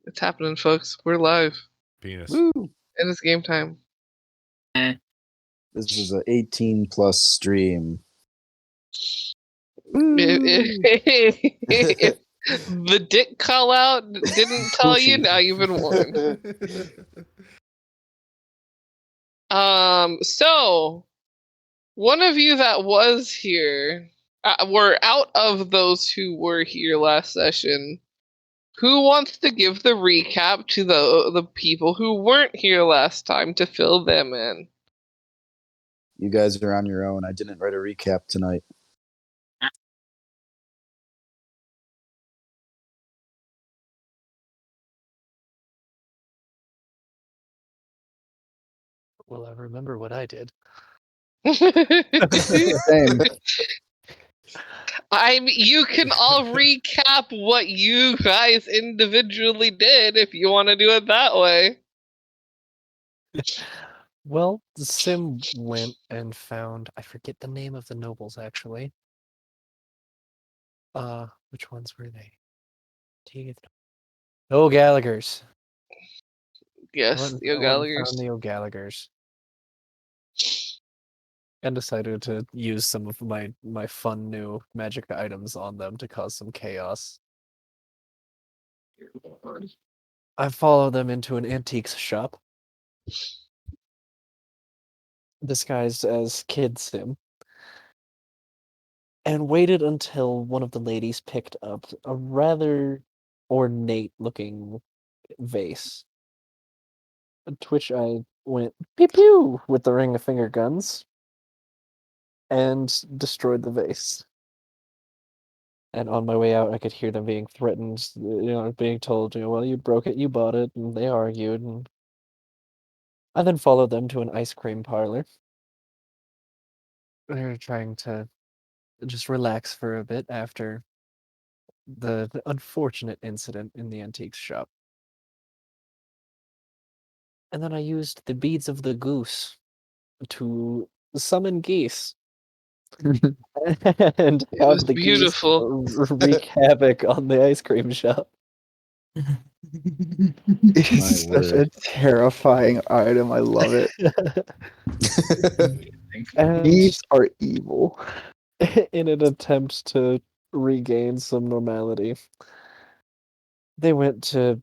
It's happening, folks. We're live. Penis. Woo! And it's game time. This is an 18+ stream. If the dick call out didn't tell you, now you've been warned. So one of you that was here, were out of those who were here last session. Who wants to give the recap to the people who weren't here last time to fill them in? You guys are on your own. I didn't write a recap tonight. Will I remember what I did? Same. You can all recap what you guys individually did if you want to do it that way. Well, Sim went and found, I forget the name of the nobles actually. Which ones were they? No Gallagher's. Yes, the O'Gallagher's. Found the O'Gallagher's. And decided to use some of my fun new magic items on them to cause some chaos. I followed them into an antiques shop, disguised as Kid Sim, and waited until one of the ladies picked up a rather ornate-looking vase, to which I went pew-pew with the ring of finger guns and destroyed the vase. And on my way out, I could hear them being threatened, being told, well, you broke it, you bought it, and they argued. And I then followed them to an ice cream parlor. They were trying to just relax for a bit after the unfortunate incident in the antiques shop. And then I used the beads of the goose to summon geese. And It was have the beautiful. geese wreak havoc on the ice cream shop. It's such a terrifying item. I love it. These are evil. In an attempt to regain some normality, they went to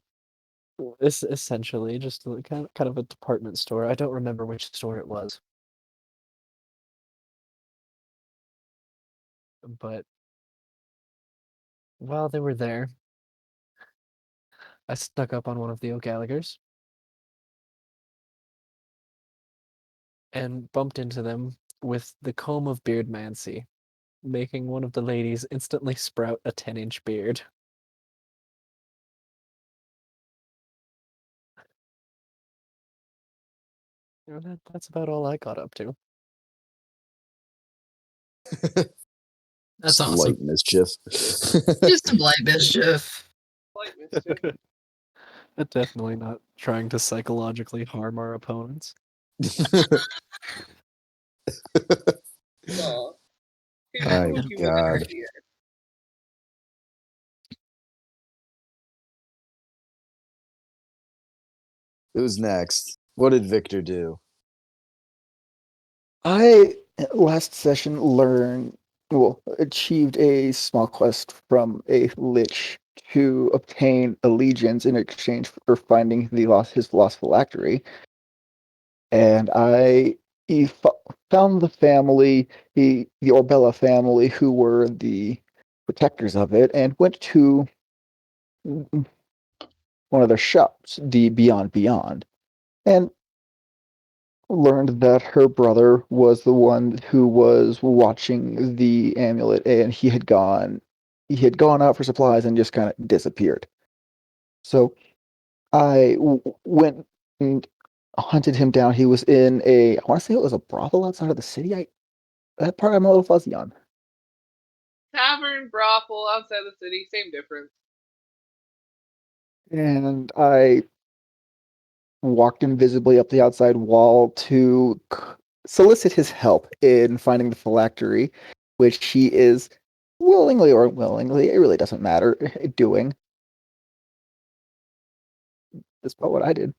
essentially just kind of a department store. I don't remember which store it was. But while they were there, I snuck up on one of the O'Gallagher's and bumped into them with the comb of beardmancy, making one of the ladies instantly sprout a 10-inch beard. That's about all I got up to. That's Some awesome. light mischief. Just some light mischief. Definitely not trying to psychologically harm our opponents. Oh My God. Who's next? What did Victor do? I last session achieved a small quest from a lich to obtain allegiance in exchange for finding his lost phylactery. And found the family, the Orbella family, who were the protectors of it, and went to one of their shops, the Beyond Beyond, and learned that her brother was the one who was watching the amulet, and he had gone out for supplies and just kind of disappeared. So I went and hunted him down. He was in I want to say it was a brothel outside of the city. That part I'm a little fuzzy on. Tavern, brothel, outside the city, same difference. And I walked invisibly up the outside wall to solicit his help in finding the phylactery, which he is willingly or unwillingly, it really doesn't matter, doing. That's about what I did.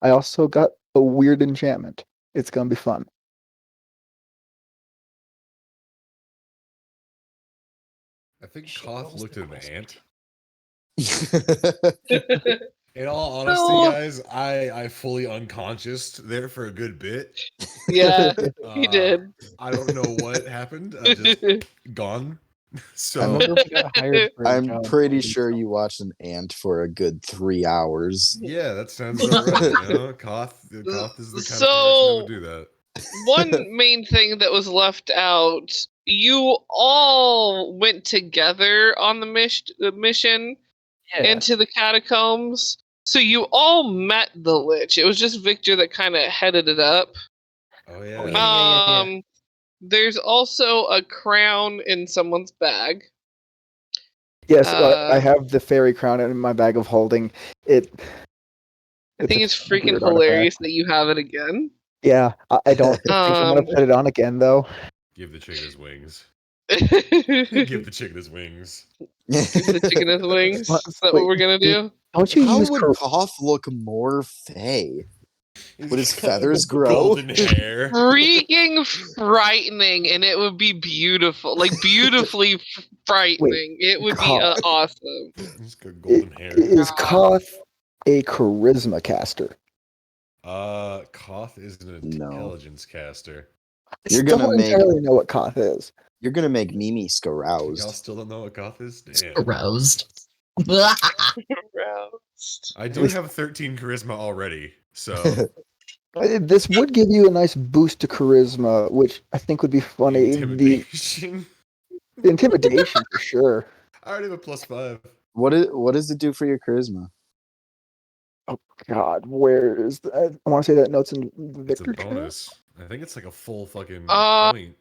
I also got a weird enchantment. It's gonna be fun. I think Shit, Koth what was looked the at an question? ant. In all honesty, Oh. guys, I fully unconscious there for a good bit. Yeah, he did. I don't know what happened. I just gone. I So wonder if he got hired for a I'm job. pretty sure you watched an ant for a good 3 hours. yeah, that sounds about right. You know, Koth is the kind of person that would do that. One main thing that was left out, you all went together on the mission Yeah. into the catacombs. So you all met the Lich. It was just Victor that kind of headed it up. Oh yeah. Oh, yeah. There's also a crown in someone's bag. Yes, I have the fairy crown in my bag of holding. I think it's freaking weird hilarious artifact. that you have it again. Yeah, I don't think I'm gonna put it on again though. Give the chicken his wings. Give Give the chicken his wings. the chicken his wings. What? Is that Wait, what we're gonna do? Don't you How use would Koth look more fey? Would his feathers grow? Golden hair. Freaking frightening, and it would be beautiful, like beautifully frightening. It would be Koth. awesome. He's got golden hair. Is Koth a charisma caster? Koth is an No. intelligence caster. You're Still gonna don't make- entirely know what Koth is. You're gonna make Mimi Y'all scaroused. still don't know what Koth is? Damn. Aroused. Roused. I do have 13 charisma already, so This would give you a nice boost to charisma, which I think would be funny. intimidation. The intimidation for sure. I already have a +5. What does it do for your charisma? Oh God, where is that? I want to say that notes in the It's a Victor chat. bonus. I think it's like a full fucking Uh, point.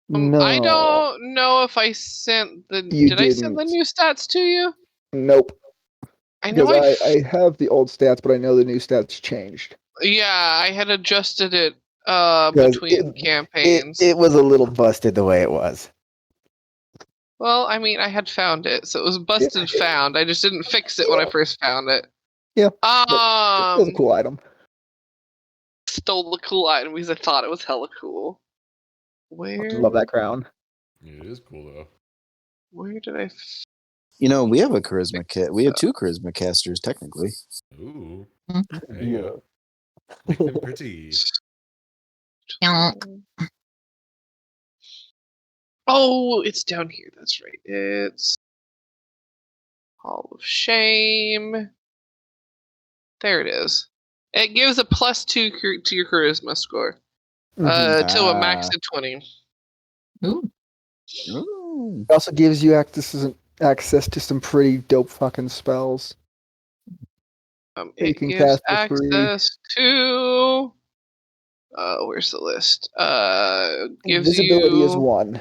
No, I don't know if I sent the. You Did I send the didn't. new stats to you? Nope. I know Because I have the old stats, but I know the new stats changed. Yeah, I had adjusted it 'Cause between campaigns. It was a little busted the way it was. Well, I mean, I had found it, so it was busted found. I just didn't fix it when I first found it. Yeah. It was a cool item. Stole the cool item because I thought it was hella cool. I Where? love that crown. It is cool though. Where did I? You know, we have a charisma kit. We have 2 charisma casters technically. Ooh, Hmm. there you go. Make them pretty. Oh, it's down here. That's right. It's Hall of Shame. There it is. It gives a +2 to your charisma score. To a max of 20. Ooh. Ooh. It also gives you access to some pretty dope fucking spells. You It can gives cast for free. access to. Where's the list? Gives Invisibility you is one.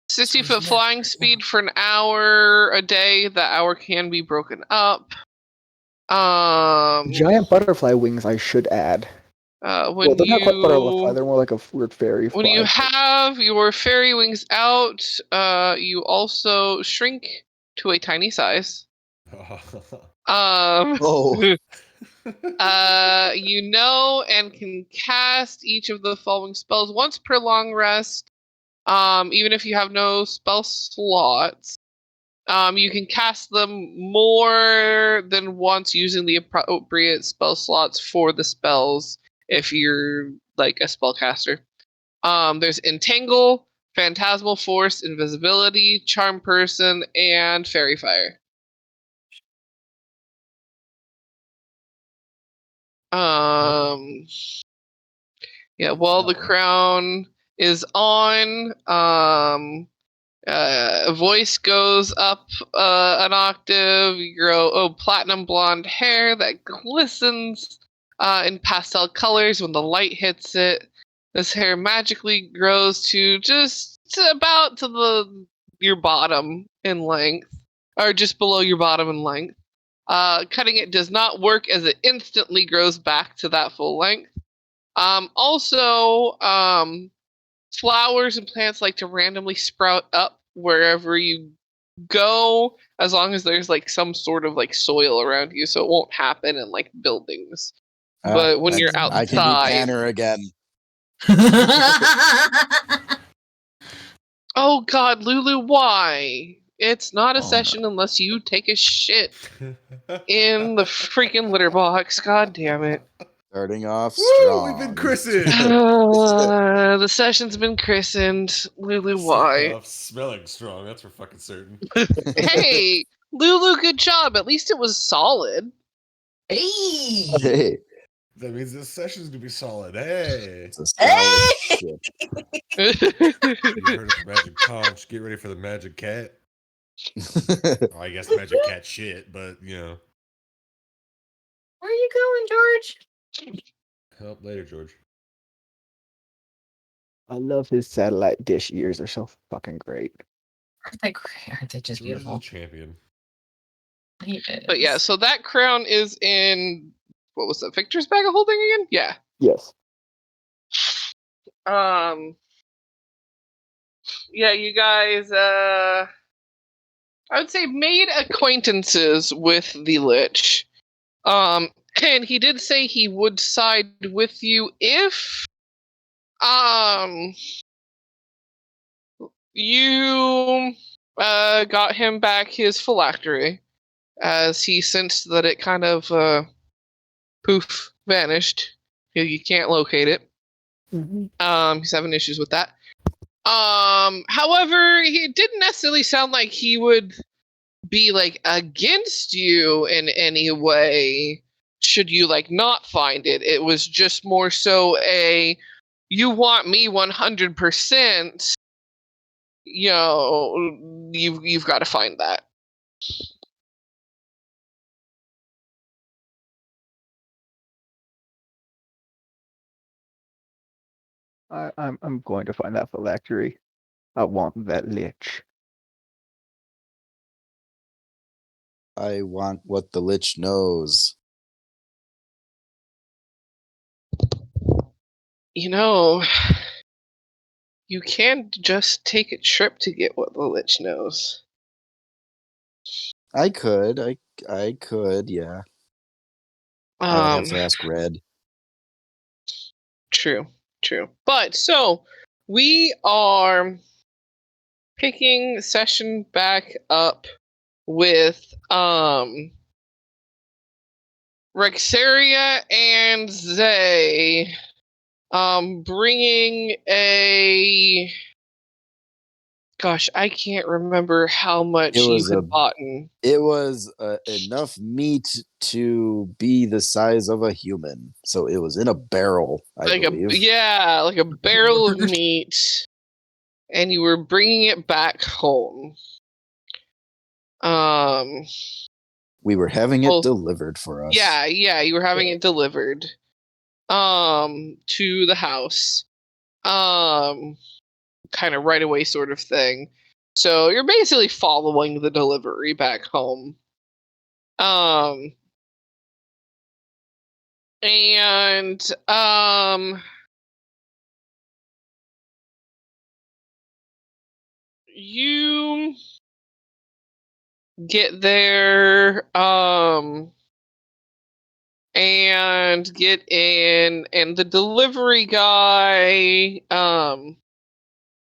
60-foot flying speed for an hour a day. The hour can be broken up. Giant butterfly wings, I should add. When Well, they're not quite butterfly. They're more like a weird fairy when fly. you have your fairy wings out, you also shrink to a tiny size. Oh. You know and can cast each of the following spells once per long rest. Even if you have no spell slots, you can cast them more than once using the appropriate spell slots for the spells if you're like a spellcaster. There's Entangle, Phantasmal Force, Invisibility, Charm Person, and Fairy Fire. Yeah, while the crown is on, voice goes up an octave. You grow platinum blonde hair that glistens in pastel colors when the light hits it. This hair magically grows to just about to your bottom in length, or just below your bottom in length. Cutting it does not work as it instantly grows back to that full length. Also, flowers and plants like to randomly sprout up wherever you go as long as there's like some sort of like soil around you, so it won't happen in like buildings. But when you're I can be outside, Tanner again. oh God, Lulu, why? It's not a Oh, no. session unless you take a shit in the freaking litter box. God damn it. Starting off Woo, strong. we've been christened. The session's been christened. Lulu, Starting why? off smelling strong. That's for fucking certain. Hey, Lulu, good job. At least it was solid. Hey! Hey, That means this session's gonna be solid. Hey, it's a solid Hey! ship. you heard of the magic conch? Get ready for the magic cat. Oh, I guess magic cat shit, but you know. Where are you going, George? Help later, George. I love his satellite dish ears. They're so fucking great. Aren't they great? Aren't they just George is a beautiful? champion. He is. But yeah, so that crown is in, what was that, Victor's bag of holding again? Yeah. Yes. Yeah, you guys, I would say made acquaintances with the Lich. And he did say he would side with you if, you, got him back his phylactery, as he sensed that it kind of, poof, vanished. You can't locate it. He's having issues with that. However, he didn't necessarily sound like he would be like against you in any way should you like not find it. It was just more so a you want me 100%, you know, you've got to find that. I'm going to find that phylactery. I want that lich. I want what the Lich knows. You know, you can't just take a trip to get what the Lich knows. I could. I could, yeah. I would have to ask Red. True. But so we are picking session back up with Rexeria and Zay bringing a, gosh, I can't remember how much It you was had bought in. It was enough meat to be the size of a human. So it was in a barrel, I believe. Like a barrel of meat, and you were bringing it back home. We were having it delivered for us. Yeah, you were having it delivered to the house. Kind of right away sort of thing. So you're basically following the delivery back home. You get there and get in, and the delivery guy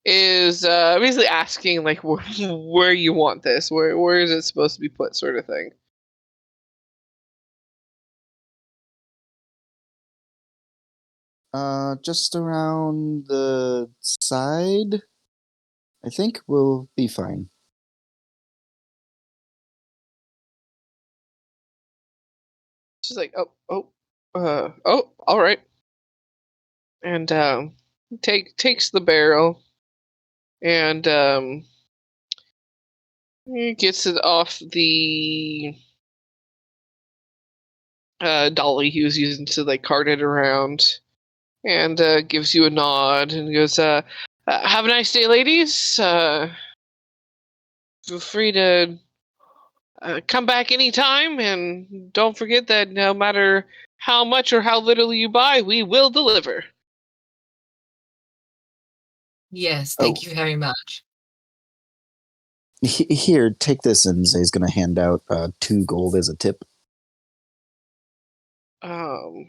is basically asking like where you want this, where is it supposed to be put, sort of thing. Just around the side. I think we'll be fine. She's like, all right, and takes the barrel and gets it off the dolly he was using to like cart it around, and gives you a nod and goes, have a nice day, ladies. Feel free to come back anytime, and don't forget that no matter how much or how little you buy, we will deliver. Yes, thank you very much. Here, take this, and Zay's gonna hand out 2 gold as a tip. The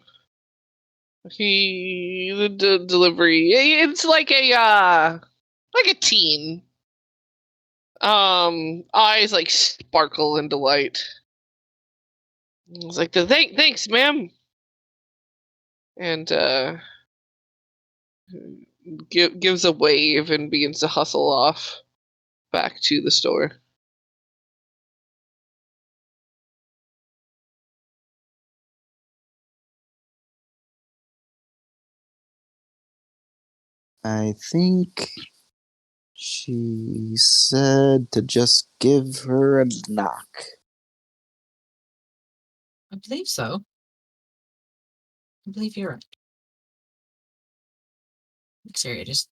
delivery. It's like a teen. Eyes like sparkle in delight. It's like thanks, ma'am. And gives a wave and begins to hustle off back to the store. I think she said to just give her a knock. I believe so. I believe you're right. Rexeria just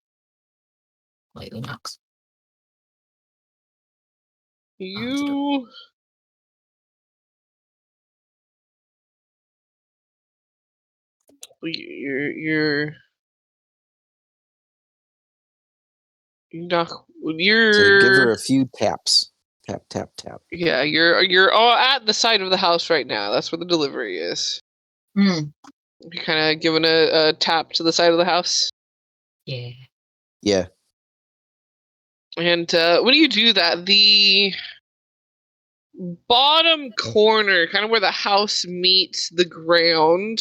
lightly knocks. You're So give her a few taps. Tap, tap, tap. Yeah, you're all at the side of the house right now. That's where the delivery is. Hmm. You're kind of giving a tap to the side of the house. Yeah. Yeah. And when you do that, the bottom corner, kind of where the house meets the ground,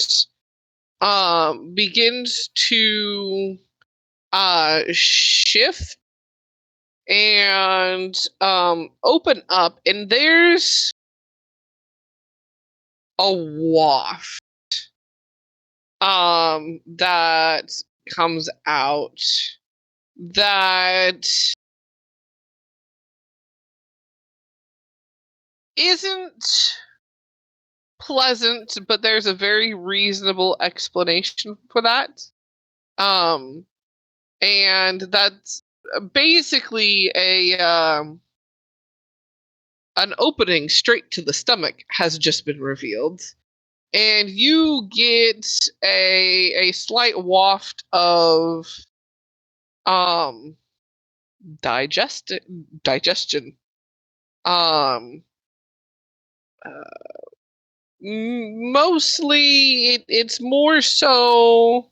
begins to shift and open up, and there's a waft that comes out that isn't pleasant, but there's a very reasonable explanation for that. And that's basically an opening straight to the stomach has just been revealed. And you get a slight waft of digestion. Mostly it's more so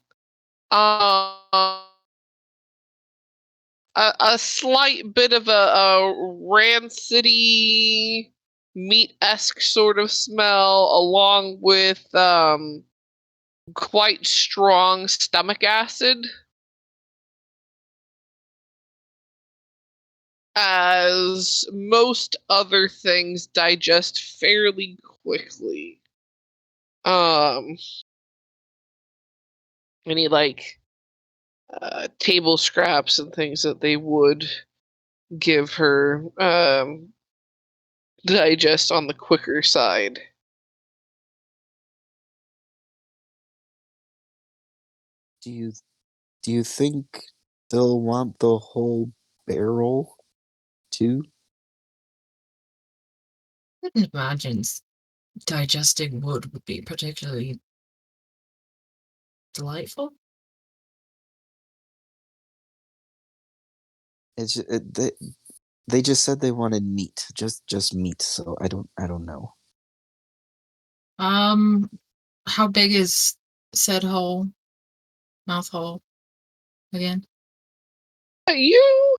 a slight bit of a rancidy meat-esque sort of smell, along with quite strong stomach acid, as most other things digest fairly quickly. Any like table scraps and things that they would give her digest on the quicker side. Do you think they'll want the whole barrel too? I couldn't imagine digesting wood would be particularly delightful. It's they just said they wanted meat, just meat. So I don't know. How big is said hole, mouth hole, again? You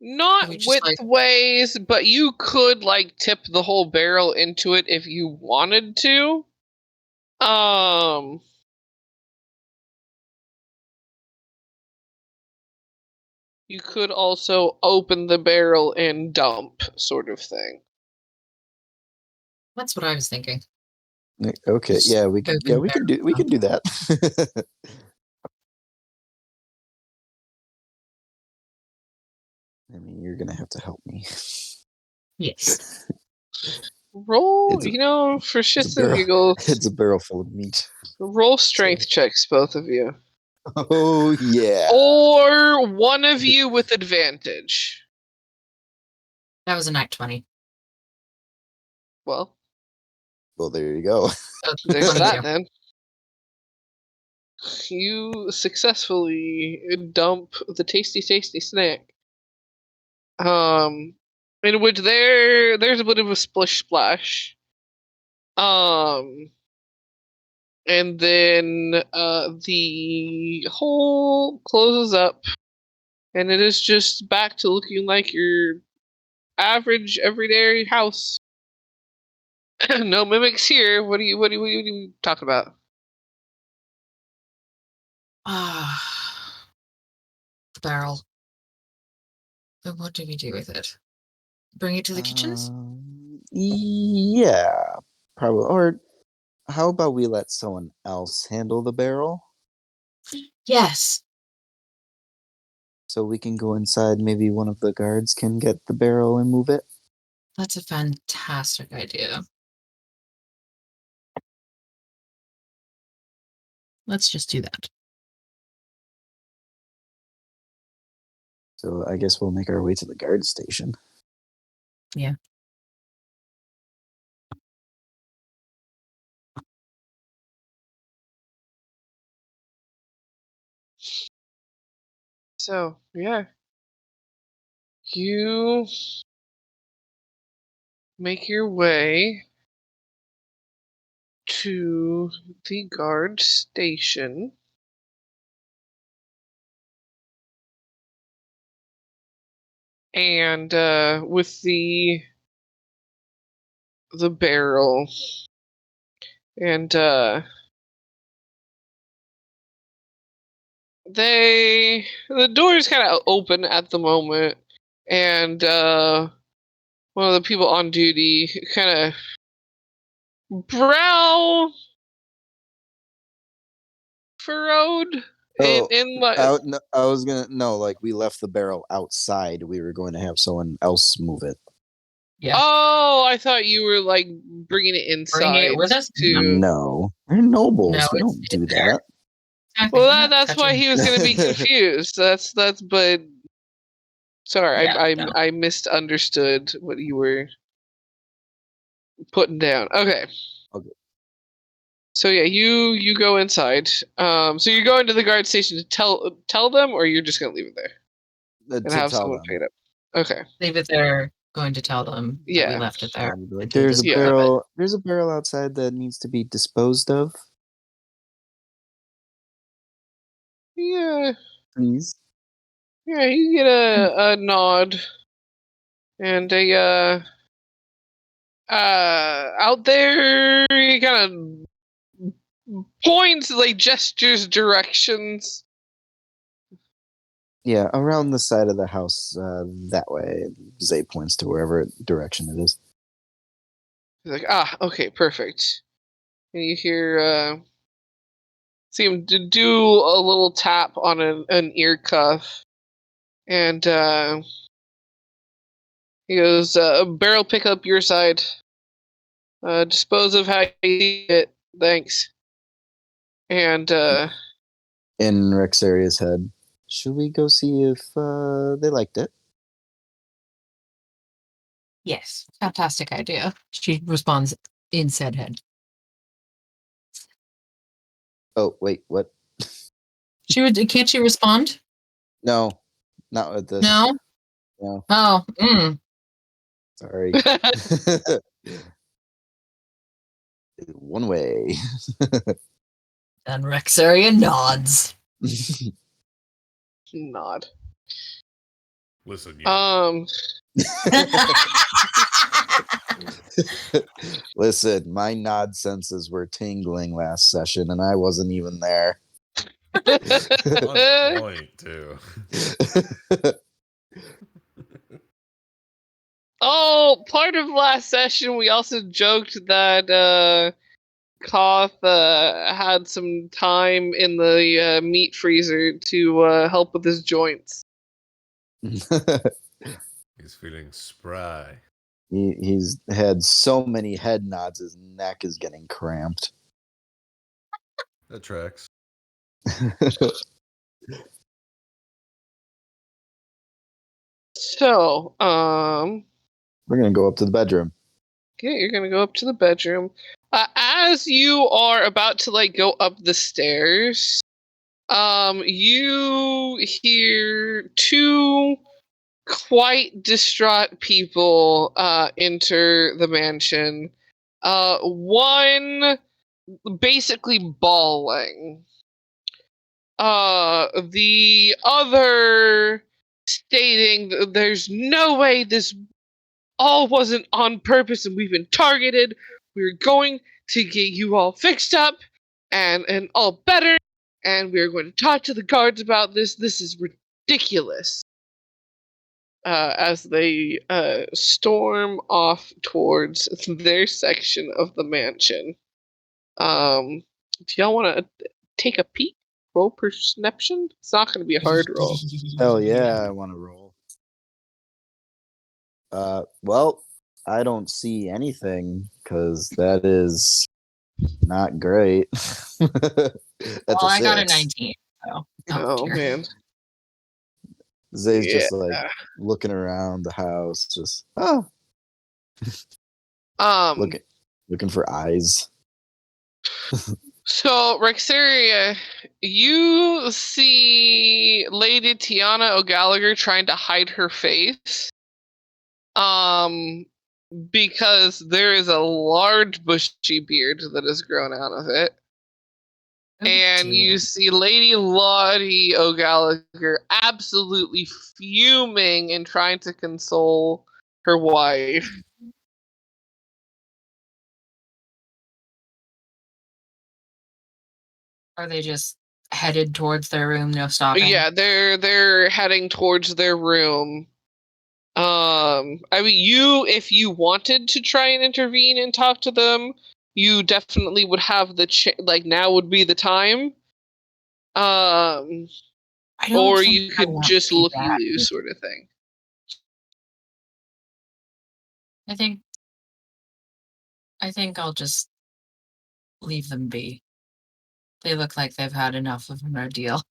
not We just, like- widthways, but you could like tip the whole barrel into it if you wanted to. You could also open the barrel and dump, sort of thing. That's what I was thinking. Okay, Just yeah, we can open we can do that. I mean, you're gonna have to help me. Yes. Roll, It's a- for It's a shits and barrel. giggles. It's a barrel full of meat. Roll strength checks, both of you. Oh yeah. Or one of you with advantage. That was a nat 20. Well, Well, there you go. So there's that 22. then. you successfully dump the tasty snack. In which there's a bit of a splish splash. And then the hole closes up, and it is just back to looking like your average everyday house. No mimics here. What are you talking about? The barrel. But what do we do with it? Bring it to the kitchens? Yeah, probably. Or how about we let someone else handle the barrel? Yes. So we can go inside. Maybe one of the guards can get the barrel and move it. That's a fantastic idea. Let's just do that. So I guess we'll make our way to the guard station. Yeah. So, yeah. You make your way to the guard station. And with the barrel, and the doors kind of open at the moment, and one of the people on duty kind of brow furrowed Oh, in like, no, I was gonna no, like we left the barrel outside. We were going to have someone else move it. Yeah. oh, I thought you were like bringing it inside. Bring it with us? To No, we're nobles. No, we it's- don't do it's there. that. Exactly. well, We're not that's why touching- he was going to be confused. That's but sorry, Yeah, no. I misunderstood what you were putting down. Okay. Okay. So yeah, you go inside. So you're going to the guard station to tell them, or you're just gonna leave it there and To have tell someone them. pick it up. Okay. Leave it there. Going to tell them that Yeah. we left it there. I'll be like, until there's a disposed of it." barrel. There's a barrel outside that needs to be disposed of. Yeah. Please. Yeah. You get a nod and a out there. He kind of points, like gestures directions. Yeah, around the side of the house, that way. Zay points to wherever direction it is. He's like, okay, perfect. And you hear see him do a little tap on an ear cuff, and he goes, "Barrel pick up your side. Dispose of how you see it. Thanks." And In Rexeria's head, should we go see if they liked it? Yes. Fantastic idea. She responds in said head. Oh, wait, what? Can't she respond? No, not with this. No? No, Oh, sorry. One way. And Rexeria nods. nod. Listen, you. Listen, my nod senses were tingling last session, and I wasn't even there. On point too. Oh, part of last session, we also joked that Koth had some time in the meat freezer to help with his joints. He's feeling spry. He's had so many head nods, his neck is getting cramped. That tracks. So, We're gonna go up to the bedroom. okay, you're gonna go up to the bedroom. As you are about to like go up the stairs, You hear two quite distraught people enter the mansion. One basically bawling. The other stating that there's no way this all wasn't on purpose and we've been targeted. We're going to get you all fixed up and all better, and we're going to talk to the guards about this. This is ridiculous. As they storm off towards their section of the mansion. Do y'all want to take a peek? Roll perception? It's not going to be a hard roll. Hell yeah, I want to roll. Well, I don't see anything because that is not great. That's Well, I got a 6. 19. So. Oh dear. man. Zay's Yeah. just like looking around the house, just looking for eyes. So Rexeria, you see Lady Tiana O'Gallagher trying to hide her face. Because there is a large bushy beard that has grown out of it. Oh, And dear. you see Lady Lottie O'Gallagher absolutely fuming and trying to console her wife. Are they just headed towards their room? No stopping. Yeah, they're heading towards their room. I mean, if you wanted to try and intervene and talk to them, you definitely would have now would be the time. I don't Or think you I could want just to do looky-loo that. sort of thing. I think I'll just leave them be. They look like they've had enough of an ordeal.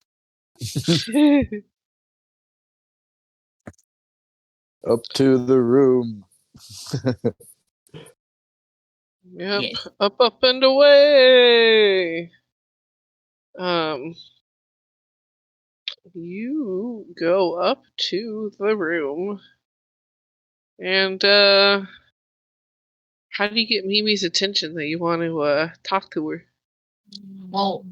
Up to the room. Yep, Yeah. up and away. You go up to the room, and how do you get Mimi's attention that you want to talk to her? Well,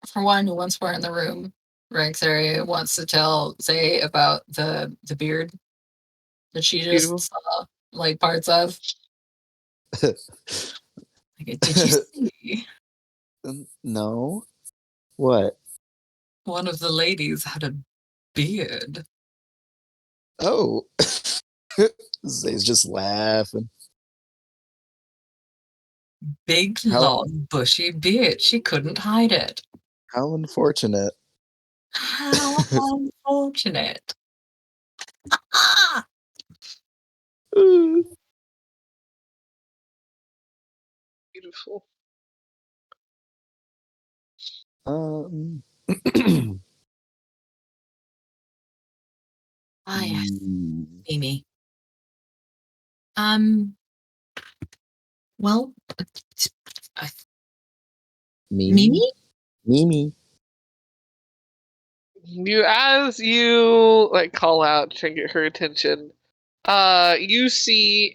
for one, once we're in the room, Rexeria wants to tell Zay about the beard that she just Beautiful. saw like parts of. Like, did you see? No. What? One of the ladies had a beard. Oh. Zay's just laughing. Big, How- long, bushy beard. She couldn't hide it. How unfortunate. How unfortunate. Ah! Beautiful. Ah, yes, mm, Mimi. Well, Mimi? Mimi. As you like call out to get her attention, you see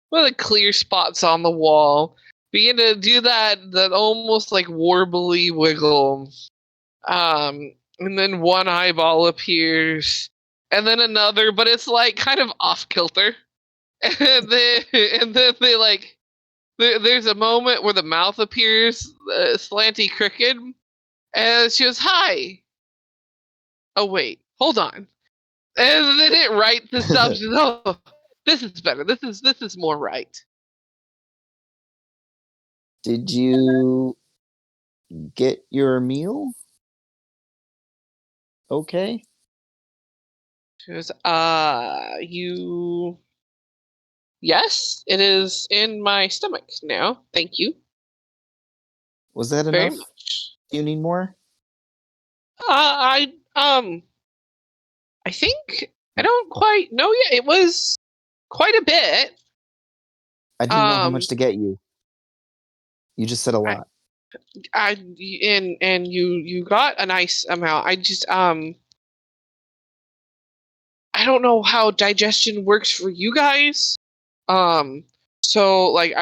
one of the clear spots on the wall begin to do that almost like warbly wiggle. And then one eyeball appears, and then another, but it's like kind of off kilter. And then they like there's a moment where the mouth appears, slanty crooked, and she goes, "Hi." Oh wait, hold on. And then it writes the subs. Oh, this is better. This is more right. Did you get your meal? Okay. She goes, you. Yes, it is in my stomach now. Thank you Was that very enough? much. Do you need more? I think I don't quite know yet. It was quite a bit. I didn't know how much to get you. You just said a lot. and you got a nice amount. I just I don't know how digestion works for you guys. So like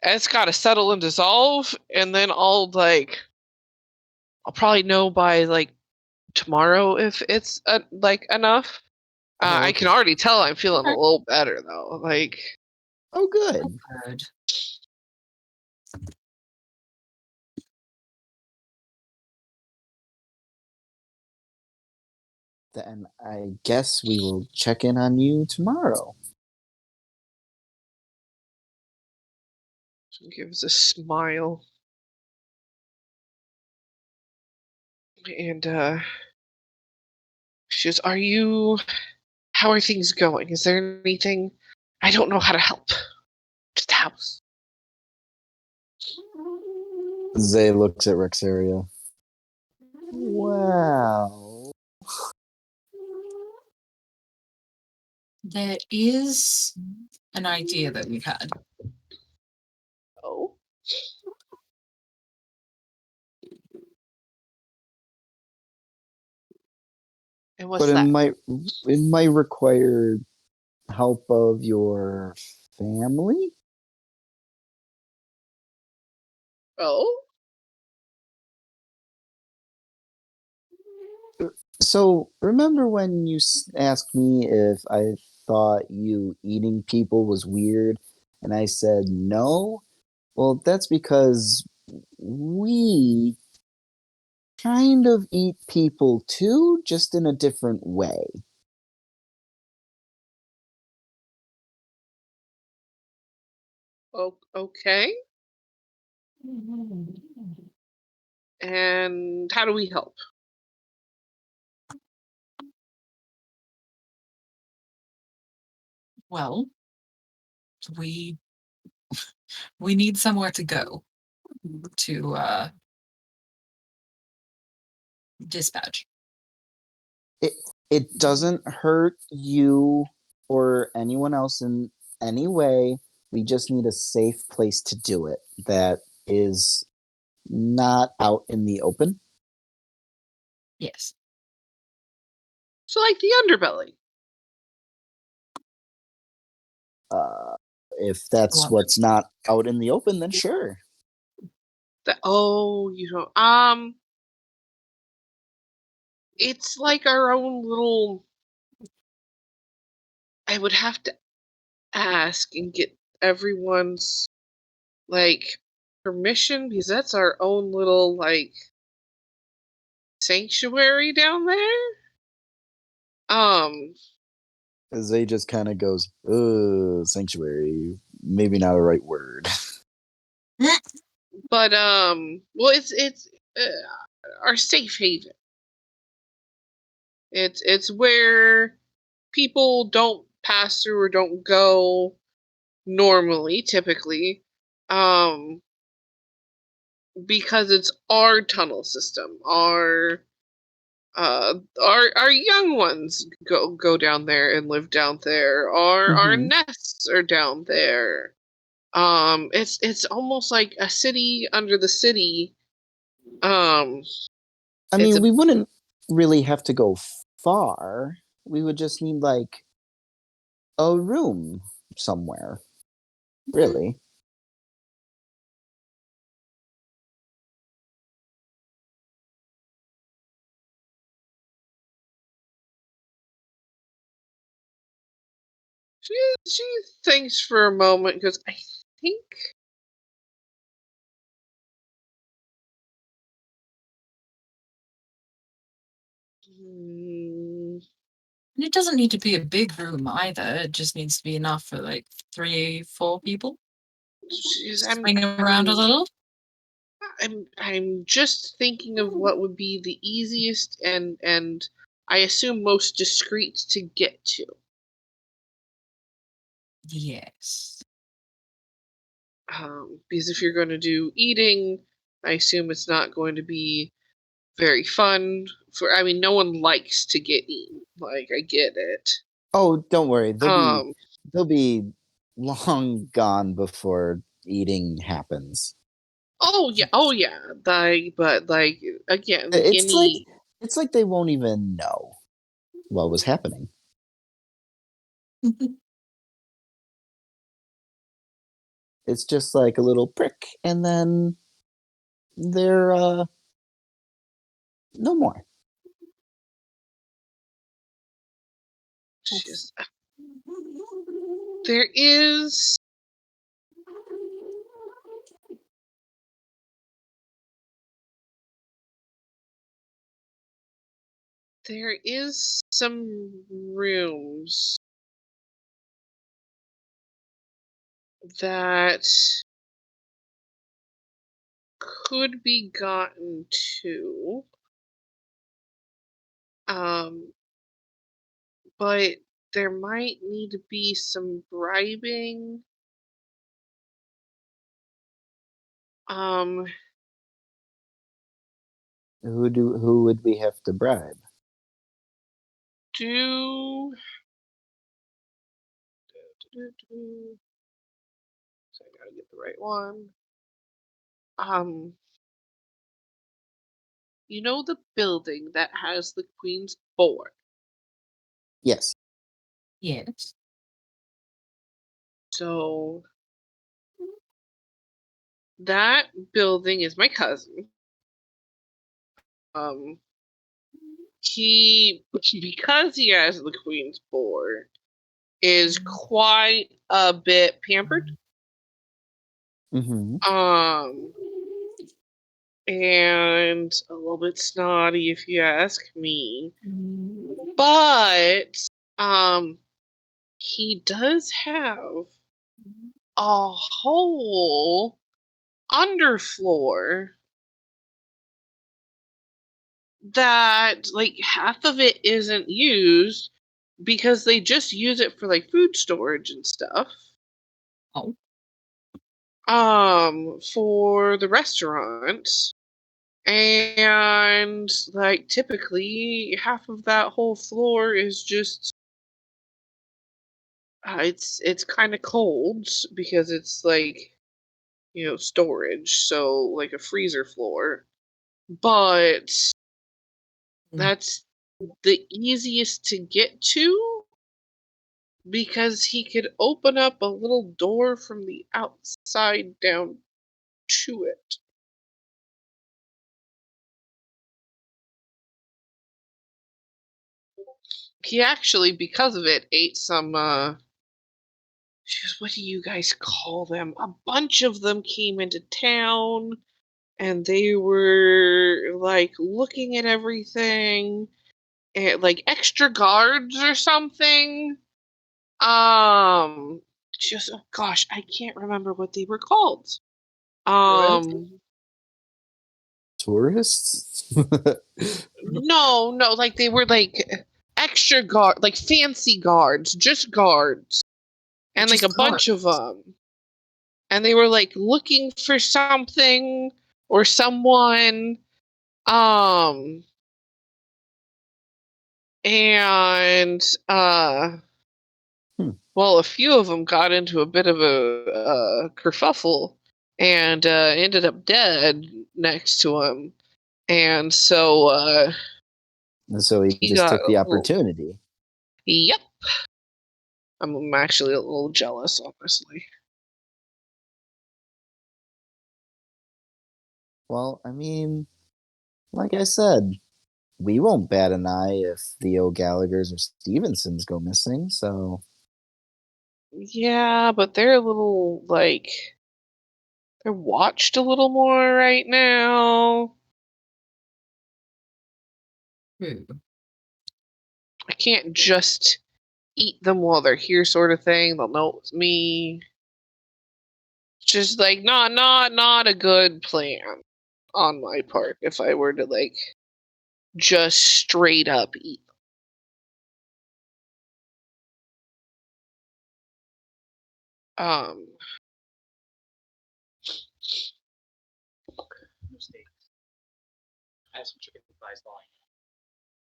it's gotta settle and dissolve, and then I'll probably know by like tomorrow if it's enough. I can okay. already tell I'm feeling a Okay. little better though. Like, Oh, good. Good. Then I guess we will check in on you tomorrow. she gives a smile, and she goes, how are things going? Is there anything? I don't know how to help. Just house. Zay looks at Rexeria. Wow. There is an idea that we've had. Oh. And what's But that? it might require help of your family. Oh. So remember when you asked me if I thought you eating people was weird, and I said no? Well, that's because we kind of eat people too, just in a different way. Okay. And how do we help? Well, we need somewhere to go to dispatch. It doesn't hurt you or anyone else in any way. We just need a safe place to do it that is not out in the open. Yes. So like the underbelly. If that's Well, what's not out in the open, then sure. You don't. It's like our own little. I would have to ask and get everyone's permission, because that's our own little sanctuary down there. Zay just kind of goes, sanctuary. Maybe not a right word. But well, it's our safe haven. It's where people don't pass through or don't go normally, typically, because it's our tunnel system. Our young ones go down there and live down there. Our Mhm. nests are down there. It's almost like a city under the city. I It's mean, a we wouldn't really have to go far. We would just need like a room somewhere, really. she thinks for a moment because I think and it doesn't need to be a big room either. It just needs to be enough for like 3-4 people. Swing around a little. I'm just thinking of what would be the easiest and I assume most discreet to get to. Yes. Because if you're going to do eating, I assume it's not going to be very fun. No one likes to get eaten. Like, I get it. Oh, don't worry. They'll Um, be long gone before eating happens. Oh yeah, but like again, the It's guinea. like they won't even know what was happening. It's just like a little prick, and then they're no more. Just, there is some rooms that could be gotten to. But there might need to be some bribing. Who would we have to bribe? Do so I gotta get the right one. You know the building that has the Queen's board? Yes. Yes. So that building is my cousin. He, because he has the Queen's board, is quite a bit pampered. Mm-hmm. And a little bit snotty if you ask me. But he does have a whole underfloor that like half of it isn't used because they just use it for like food storage and stuff. Oh. For the restaurant. And like typically half of that whole floor is just it's kind of cold because it's like, you know, storage, so like a freezer floor. But that's the easiest to get to because he could open up a little door from the outside down to it. He actually, because of it, ate some what do you guys call them? A bunch of them came into town and they were like looking at everything and like extra guards or something. Just oh gosh, I can't remember what they were called. Tourists? No, like they were like extra guard, like fancy guards, just guards, and like Just a bunch of them. And they were like looking for something or someone. And well, a few of them got into a bit of a kerfuffle and ended up dead next to him. And so And so he he just got took the a little, opportunity. yep. I'm actually a little jealous, honestly. Well, I mean, like I said, we won't bat an eye if the O'Gallaghers or Stevensons go missing, so Yeah, but they're a little like they're watched a little more right now. I can't just eat them while they're here, sort of thing. They'll know it was me. Just like not a good plan on my part if I were to like just straight up eat. Um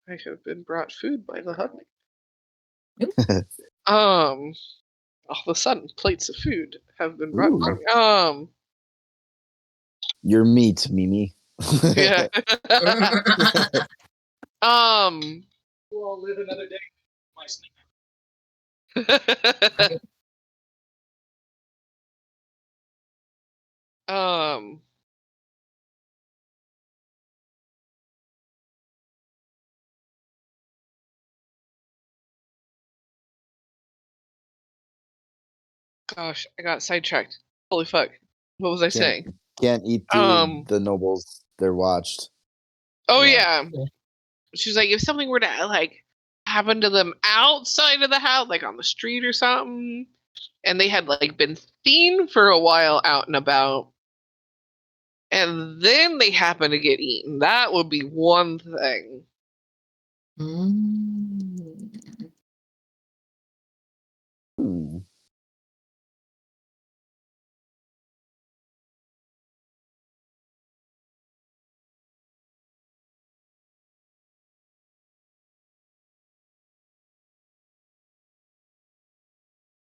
I have been brought food by the honey. Um All of a sudden, plates of food have been brought. Ooh. Your meat, Mimi. Yeah. We'll all live another day. My snake. um. Gosh, I got sidetracked. Holy fuck! What was I saying? Can't eat the nobles. They're watched. Oh Yeah. yeah. She's like, if something were to like happen to them outside of the house, like on the street or something, and they had like been seen for a while out and about, and then they happen to get eaten, that would be one thing. Hmm.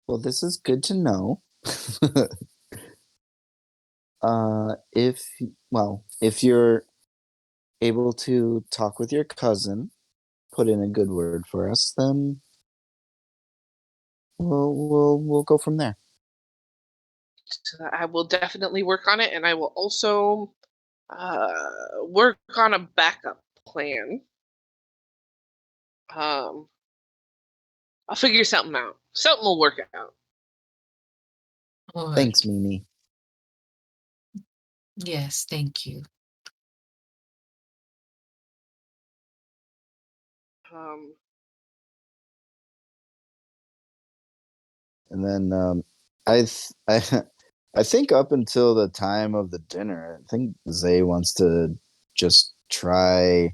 Well, this is good to know. If you're able to talk with your cousin, put in a good word for us, then we'll go from there. So I will definitely work on it, and I will also work on a backup plan. I'll figure something out. Something will work out. Thanks, Mimi. Yes, thank you. And then I think up until the time of the dinner, I think Zay wants to just try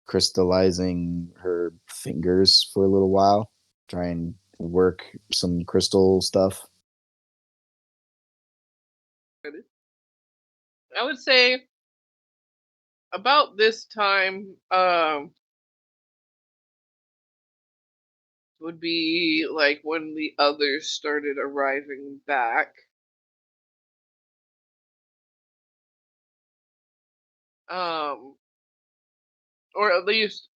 crystallizing her fingers for a little while. Try and work some crystal stuff. I would say about this time would be like when the others started arriving back. Or at least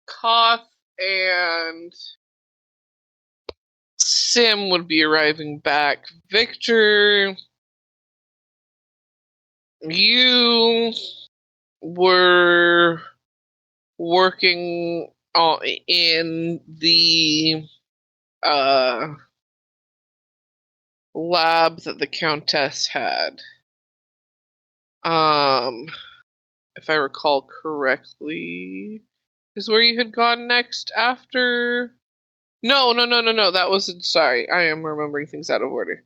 Koth and Sim would be arriving back. Victor, you were working in the lab that the Countess had. If I recall correctly, is where you had gone next after. No. That wasn't. Sorry, I am remembering things out of order.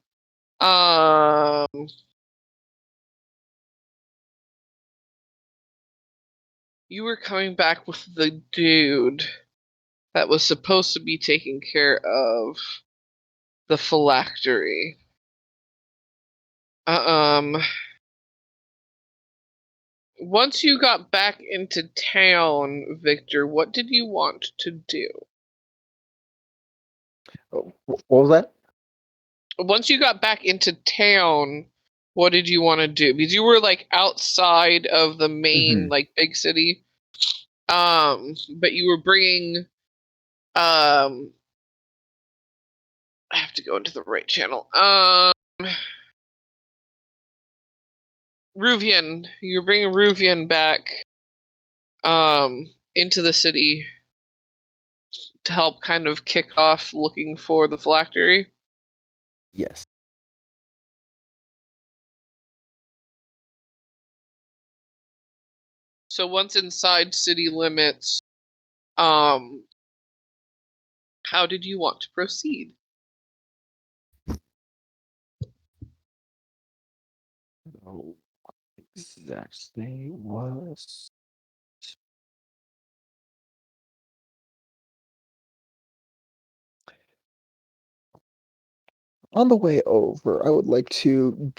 You were coming back with the dude that was supposed to be taking care of the phylactery. Once you got back into town, Victor, what did you want to do? What was that? Once you got back into town, what did you want to do? Because you were like outside of the main like big city. But you were bringing I have to go into the right channel. Ruvian, you're bringing Ruvian back into the city to help kind of kick off looking for the phylactery. Yes. So once inside city limits, how did you want to proceed? Oh, exactly was. On the way over, I would like to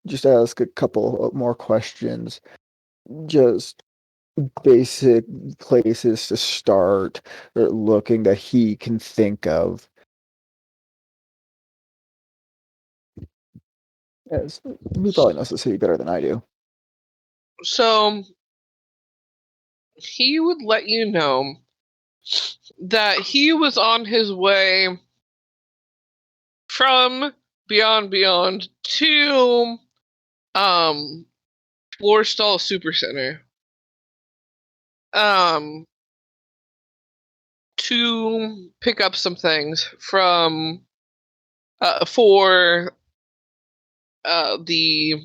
just ask a couple more questions. just basic places to start or looking that he can think of. As he probably knows the city better than I do. So he would let you know that he was on his way from Beyond to Floorstall Supercenter to pick up some things from for the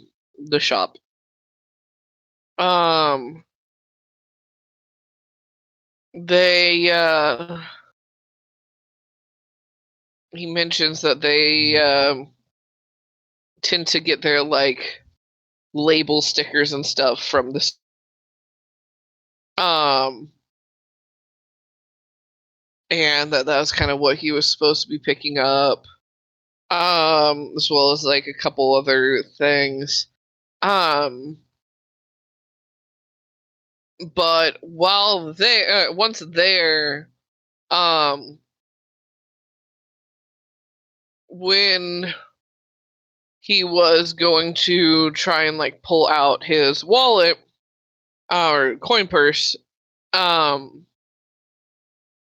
shop. They he mentions that they tend to get their like label stickers and stuff from this and that was kind of what he was supposed to be picking up, as well as like a couple other things, but while they once there, when he was going to try and like pull out his wallet or coin purse,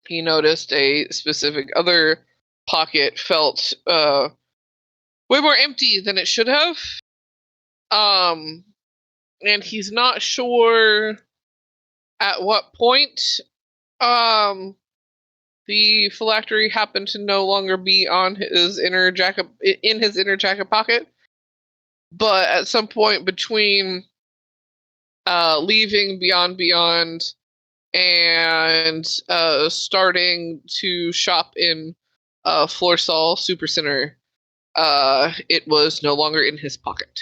he noticed a specific other pocket felt way more empty than it should have. And he's not sure at what point the phylactery happened to no longer be on his inner jacket pocket, but at some point between leaving Beyond and starting to shop in Floorsall Supercenter, it was no longer in his pocket.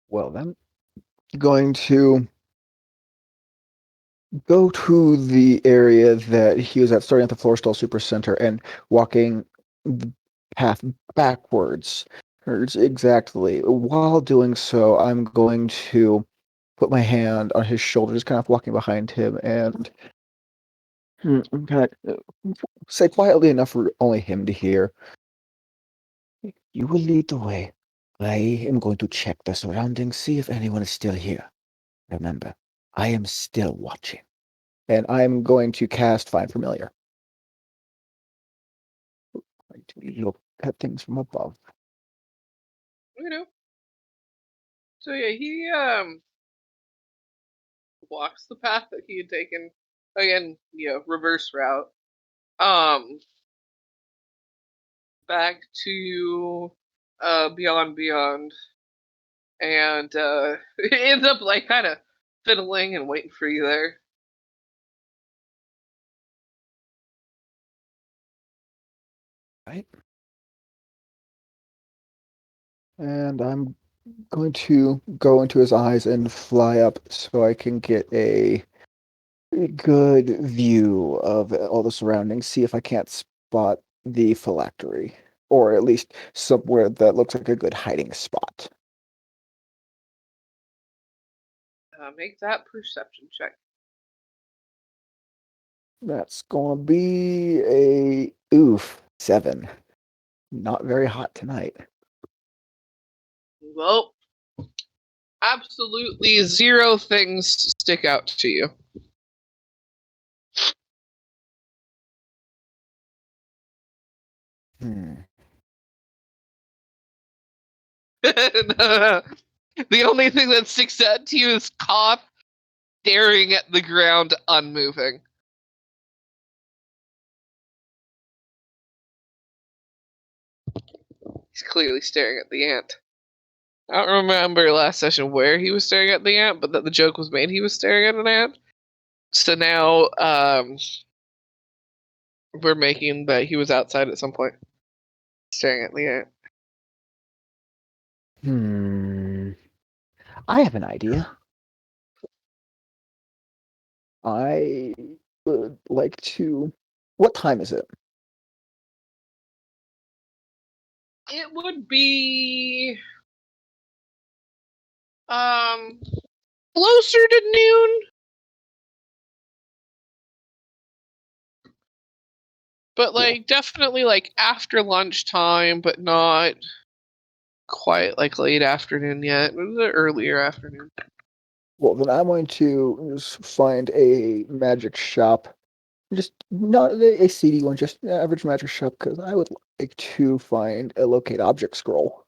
Well, then, going to go to the area that he was at, starting at the Floorstall Supercenter and walking the path backwards. Exactly. While doing so, I'm going to put my hand on his shoulder, just kind of walking behind him, and I'm kind of say quietly enough for only him to hear. You will lead the way. I am going to check the surroundings, see if anyone is still here. Remember, I am still watching. And I'm going to cast Find Familiar. To look at things from above. You know. So yeah, he walks the path that he had taken. Again, reverse route. Back to Beyond. And it ends up like kind of fiddling and waiting for you there. Right. And I'm going to go into his eyes and fly up so I can get a good view of all the surroundings, see if I can't spot the phylactery, or at least somewhere that looks like a good hiding spot. Make that perception check. That's going to be a 7. Not very hot tonight. Well, absolutely 0 things stick out to you. The only thing that sticks out to you is Koth staring at the ground, unmoving. He's clearly staring at the ant. I don't remember last session where he was staring at the ant, but that the joke was made he was staring at an ant. So now we're making that he was outside at some point, staring at the ant. I have an idea. I would like to... What time is it? It would be Closer to noon. But like definitely like after lunchtime, but not quite like late afternoon yet. It was an earlier afternoon. Well, then I'm going to just find a magic shop. Just not a seedy one, just an average magic shop, because I would like to find a locate object scroll.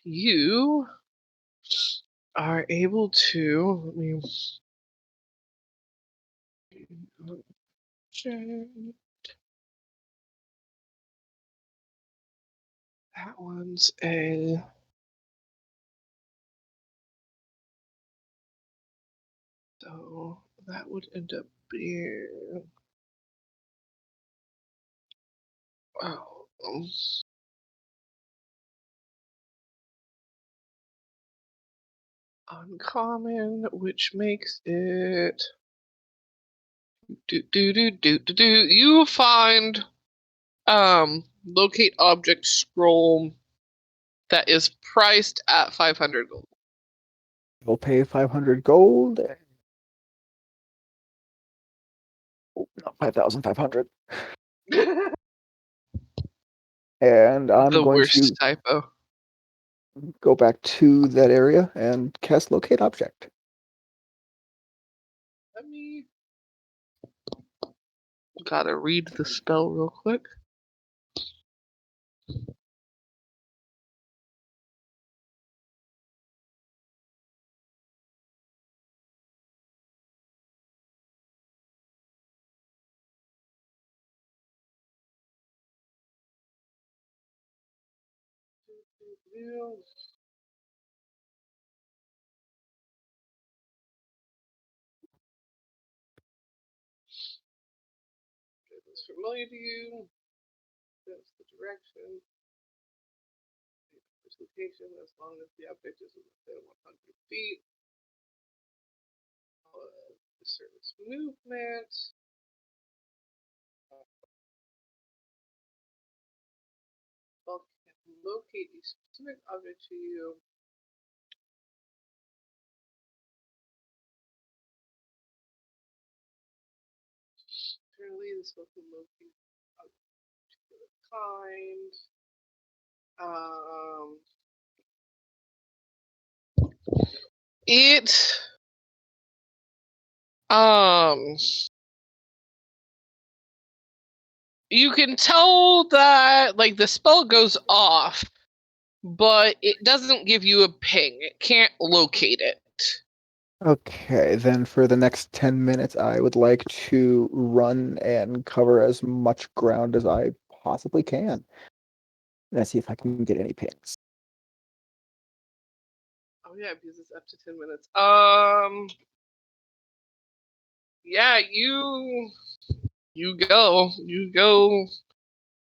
You are able to. Let me. That one's a. So that would end up being. Oh. Uncommon, which makes it. You find locate object scroll that is priced at 500 gold. We'll pay 500 gold. Oh, not 5,500. And I'm The going worst to typo. go back to that area and cast locate object. Let me. Gotta read the spell real quick. If it's familiar to you, that's the direction. This location, as long as the object is within 100 feet. The service movement. Well, can locate a specific object to you. Currently, this will be located to the kind. It you can tell that like the spell goes off, but it doesn't give you a ping. It can't locate it. Okay, then for the next 10 minutes, I would like to run and cover as much ground as I possibly can. Let's see if I can get any pings. Oh yeah, because it's up to 10 minutes. Yeah, you go.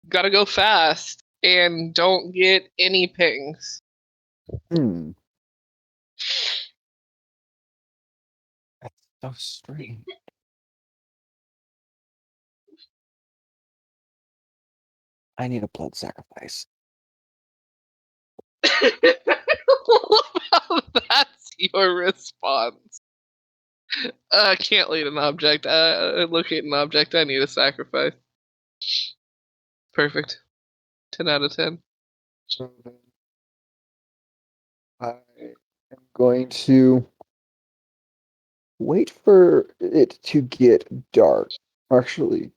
Gotta go fast and don't get any pings. Hmm. That's so strange. I need a blood sacrifice. That's your response. Can't lead an object. Locate an object. I need a sacrifice. Perfect. 10 out of 10. I am going to wait for it to get dark. Actually,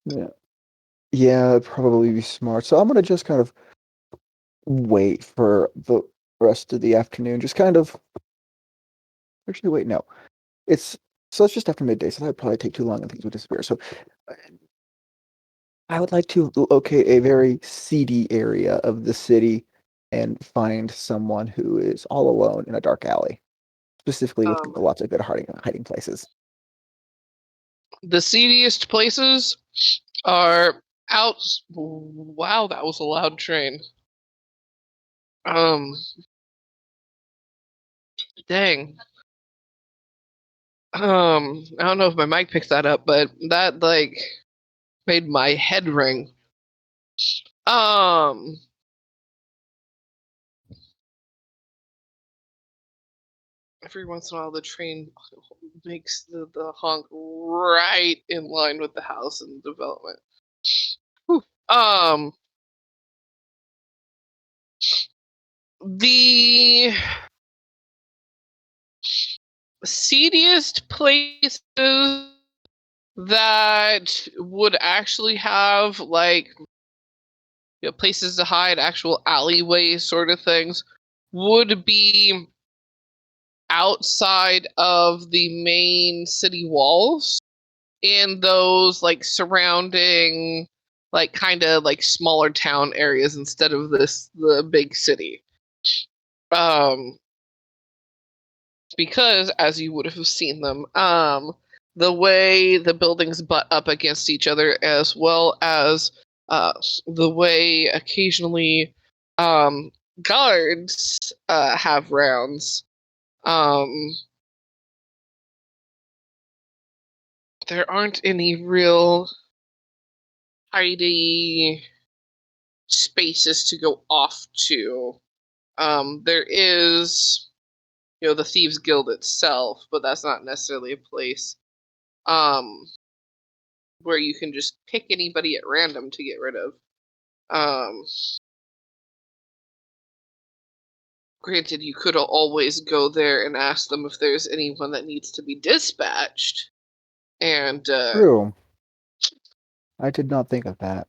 yeah, it'd probably be smart. So I'm gonna just kind of wait for the rest of the afternoon. Just kind of. Actually, wait, no. It's just after midday, so that'd probably take too long and things would disappear. So I would like to locate a very seedy area of the city and find someone who is all alone in a dark alley, specifically with lots of good hiding places. The seediest places are out. Wow, that was a loud train. Dang. I don't know if my mic picks that up, but that like made my head ring. Every once in a while, the train makes the honk right in line with the house and development. Whew. The seediest places that would actually have like places to hide, actual alleyways sort of things, would be outside of the main city walls in those like surrounding like kind of like smaller town areas instead of the big city. Because as you would have seen them, the way the buildings butt up against each other, as well as the way occasionally guards have rounds, there aren't any real tidy spaces to go off to. There is, the Thieves Guild itself, but that's not necessarily a place where you can just pick anybody at random to get rid of. Granted, you could always go there and ask them if there's anyone that needs to be dispatched. And True. I did not think of that.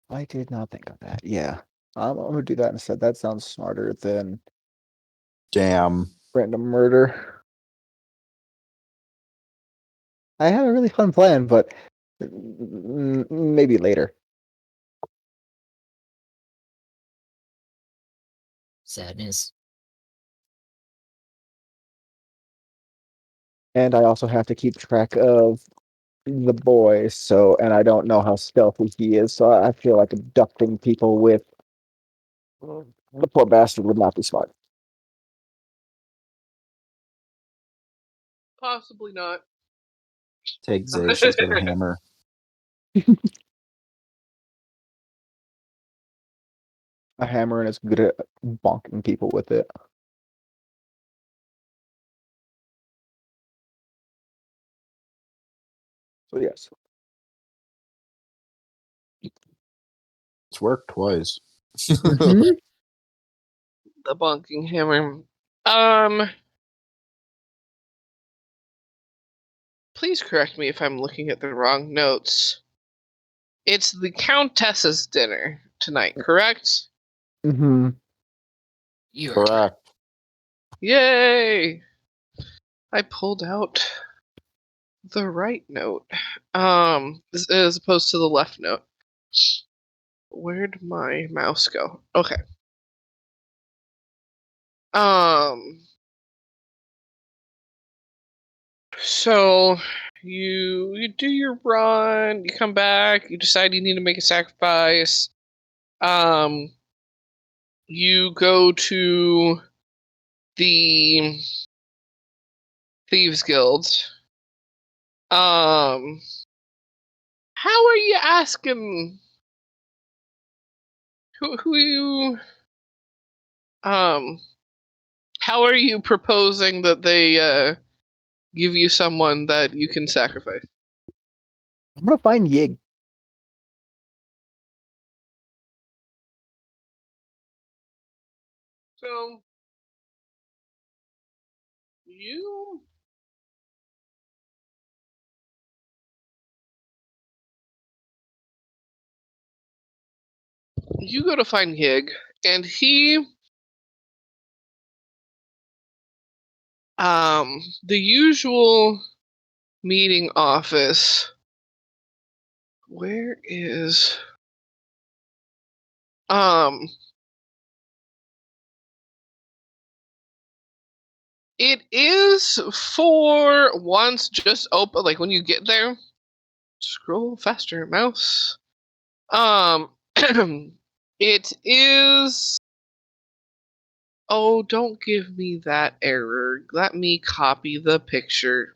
I did not think of that. Yeah. I'm gonna do that instead. That sounds smarter than Damn. random murder. I had a really fun plan, but maybe later. Sadness. And I also have to keep track of the boy, and I don't know how stealthy he is, so I feel like abducting people with the poor bastard would not be smart. possibly not. Take Zay, she's got a hammer. A hammer and it's good at bonking people with it. So yes. It's worked twice. Mhm. The bonking hammer. Please correct me if I'm looking at the wrong notes. It's the Countess's dinner tonight, correct? Mm-hmm. You are Correct. Yay! I pulled out the right note. As opposed to the left note. Where'd my mouse go? Okay. So you do your run, you come back, you decide you need to make a sacrifice. You go to the Thieves Guild. How are you asking who you how are you proposing that they give you someone that you can sacrifice? I'm gonna find Yig. So you go to find Hig, and he the usual meeting office. Where is it is for once just open, like when you get there, scroll faster, mouse. It is Oh, don't give me that error. Let me copy the picture.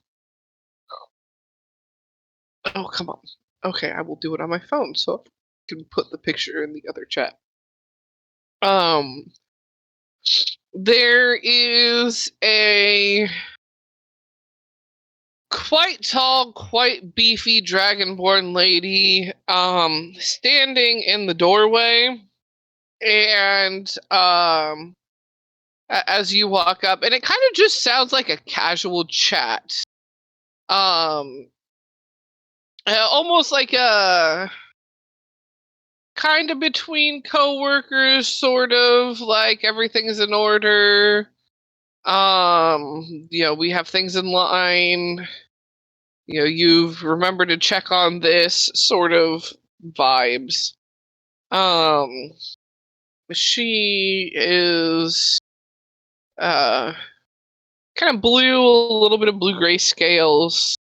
Oh, come on. Okay, I will do it on my phone so I can put the picture in the other chat. There is a quite tall, quite beefy dragonborn lady standing in the doorway, and as you walk up, and it kind of just sounds like a casual chat, almost like a kind of between coworkers, sort of like everything's in order. We have things in line. You've remembered to check on this sort of vibes. She is kind of blue, a little bit of blue-gray scales.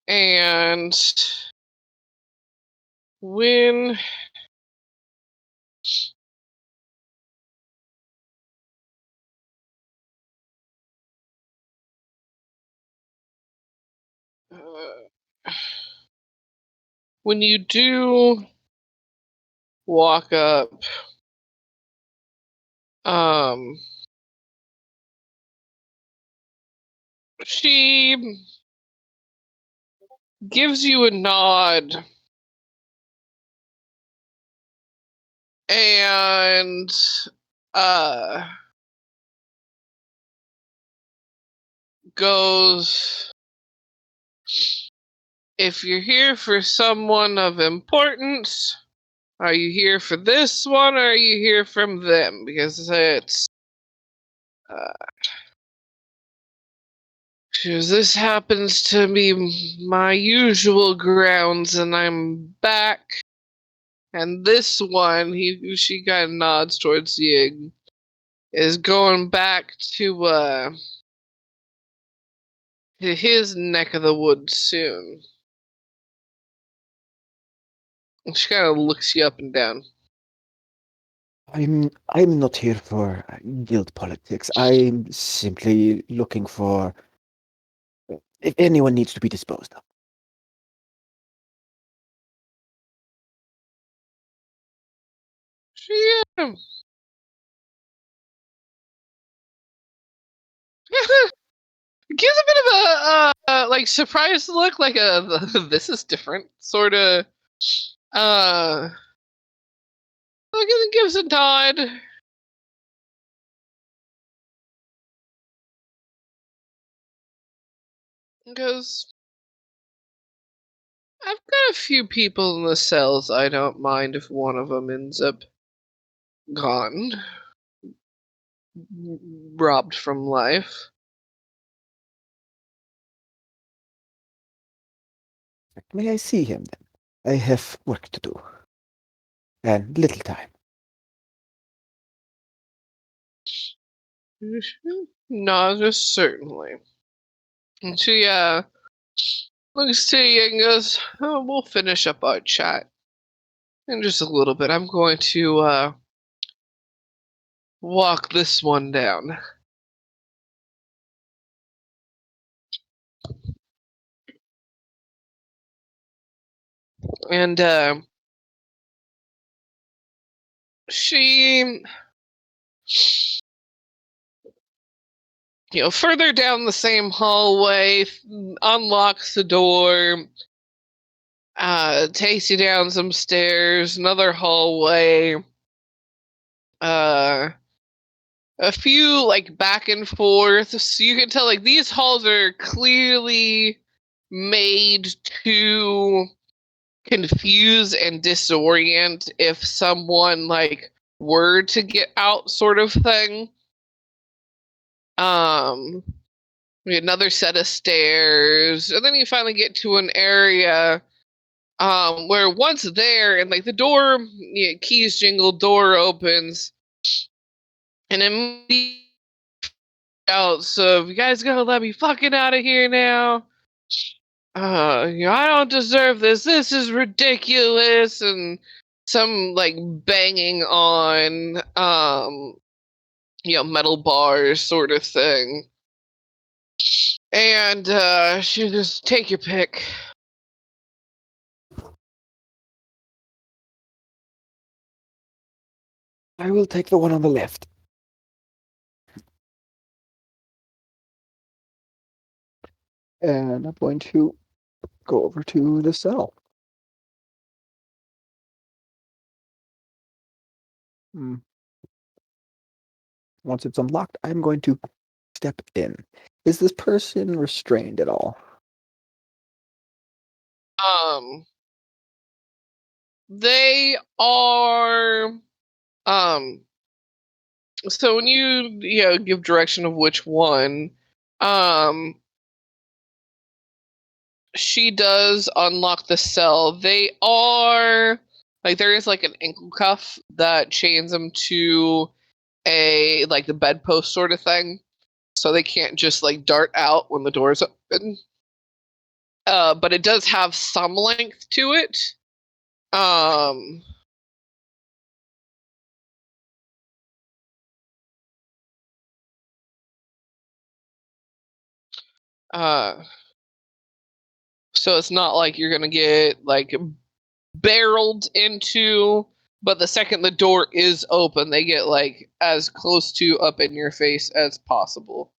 And when when you do walk up, she gives you a nod and goes, if you're here for someone of importance, are you here for this one, or are you here from them? Because it's this happens to be my usual grounds, and I'm back. And this one, she kind of nods towards you, is going back to his neck of the woods soon. And she kind of looks you up and down. I'm not here for guild politics. I'm simply looking for if anyone needs to be disposed of. She gives a bit of a like surprised look, like this is different sort of. Look, and gives a nod. And goes, I've got a few people in the cells. I don't mind if one of them ends up gone, robbed from life. May I see him then? I have work to do. And little time. No, just certainly. And she looks to you and goes, oh, we'll finish up our chat in just a little bit. I'm going to walk this one down. And she, further down the same hallway, unlocks the door, takes you down some stairs, another hallway, a few like back and forth, so you can tell like these halls are clearly made to confuse and disorient if someone like were to get out, sort of thing. Another set of stairs, and then you finally get to an area where once there, and like the door, keys jingle, door opens, and immediately out. So if you guys gonna let me fucking out of here now, I don't deserve this. This is ridiculous. And some like banging on, metal bars sort of thing. And she just take your pick. I will take the one on the left. And I'm going to go over to the cell. Once it's unlocked, I'm going to step in. Is this person restrained at all? They are. So when you give direction of which one, she does unlock the cell. They are like there is like an ankle cuff that chains them to the bedpost sort of thing, so they can't just like dart out when the door's open. But it does have some length to it. So it's not like you're gonna get like barreled into, but the second the door is open, they get like as close to up in your face as possible.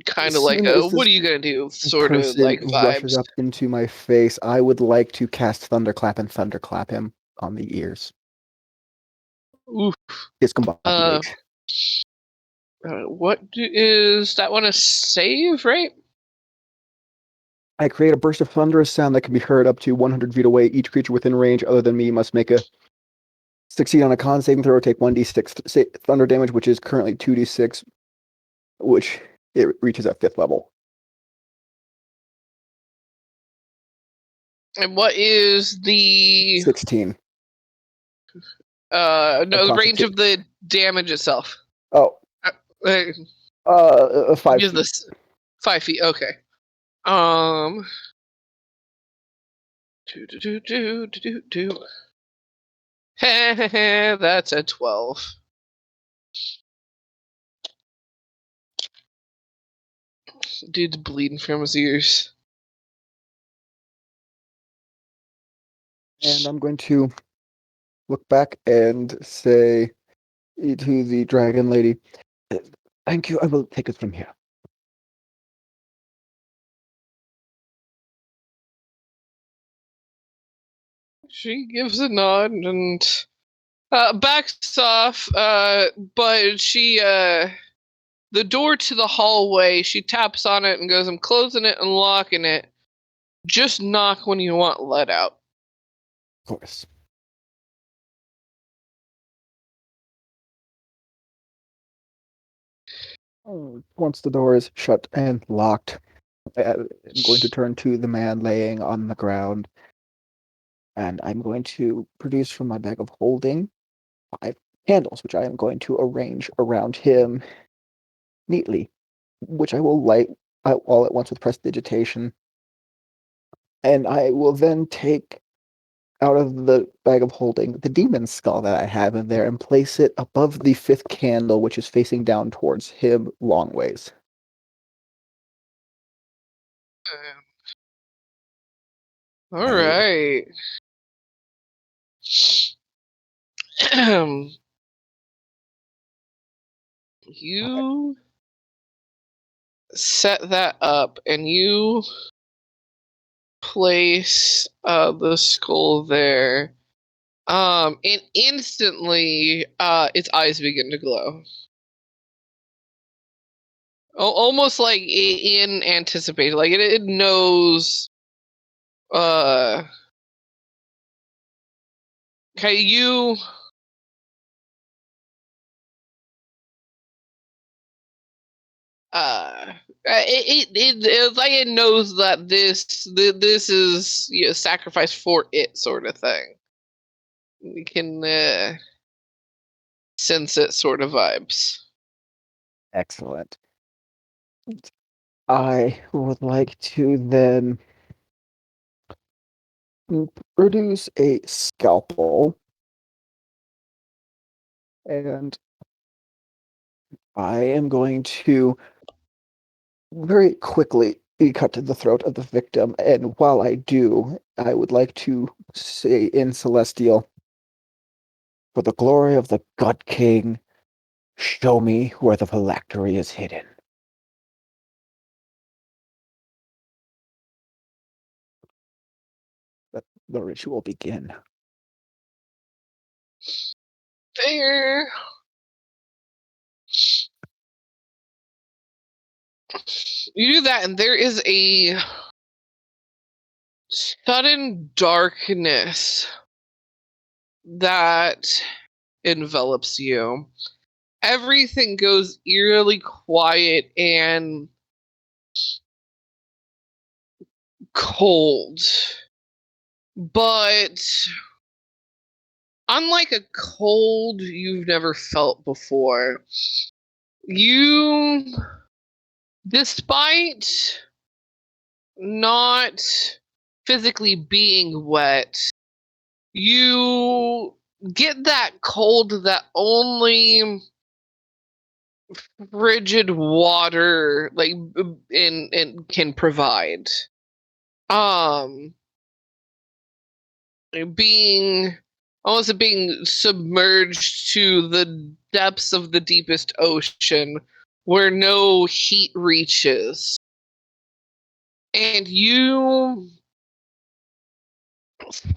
Kind of like a what are you gonna do sort of like rushes vibes. up into my face. I would like to cast Thunderclap and Thunderclap him on the ears. Oof. Discombobulate. Is that one a save, right? I create a burst of thunderous sound that can be heard up to 100 feet away. Each creature within range other than me must make a succeed on a con saving throw or take 1d6 thunder damage, which is currently 2d6, which it reaches at 5th level. And what is the 16? No, the range of the damage itself. Oh. 5 feet. This 5 feet. Okay. That's a 12. Dude's bleeding from his ears. And I'm going to look back and say to the dragon lady, "Thank you. I will take it from here." She gives a nod and backs off, but she, the door to the hallway, she taps on it and goes, I'm closing it and locking it. Just knock when you want let out. Of course. Once the door is shut and locked, I'm going to turn to the man laying on the ground, and I'm going to produce from my bag of holding 5 candles, which I am going to arrange around him neatly, which I will light all at once with prestidigitation. And I will then take out of the bag of holding the demon skull that I have in there and place it above the 5th candle, which is facing down towards him long ways. All right. You set that up and you place the skull there. And instantly its eyes begin to glow. Almost like in anticipation, like it knows. Okay, you. It's like it knows that this is sacrifice for it sort of thing. You can sense it sort of vibes. Excellent. I would like to then produce a scalpel, and I am going to very quickly cut to the throat of the victim. And while I do, I would like to say in Celestial, for the glory of the God King, show me where the phylactery is hidden. Let the ritual begin. There. You do that, and there is a sudden darkness that envelops you. Everything goes eerily quiet and cold. But unlike a cold you've never felt before, you, despite not physically being wet, you get that cold that only frigid water in can provide. Being almost being submerged to the depths of the deepest ocean where no heat reaches. And you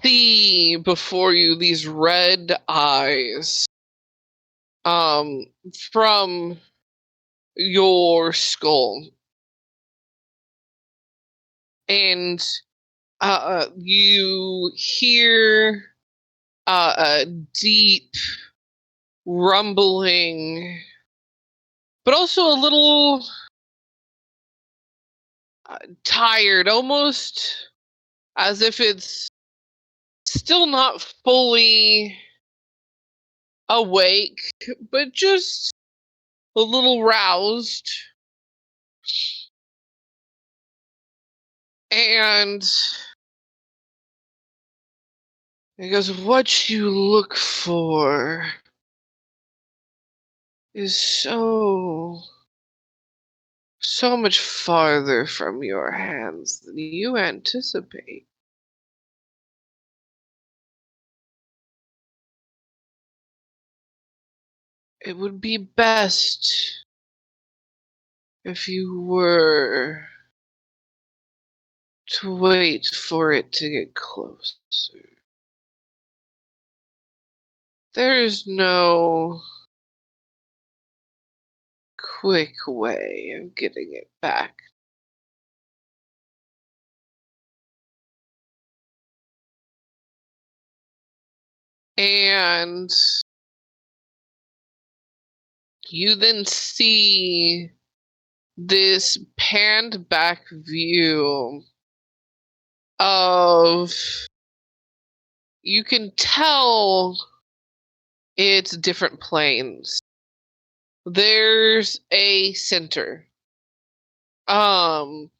see before you these red eyes from your skull. And you hear a deep rumbling, but also a little tired, almost as if it's still not fully awake, but just a little roused. And he goes, "What you look for is so much farther from your hands than you anticipate. It would be best if you were to wait for it to get closer. There is no quick way of getting it back. And you then see this panned back view of, you can tell it's different planes. There's a center. And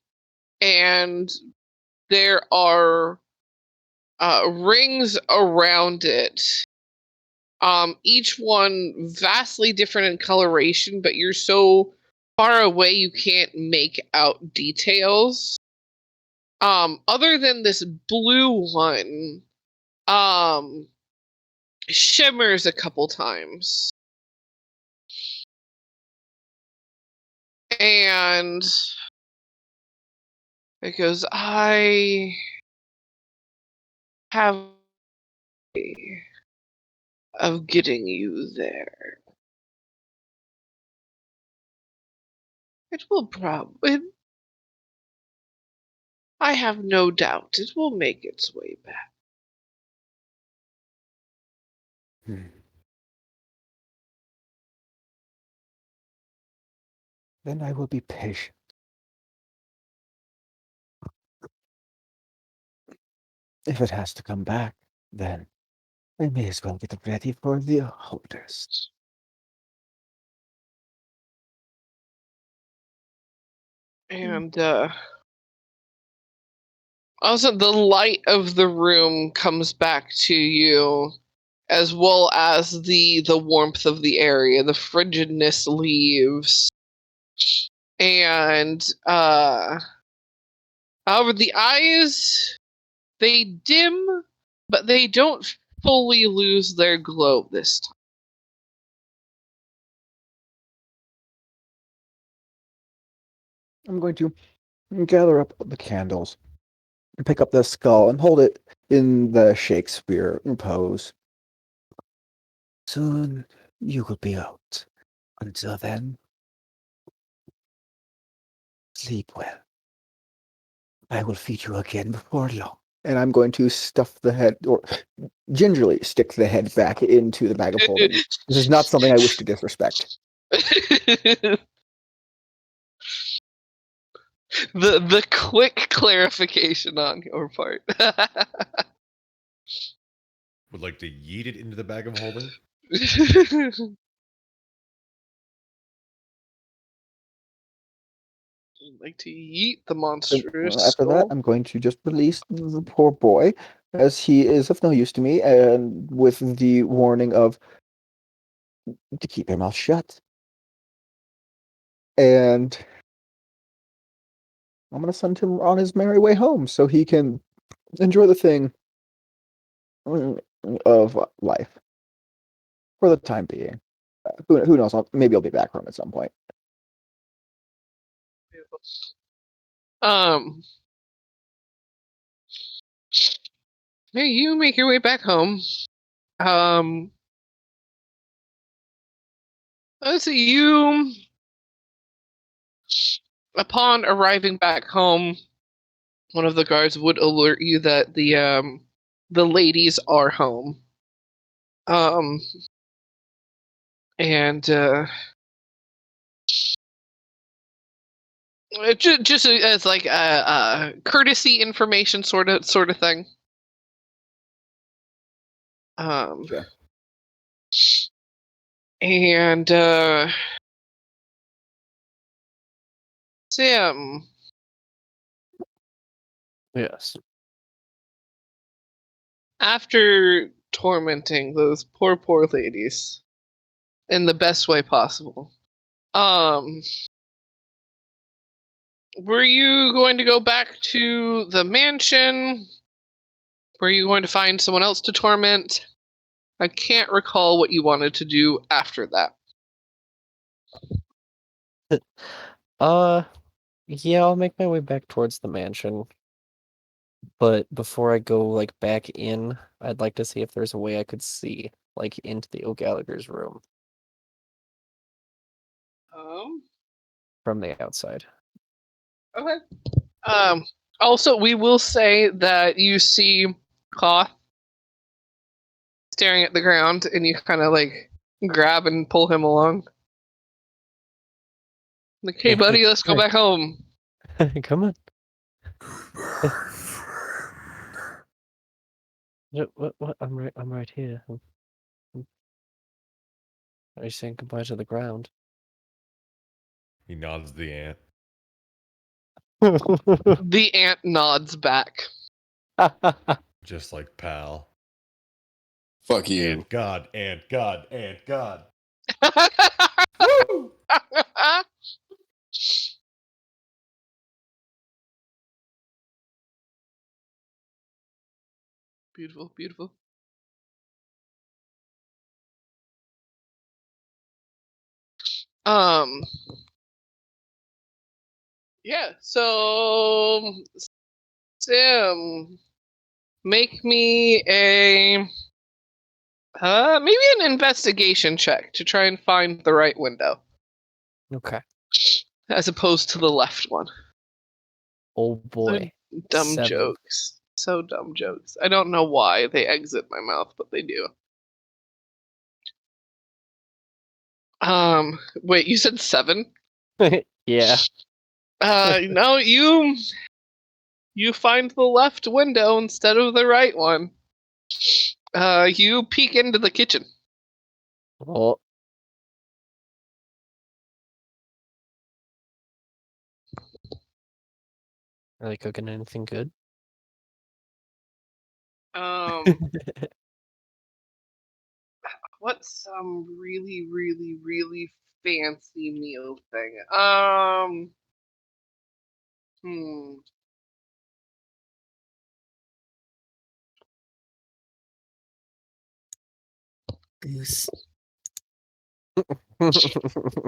there are rings around it. Each one vastly different in coloration, but you're so far away you can't make out details. Other than this blue one, shimmers a couple times. And it goes, I have a way of getting you there. It will probably, I have no doubt it will make its way back. Then I will be patient. If it has to come back, then I may as well get it ready for the holders. And Also, the light of the room comes back to you, as well as the warmth of the area. The frigidness leaves, and however, the eyes, they dim, but they don't fully lose their glow this time. I'm going to gather up the candles and pick up the skull and hold it in the Shakespeare pose. Soon you will be out. Until then, sleep well. I will feed you again before long. And I'm going to stuff the head, or gingerly stick the head back into the bag of holding. This is not something I wish to disrespect. The quick clarification on your part. Would like to yeet it into the bag of holding. I'd like to yeet the monstrous After that, skull. I'm going to just release the poor boy, as he is of no use to me, and with the warning of to keep your mouth shut. And I'm going to send him on his merry way home so he can enjoy the thing of life for the time being. Who knows? Maybe I'll be back home at some point. Hey, you make your way back home. Let's see, you, upon arriving back home, one of the guards would alert you that the ladies are home. And just as like a courtesy information sort of thing. Sure. And Sam, Yes. after tormenting those poor ladies in the best way possible, were you going to go back to the mansion? Were you going to find someone else to torment? I can't recall what you wanted to do after that. Yeah, I'll make my way back towards the mansion. But before I go like back in, I'd like to see if there's a way I could see like into the O'Gallagher's room from the outside. Okay. Also, we will say that you see Koth staring at the ground, and you kind of like grab and pull him along. Like, hey, buddy, let's go back home. Come on. What? I'm right here. Are you saying goodbye to the ground? He nods the ant. The ant nods back. Just like pal. Fuck you. Ant God, ant God, ant God. Beautiful, beautiful. Yeah, so Sim, make me a maybe an investigation check to try and find the right window, Okay. as opposed to the left one. Oh boy. Dumb 7. jokes. So dumb jokes. I don't know why they exit my mouth, but they do. Wait, you said 7? Yeah. No, you find the left window instead of the right one. You peek into the kitchen. Oh. Are they cooking anything good? What's some really, really, really fancy meal thing? Goose.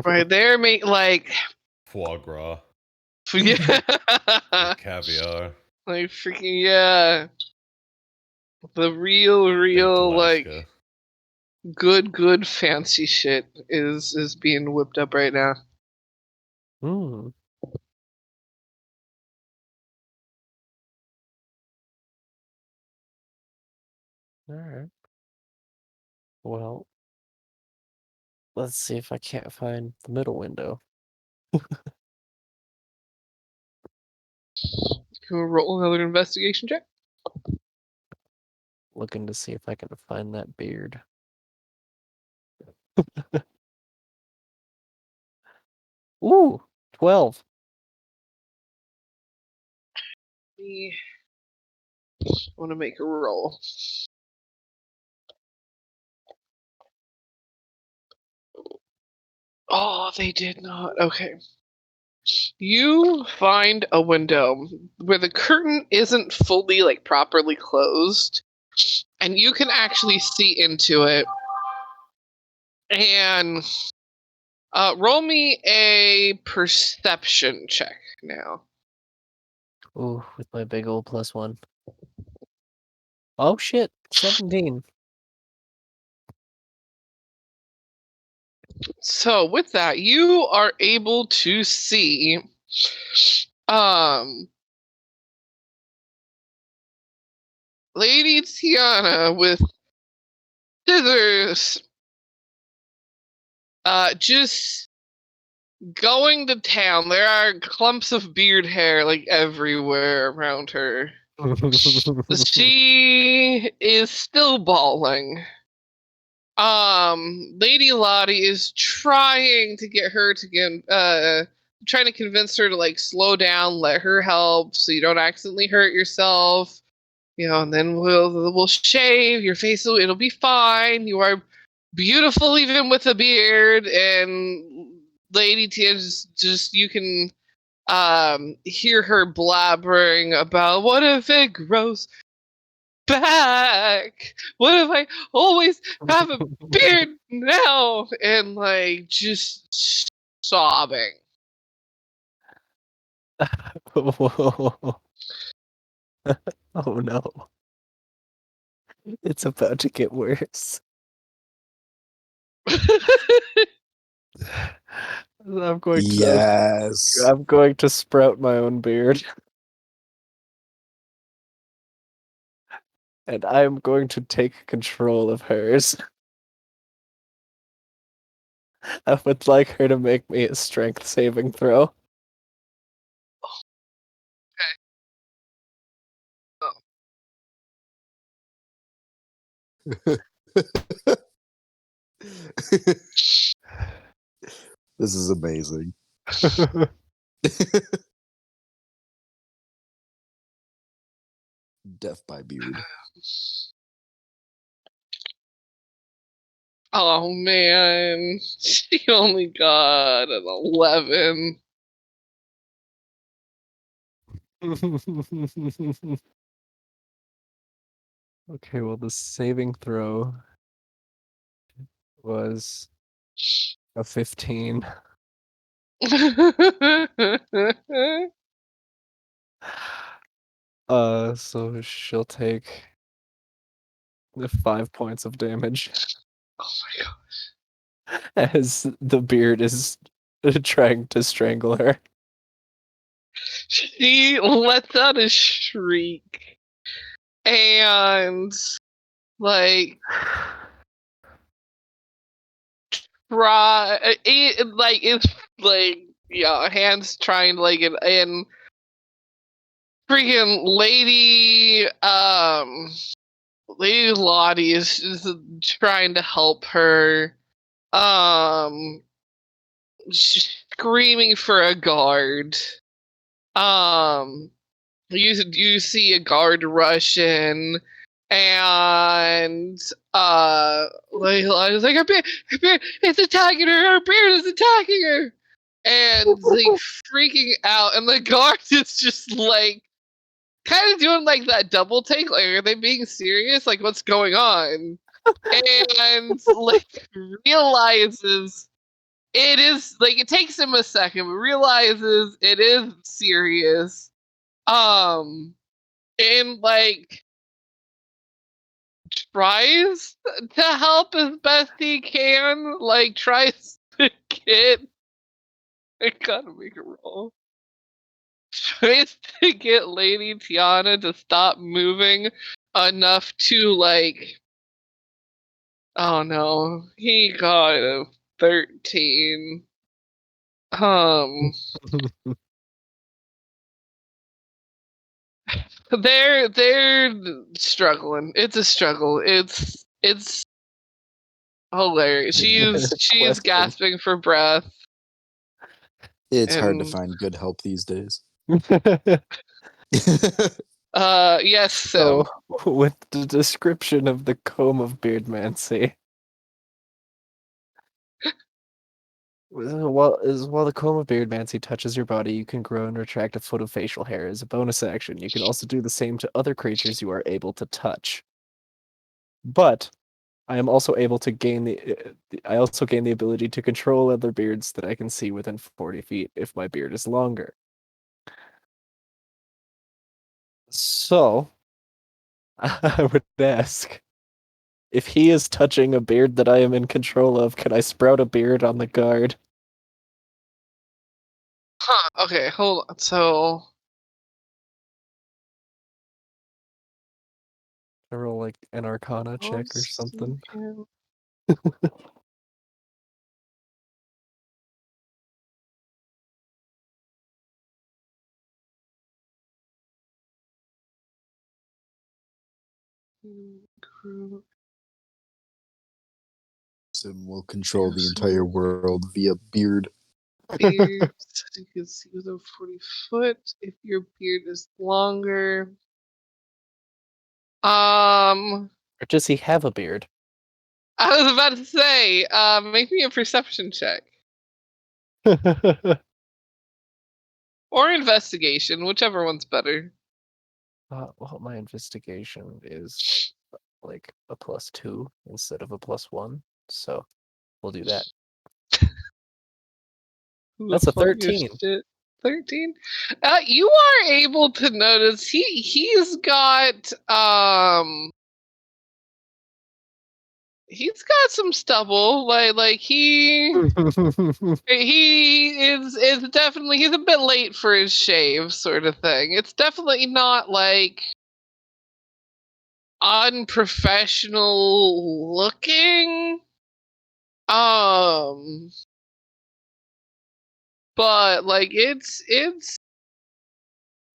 Right there, mate. Like, Foie gras, yeah, caviar, like freaking yeah. The real like Alaska. good fancy shit is being whipped up right now. Hmm. All right. Well, let's see if I can't find the middle window. Can we roll another investigation check? Looking to see if I can find that beard. Ooh, 12. Me want to make a roll. Oh, they did not. Okay. You find a window where the curtain isn't fully like properly closed, and you can actually see into it. And roll me a perception check now. Ooh, with my big old +1. Oh shit, 17. So with that, you are able to see Lady Tiana with scissors just going to town. There are clumps of beard hair like everywhere around her. She is still bawling. Lady Lottie is trying to get her to trying to convince her to like slow down, let her help so you don't accidentally hurt yourself. And then we'll shave your face. It'll be fine. You are beautiful even with a beard. And Lady Tia just you can hear her blabbering about what if it grows back? What if I always have a beard now? And like just sobbing. Oh no. It's about to get worse. I'm going to Yes. I'm going to sprout my own beard. And I'm going to take control of hers. I would like her to make me a strength saving throw. This is amazing. Death by beard. Oh man, she only got an 11. Okay, well, the saving throw was a 15. So she'll take the 5 points of damage Oh my god. as the beard is trying to strangle her. She lets out a shriek and like it's like hands trying to like and freaking Lady Lottie is trying to help her screaming for a guard. You see a guard rush in and like I was like, her beard is attacking her. Her beard is attacking her, and like freaking out. And the guard is just like kind of doing like that double take. Like, are they being serious? Like, what's going on? And like realizes it is like it takes him a second, but realizes it is serious. And like tries to help as best he can. Like tries to get. I gotta make a roll. Tries to get Lady Tiana to stop moving enough to like. Oh no, he got a 13. They're struggling. It's a struggle. It's hilarious. She's Question. gasping for breath. It's hard to And find good help these days. yes, So, Sim. with the description of the comb of beardmancy, while the comb of beardmancy touches your body, you can grow and retract a foot of facial hair as a bonus action. You can also do the same to other creatures you are able to touch. But I am also able to gain I also gain the ability to control other beards that I can see within 40 feet if my beard is longer. So, I would ask, if he is touching a beard that I am in control of, can I sprout a beard on the guard? Huh. Okay, hold on. So I roll like an Arcana check or something. Sim will control the entire world via beard. Beard. You can see within 40 foot if your beard is longer. Or does he have a beard? I was about to say, make me a perception check or investigation, whichever one's better. Well, my investigation is like a +2 instead of a +1, so we'll do that. Who That's the a fuck gives 13. shit? 13. You are able to notice he's got some stubble. Like he is definitely he's a bit late for his shave, sort of thing. It's definitely not like unprofessional looking. But like it's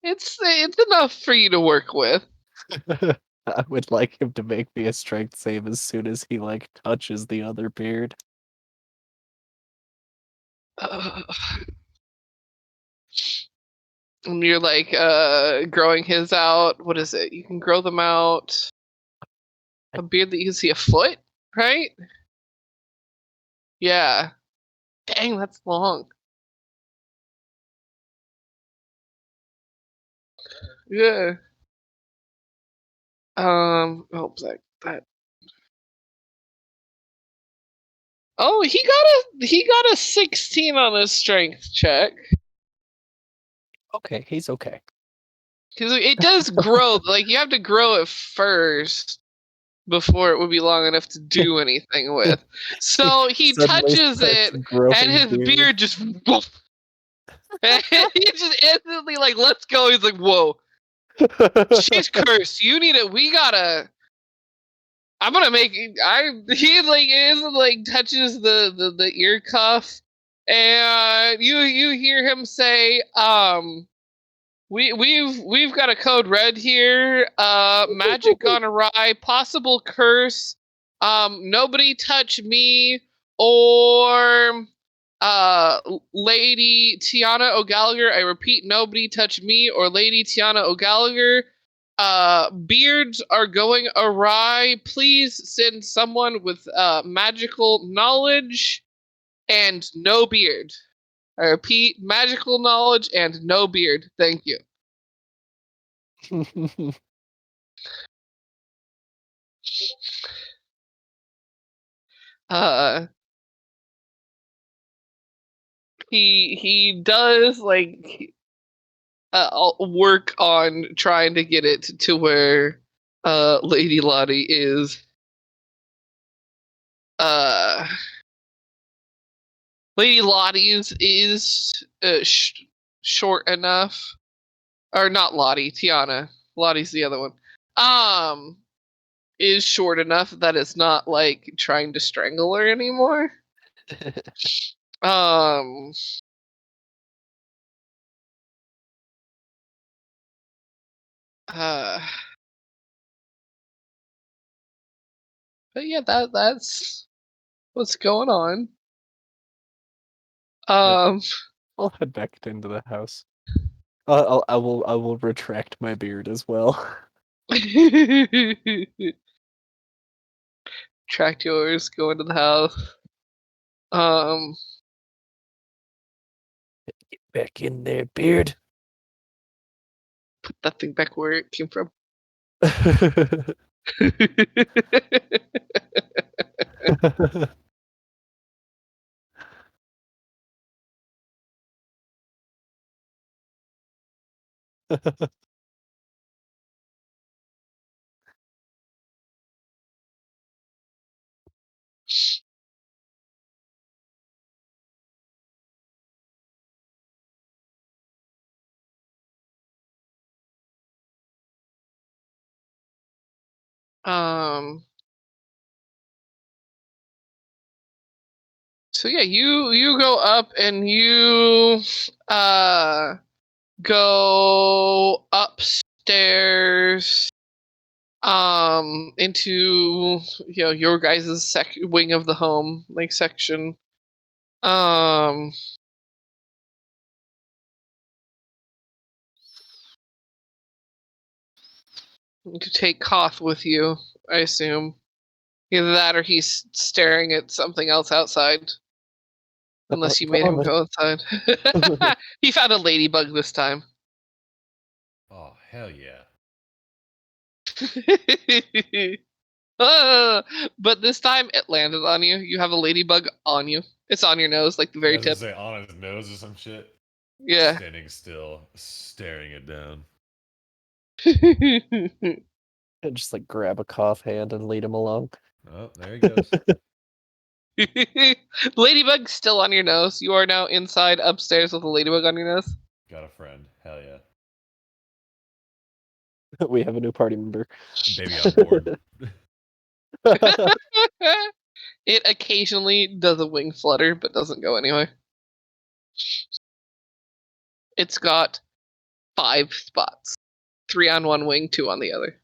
enough for you to work with. I would like him to make me a strength save as soon as he like touches the other beard. And you're like growing his out. What is it? You can grow them out a beard that you can see a foot, right? Yeah. Dang, that's long. Yeah. Oh, that. Oh, he got a 16 on his strength check. Okay, he's okay. Because it does grow. Like you have to grow it first before it would be long enough to do anything with. So he Suddenly touches starts it, growing and his beard just woof. And he just instantly like lets go. He's like, "Whoa, she's cursed. You need it. We gotta. I'm gonna make. He like is like touches the ear cuff, and you hear him say, We've got a code red here. Magic gone awry. Possible curse. Nobody touch me or Lady Tiana O'Gallagher. I repeat, nobody touch me or Lady Tiana O'Gallagher. beards are going awry. Please send someone with magical knowledge and no beard. I repeat, magical knowledge and no beard. Thank you. Uh, he does like work on trying to get it to where Lady Lottie is Lady Lottie's is short enough, or not Lottie, Tiana. Lottie's the other one. Is short enough that it's not like trying to strangle her anymore. Um. But yeah, that's what's going on. I'll head back into the house. I will retract my beard as well. Tract yours, go into the house. Get back in there, beard. Put that thing back where it came from. So yeah, you go up and you go upstairs into your guys' wing of the home, like section. You could take Koth with you, I assume. Either that or he's staring at something else outside. Unless you made him go outside. He found a ladybug this time. Oh, hell yeah. But this time it landed on you. You have a ladybug on you. It's on your nose, like the very tip. Say on his nose or some shit. Yeah. Standing still, staring it down. And just like grab a Koth hand and lead him along. Oh, there he goes. Ladybug's still on your nose. You are now inside upstairs with a ladybug on your nose. Got a friend. Hell yeah. We have a new party member. Baby on board. It occasionally does a wing flutter, but doesn't go anywhere. It's got 5 spots. 3 on one wing, 2 on the other.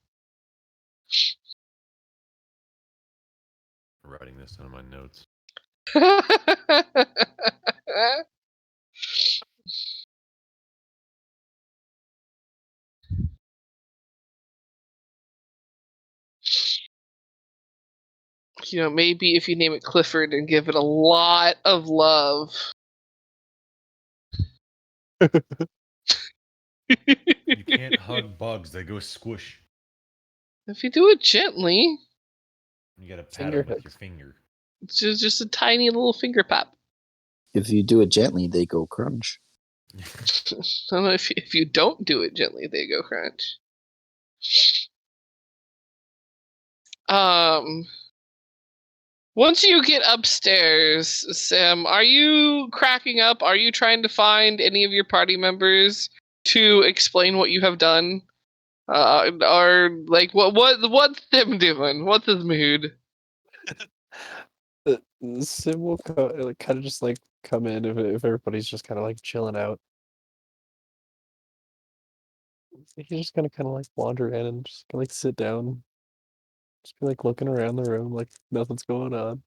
I'm writing this down in my notes. Maybe if you name it Clifford and give it a lot of love. You can't hug bugs, they go squish. If you do it gently. You gotta pat them with your finger. It's just a tiny little finger pap. If you do it gently, they go crunch. So if you don't do it gently, they go crunch. Once you get upstairs, Sam, are you cracking up? Are you trying to find any of your party members to explain what you have done? Or like what's Sim doing? What's his mood? Sim will kind of just like come in if everybody's just kind of like chilling out. He's just gonna kind of like wander in and just like sit down, just be like looking around the room like nothing's going on.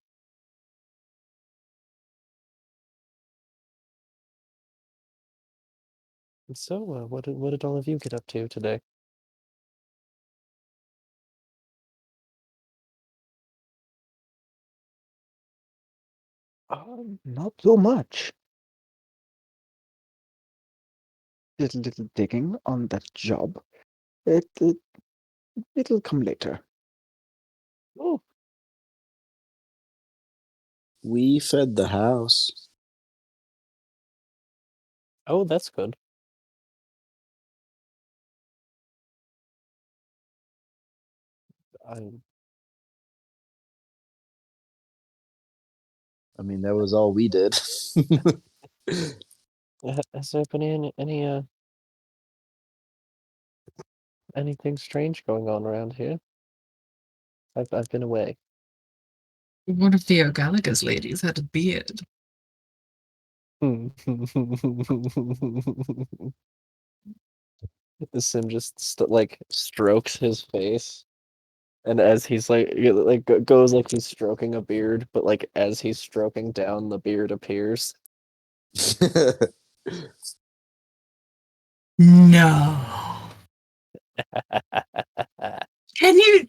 And so, what did all of you get up to today? Not so much. Little digging on that job. It'll come later. Oh, We fed the house. oh, that's good. I mean, that was all we did. Has there been anything strange going on around here? I've been away. One of the O'Gallagher's ladies had a beard. Sim just strokes his face, and as he's goes like he's stroking a beard, but like as he's stroking down, the beard appears. No. Can you?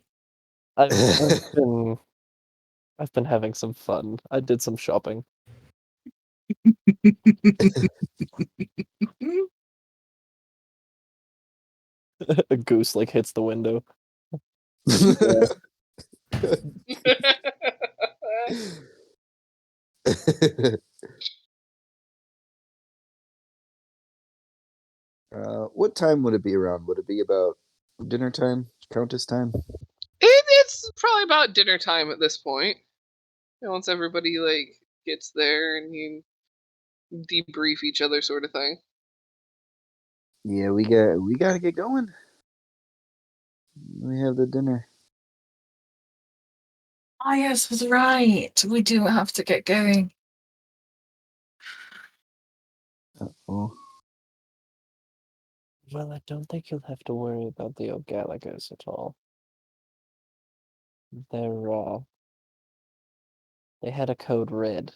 I've been having some fun. I did some shopping. A goose like hits the window. What time would it be around? Would it be about dinner time? Countess time? It's probably about dinner time at this point. And once everybody like gets there and you debrief each other, sort of thing. Yeah, we gotta get going. We have the dinner. Oh, yes, that's right. We do have to get going. Oh, Well, I don't think you'll have to worry about the O'Gallagher's at all. They had a code red.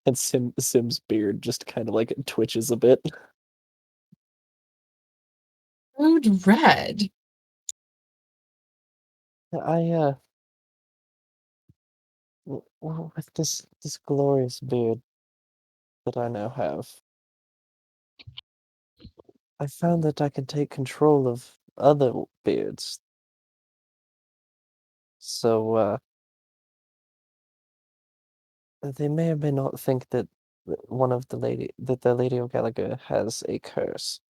And Sim's beard just kind of like twitches a bit. Code red. With this glorious beard that I now have, I found that I can take control of other beards. So they may or may not think that the Lady O'Gallagher has a curse.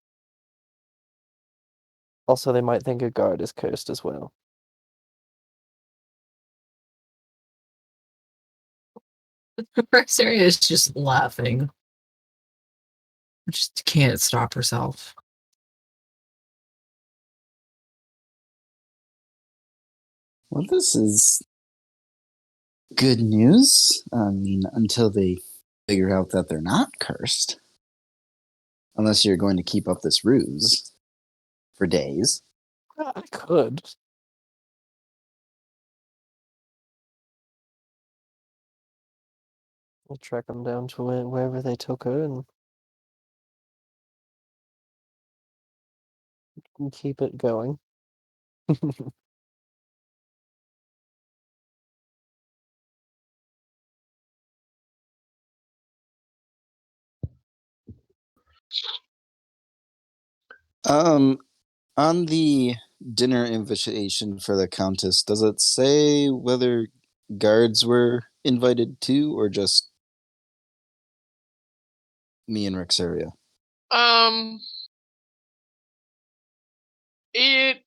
Also, they might think a guard is cursed as well. Rexeria is just laughing. Just can't stop herself. well, this is good news. I mean, until they figure out that they're not cursed. Unless you're going to keep up this ruse for days. I could. We'll track them down to wherever they took her and keep it going. On the dinner invitation for the Countess, does it say whether guards were invited too, or just me and Rexeria? It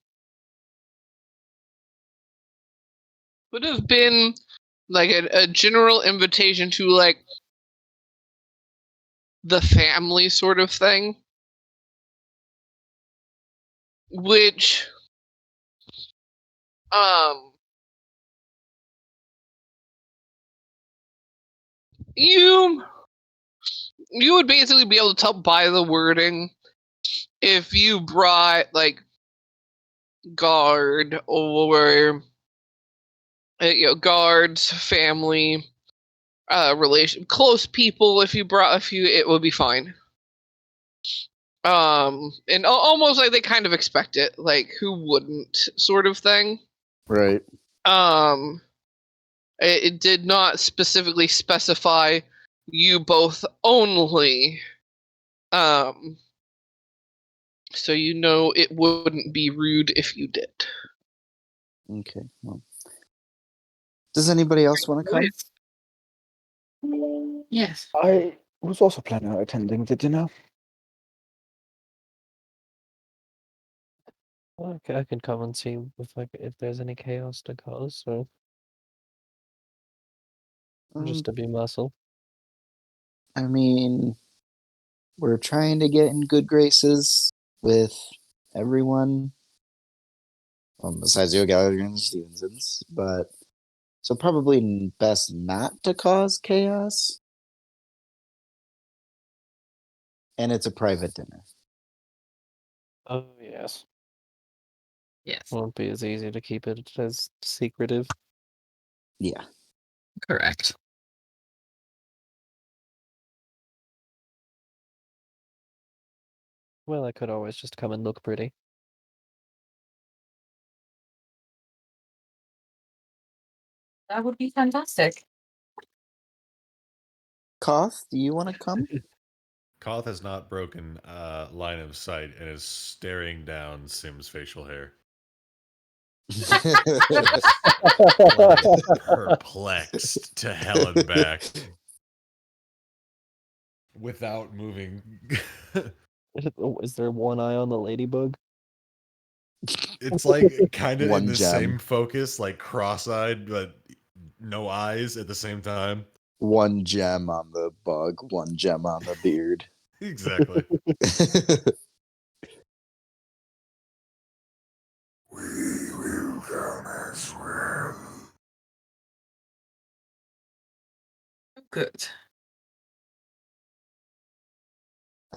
would have been like a general invitation to like the family sort of thing, which you would basically be able to tell by the wording if you brought like guard or guards, family, relation, close people. If you brought a few, it would be fine. And almost like they kind of expect it, like who wouldn't, sort of thing. Right. It did not specifically specify you both only. So you know it wouldn't be rude if you did. Okay. Well, does anybody else want to come? Yes. I was also planning on attending the dinner. Okay, I can come and see if there's any chaos to cause, or just to be muscle. I mean, we're trying to get in good graces with everyone. Well, besides you, Gallagher and Stevenson's, but so probably best not to cause chaos. And it's a private dinner. Oh yes, Yes. won't be as easy to keep it as secretive. Yeah. Correct. Well, I could always just come and look pretty. That would be fantastic. Koth, do you want to come? Koth has not broken line of sight and is staring down Sim's facial hair. Just perplexed to hell and back. Without moving. Is there one eye on the ladybug? It's like kind of in One the gem. same focus, like cross-eyed, but no eyes at the same time. One gem on the bug, one gem on the beard. Exactly. We will come as well. Good.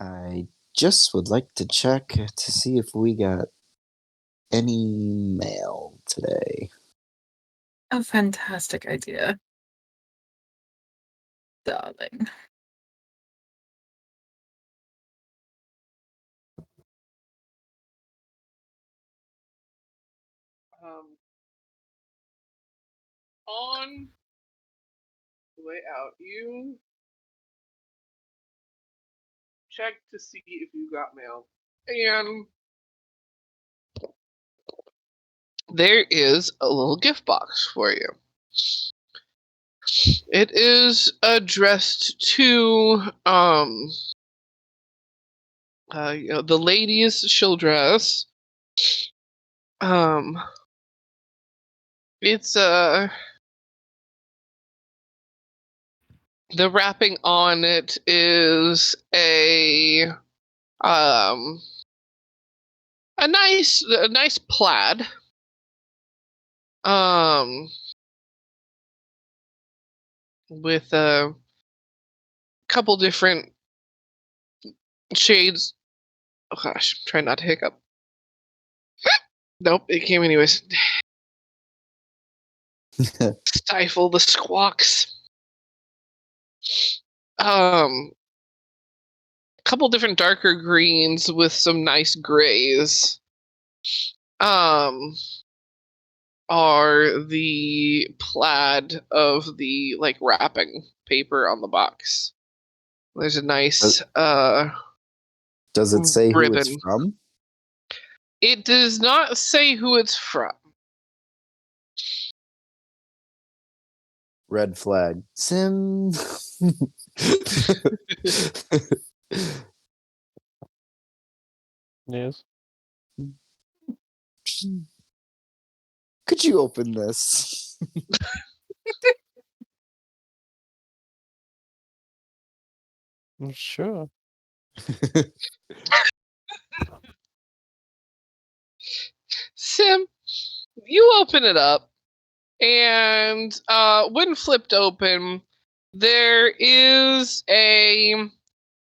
I just would like to check to see if we got any mail today. A fantastic idea. Darling. On the way out, you check to see if you got mail. And there is a little gift box for you. It is addressed to the ladies she'll dress. It's the wrapping on it is a nice plaid. With a couple different shades. Oh gosh, try not to hiccup. Nope, it came anyways. Stifle the squawks. Couple different darker greens with some nice grays. Are the plaid of the like wrapping paper on the box. There's a nice Does it say who it's ribbon. from? It does not say who it's from. Red flag. Sim. Yes. Could you open this? Sure. Sim, you open it up, and when flipped open, there is a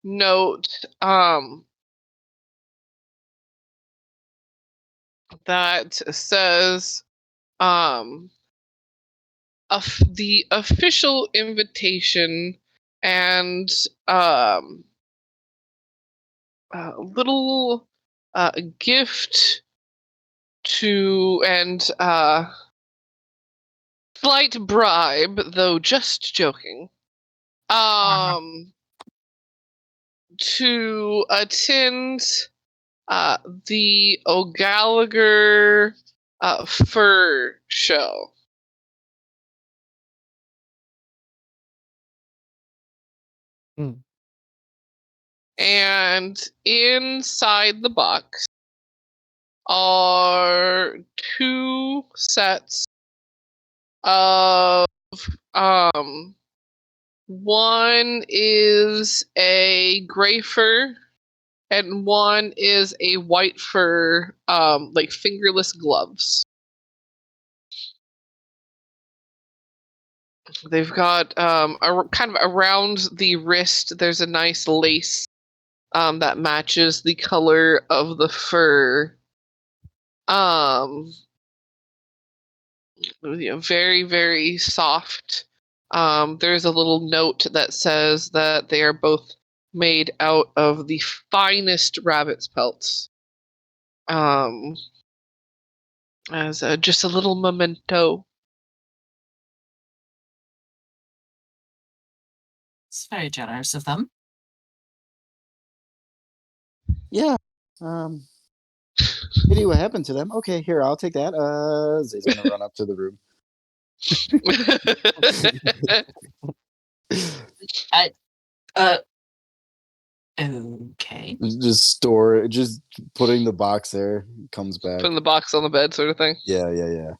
note that says the official invitation and a little gift to and slight bribe, though just joking, to attend the O'Gallagher fur show. Hmm. And inside the box are 2 sets of one is a gray fur and one is a white fur, like fingerless gloves. They've got kind of around the wrist. There's a nice lace that matches the color of the fur. Very, very soft. There's a little note that says that they are both made out of the finest rabbit's pelts. As just a little memento. It's very generous of them. Yeah. Pity what happened to them. Okay, here, I'll take that. Zay's gonna run up to the room. Okay. Just putting the box there. Comes back. Putting the box on the bed, sort of thing. Yeah.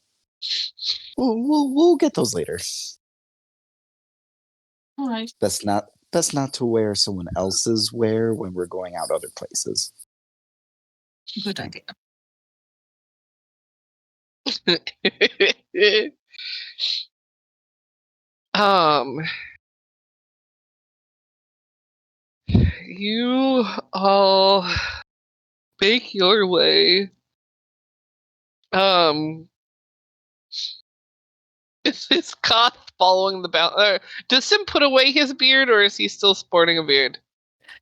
We'll get those later. All right. Best not to wear someone else's wear when we're going out other places. Good idea. You all make your way. Is Koth following the bounce? Does Sim put away his beard, or is he still sporting a beard?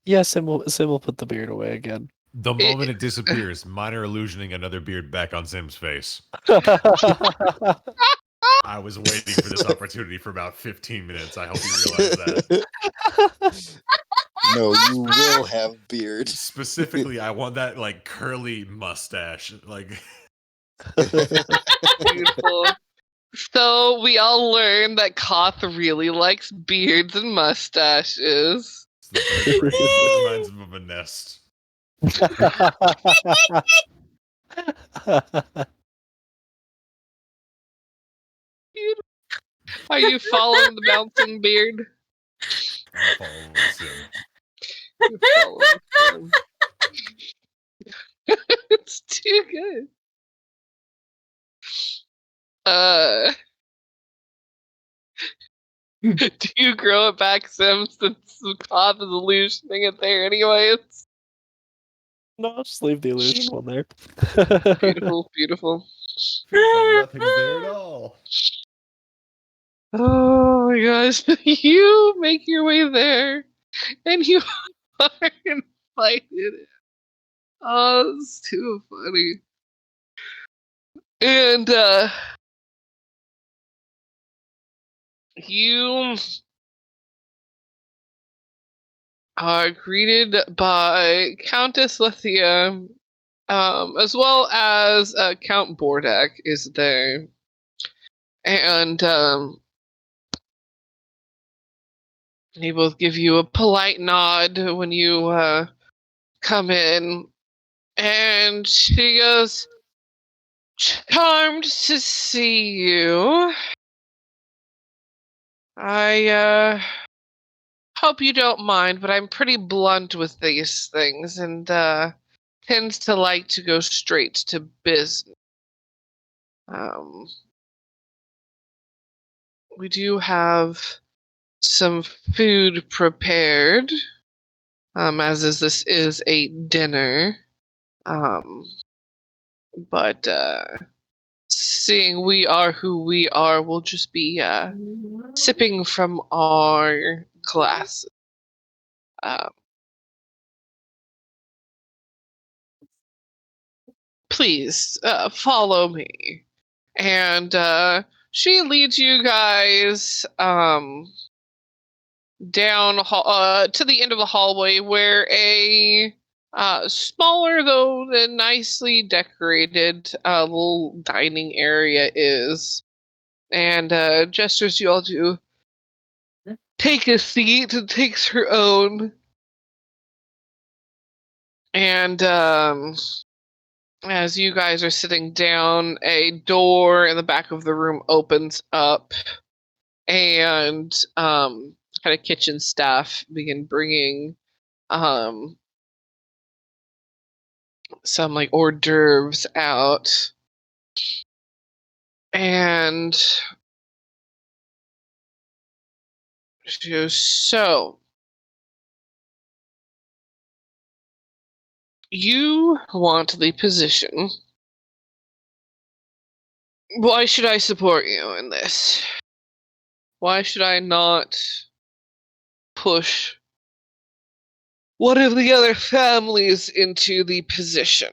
Yeah, Sim will put the beard away again. The moment it disappears, minor illusioning another beard back on Sim's face. I was waiting for this opportunity for about 15 minutes. I hope you realize that. No, you will have beard. Specifically, I want that like curly mustache. Like Beautiful. So we all learned that Koth really likes beards and mustaches. it's the bird brain. It reminds him of a nest. Are you following the bouncing beard? I'm following Sim. You're following Sim. It's too good. Do you grow it back, Sim, since Koth is illusioning it there anyways? No, just leave the illusion one there. Beautiful, beautiful. Feels like nothing's there at all. Oh my gosh, you make your way there, and you are invited. Oh, it's too funny. And you are greeted by Countess Lethia, as well as Count Bordak is there. And they both give you a polite nod when you come in. And she goes, "Charmed to see you. I hope you don't mind, but I'm pretty blunt with these things and tends to like to go straight to business. We do have some food prepared, this is a dinner. But seeing we are who we are, we'll just be sipping from our glasses. Please follow me. And she leads you guys down to the end of the hallway where a smaller though nicely decorated little dining area is, and gestures you all to take a seat and takes her own. And as you guys are sitting down, a door in the back of the room opens up, and kind of kitchen staff begin bringing some like hors d'oeuvres out. And she goes, so you want the position. Why should I support you in this? Why should I not push one of the other families into the position?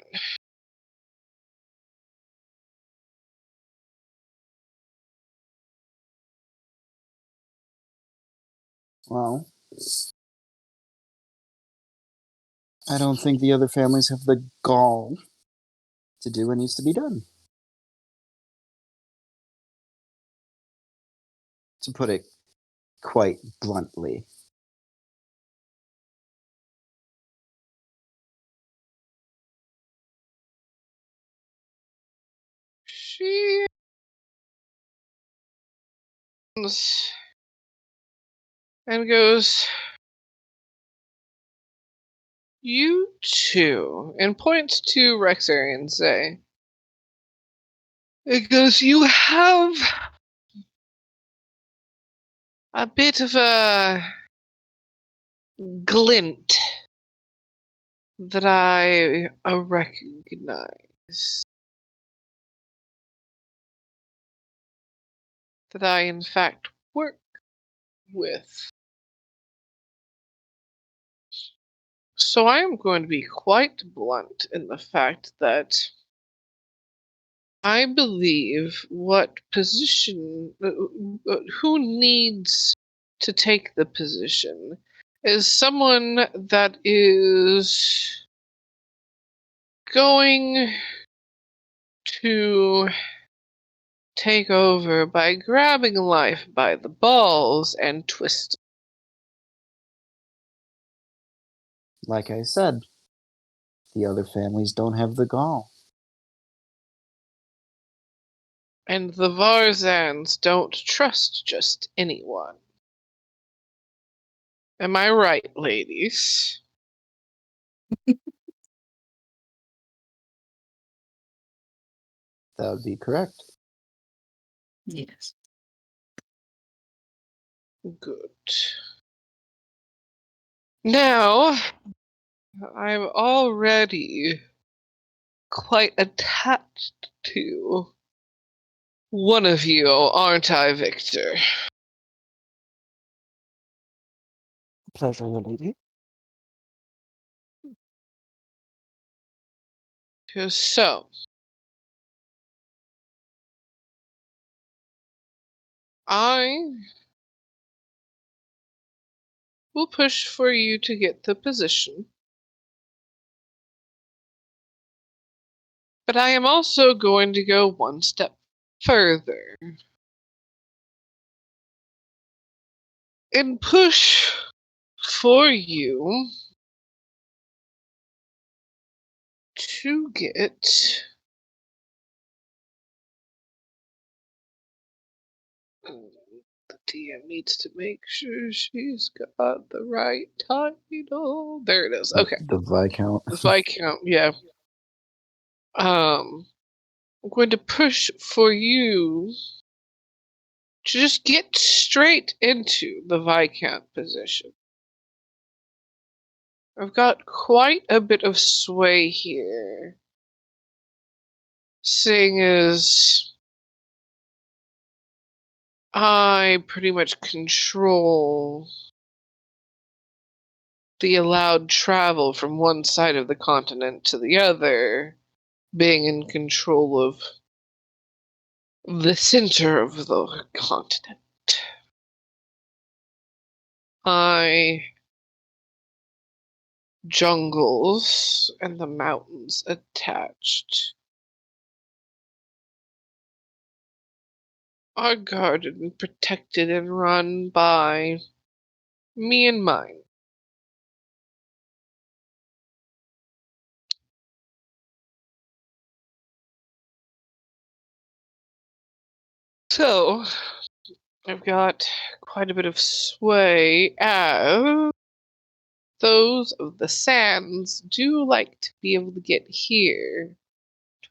Well, I don't think the other families have the gall to do what needs to be done. To put it quite bluntly. She and goes, you two, and points to Rexeria and say, it goes, you have a bit of a glint that I recognize. That I, in fact, work with. So I am going to be quite blunt in the fact that I believe what position, who needs to take the position is someone that is going to take over by grabbing life by the balls and twisting. Like I said, the other families don't have the gall. And the Varzans don't trust just anyone. Am I right, ladies? That would be correct. Yes. Good. Now, I'm already quite attached to one of you, aren't I, Victor? Pleasure, lady. So, I will push for you to get the position. But I am also going to go one step further and push for you to get the DM needs to make sure she's got the right title. There it is. Okay. The Viscount. The Viscount, yeah. I'm going to push for you to just get straight into the Viscount position. I've got quite a bit of sway here. Seeing as I pretty much control the allowed travel from one side of the continent to the other, being in control of the center of the continent. My jungles and the mountains attached are guarded and protected and run by me and mine. So, I've got quite a bit of sway as those of the sands do like to be able to get here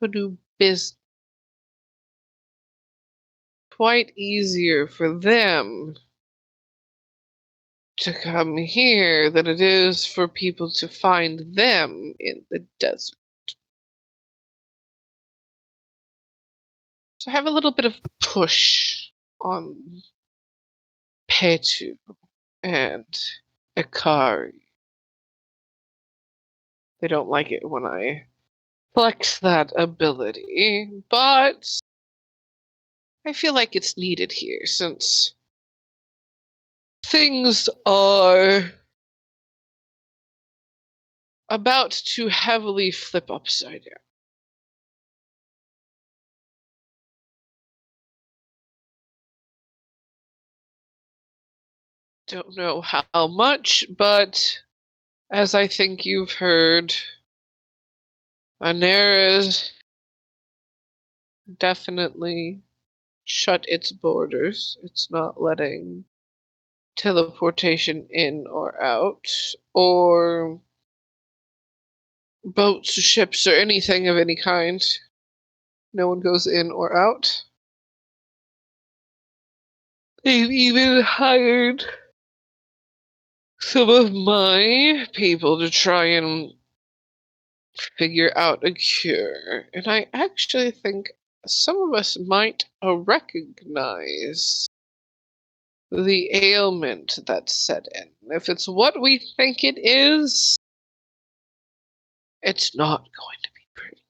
to do business. Quite easier for them to come here than it is for people to find them in the desert. So I have a little bit of push on Petu and Ikari. They don't like it when I flex that ability, but I feel like it's needed here since things are about to heavily flip upside down. Don't know how much, but as I think you've heard, Anera's definitely shut its borders. It's not letting teleportation in or out, or boats, ships, or anything of any kind. No one goes in or out. They've even hired some of my people to try and figure out a cure. And I actually think some of us might recognize the ailment that's set in. If it's what we think it is, it's not going to be pretty.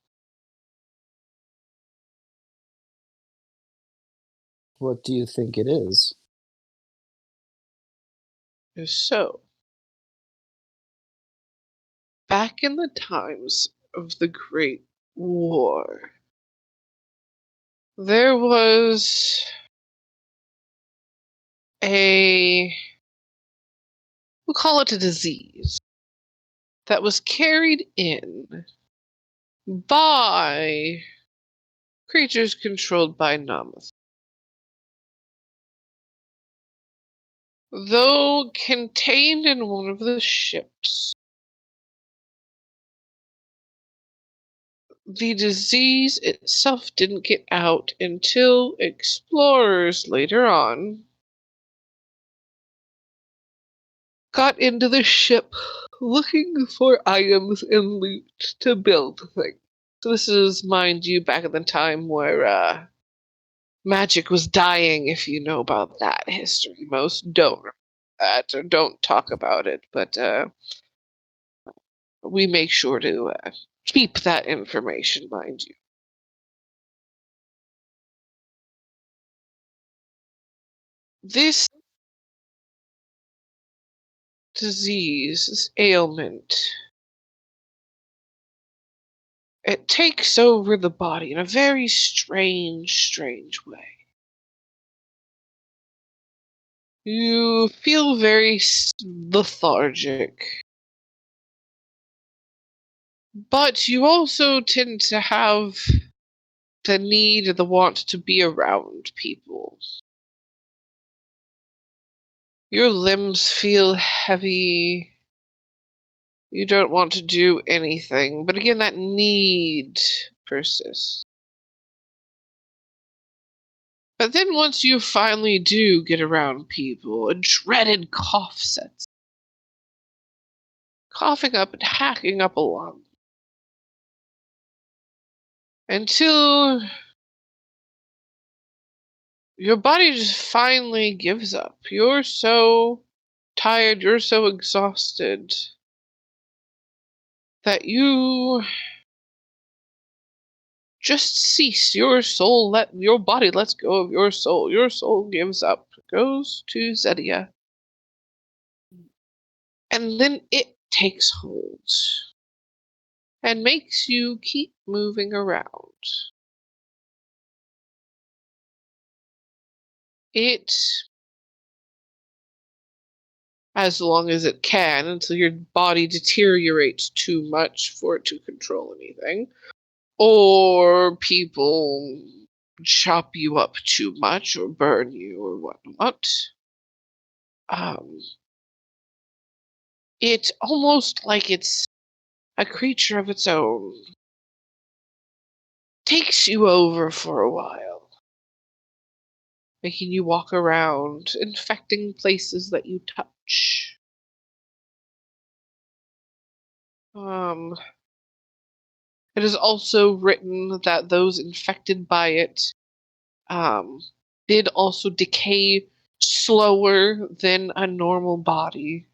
What do you think it is? So, back in the times of the Great War, there was we'll call it a disease, that was carried in by creatures controlled by Namath. Though contained in one of the ships, the disease itself didn't get out until explorers later on got into the ship looking for items and loot to build things. So this is, mind you, back at the time where magic was dying, if you know about that history. Most don't remember that or don't talk about it, but we make sure to keep that information, mind you. This disease, this ailment, it takes over the body in a very strange way. You feel very lethargic, but you also tend to have the need or the want to be around people. Your limbs feel heavy. You don't want to do anything, but again, that need persists. But then once you finally do get around people, a dreaded cough sets. Coughing up and hacking up a lung. Until your body just finally gives up. You're so tired, you're so exhausted that you just cease. Your soul, your body lets go of your soul. Your soul gives up, goes to Zedia. And then it takes hold and makes you keep moving around. It, as long as it can, until your body deteriorates too much for it to control anything, or people chop you up too much or burn you or whatnot. It almost like it's a creature of its own. Takes you over for a while, making you walk around, infecting places that you touch. It is also written that those infected by it did also decay slower than a normal body.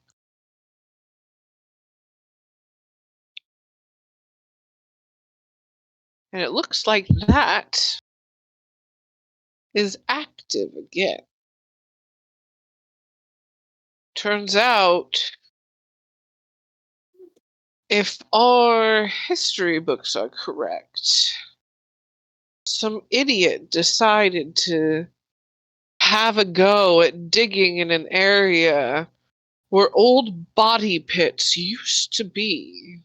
And it looks like that is active again. Turns out, if our history books are correct, some idiot decided to have a go at digging in an area where old body pits used to be,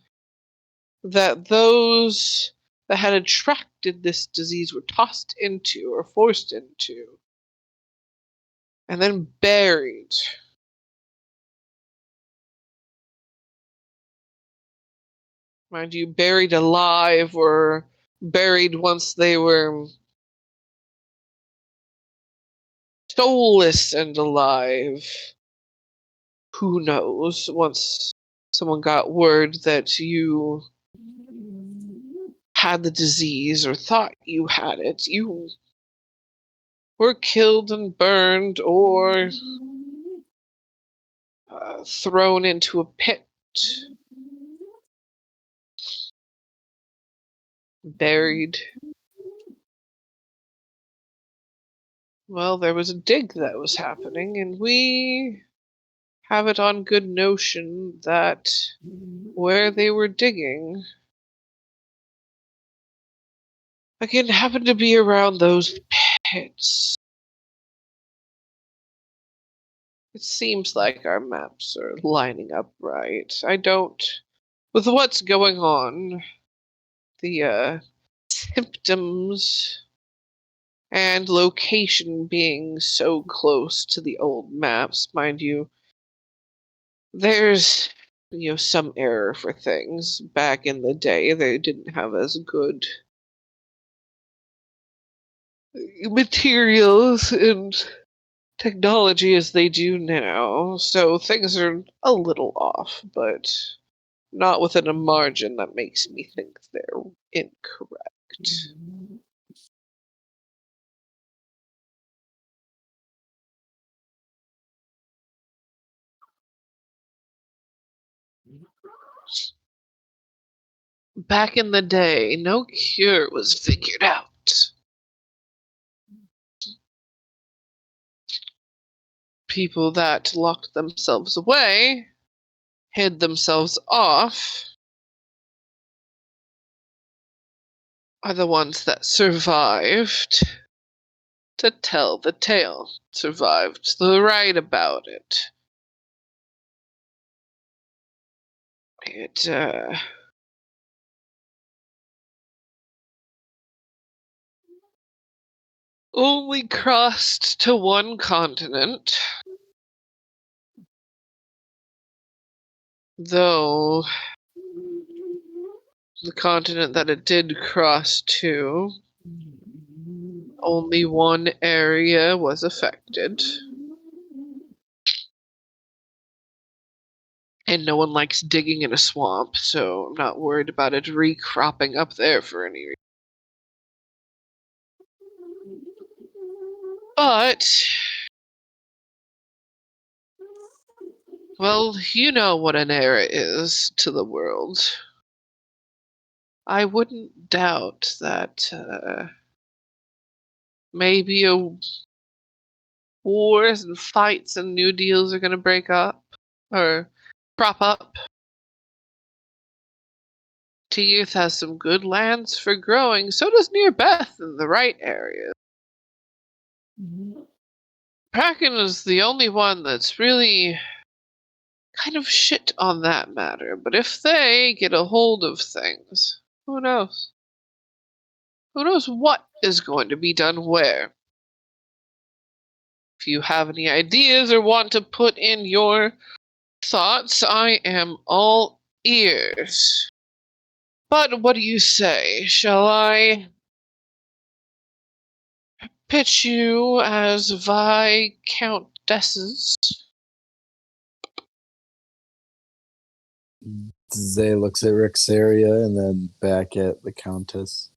that those that had attracted this disease were tossed into or forced into and then buried. Mind you, buried alive or buried once they were soulless and alive. Who knows? Once someone got word that you had the disease or thought you had it, you were killed and burned or thrown into a pit, buried. Well, there was a dig that was happening, and we have it on good notion that where they were digging again happened to be around those pits. It seems like our maps are lining up right. I don't, with what's going on, the symptoms and location being so close to the old maps, mind you, there's some error for things. Back in the day, they didn't have as good materials and technology as they do now, so things are a little off, but not within a margin that makes me think they're incorrect. Back in the day, no cure was figured out. People that locked themselves away, hid themselves off, are the ones that survived to tell the tale, survived to write about it. It, only crossed to one continent, though the continent that it did cross to, only one area was affected. And no one likes digging in a swamp, so I'm not worried about it recropping up there for any reason. But, well, you know what an era is to the world. I wouldn't doubt that maybe wars and fights and new deals are going to break up or crop up. Teeth has some good lands for growing, so does Near Beth in the right area. Kraken is the only one that's really kind of shit on that matter, but if they get a hold of things, who knows? Who knows what is going to be done where? If you have any ideas or want to put in your thoughts, I am all ears. But what do you say? Shall I pitch you as Viscountesses? Zay looks at Rexeria and then back at the Countess.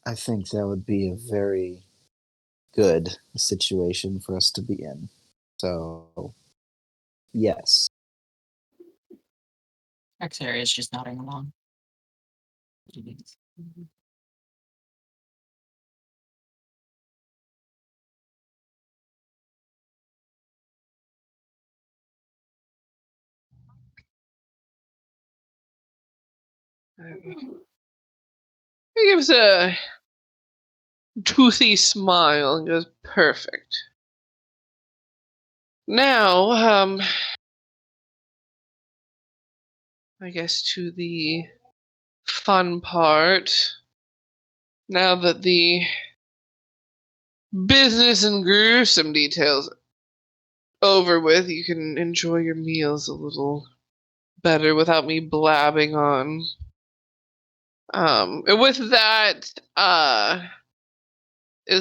I think that would be a very good situation for us to be in. So, yes. Rexeria is just nodding along. He gives a toothy smile and goes, perfect. Now, I guess to the fun part. Now that the business and gruesome details over with, you can enjoy your meals a little better without me blabbing on. And with that,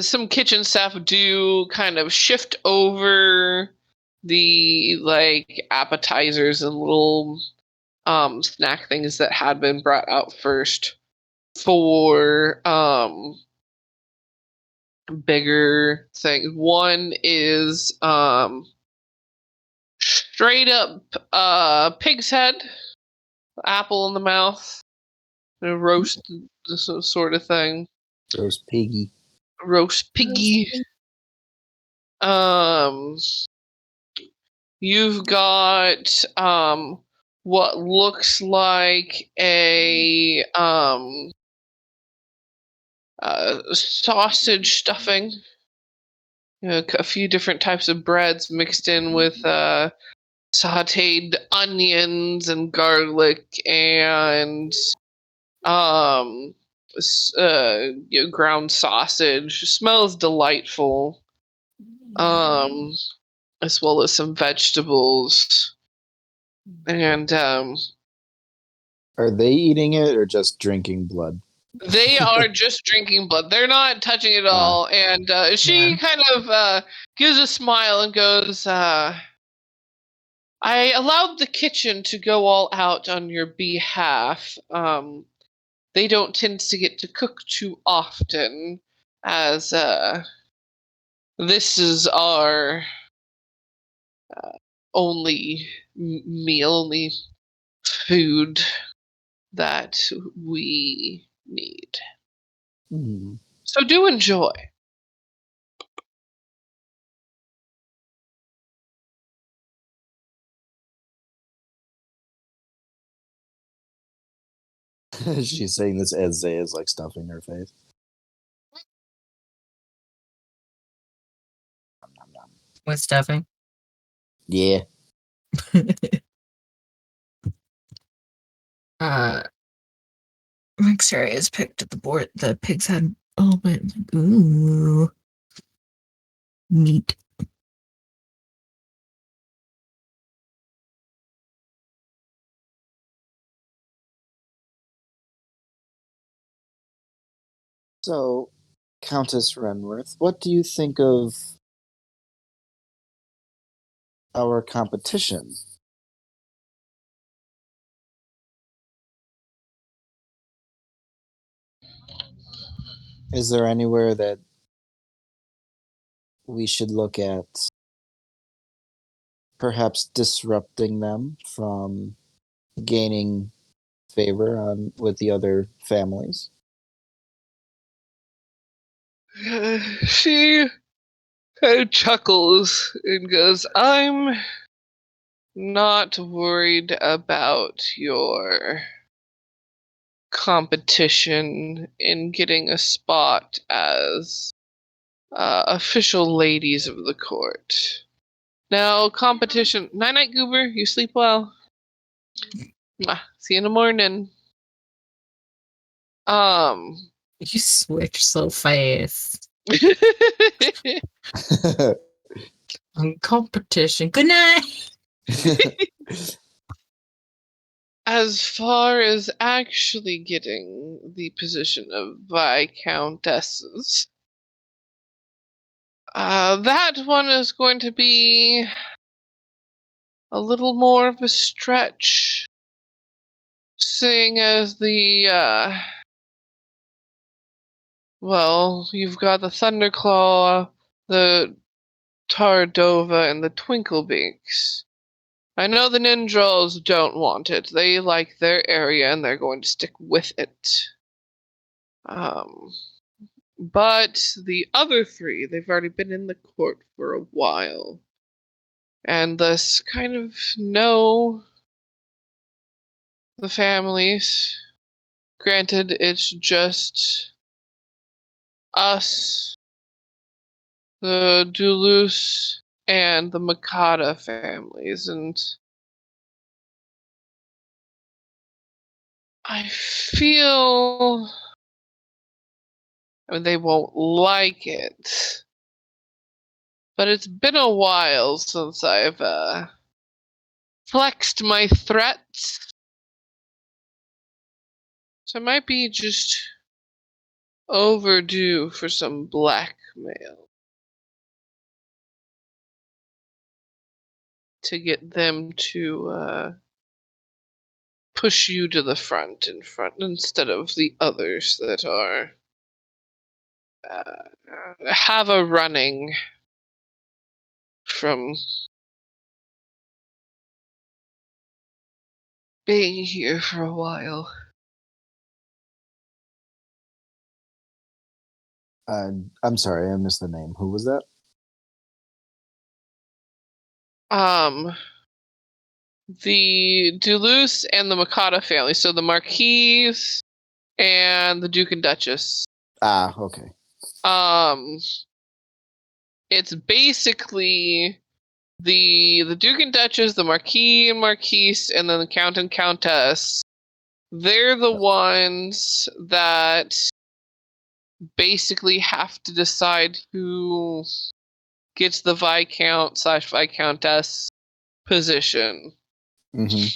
some kitchen staff do kind of shift over the like appetizers and little snack things that had been brought out first for bigger things. One is straight up pig's head, apple in the mouth, roast sort of thing. Roast piggy. Roast piggy. You've got what looks like a sausage stuffing. A few different types of breads mixed in with sauteed onions and garlic and ground sausage. Smells delightful. As well as some vegetables. And Are they eating it or just drinking blood? they are just drinking blood. They're not touching it all. And she kind of gives a smile and goes, I allowed the kitchen to go all out on your behalf. They don't tend to get to cook too often, as this is our only meal, only food that we need. Hmm. So do enjoy. She's saying this as Zay is like stuffing her face. With stuffing. Yeah. Rexeria has picked at the board the pig's head a little bit. Ooh. Neat. So, Countess Renworth, what do you think of our competition? Is there anywhere that we should look at perhaps disrupting them from gaining favor on with the other families. She kind of chuckles and goes, I'm not worried about your competition in getting a spot as official ladies of the court. Now, competition. Night night, Goober. You sleep well. Mwah. See you in the morning. You switch so fast. On competition. Good night. As far as actually getting the position of Viscountesses, that one is going to be a little more of a stretch, seeing as well, you've got the Thunderclaw, the Tardova, and the Twinklebeaks. I know the Ninjals don't want it. They like their area and they're going to stick with it. But the other three, they've already been in the court for a while. And thus kind of know the families. Granted, it's just us, the Duluth, and the Makata families, and I feel they won't like it. But it's been a while since I've flexed my threats. So I might be just overdue for some blackmail to get them to push you to the front instead of the others that are have a running from being here for a while. I'm sorry, I missed the name. Who was that? The Duluth and the Makata family. So the Marquis and the Duke and Duchess. Ah, okay. It's basically the Duke and Duchess, the Marquis and Marquise, and then the Count and Countess. They're the ones that basically have to decide who gets the Viscount/Viscountess position. Mm-hmm.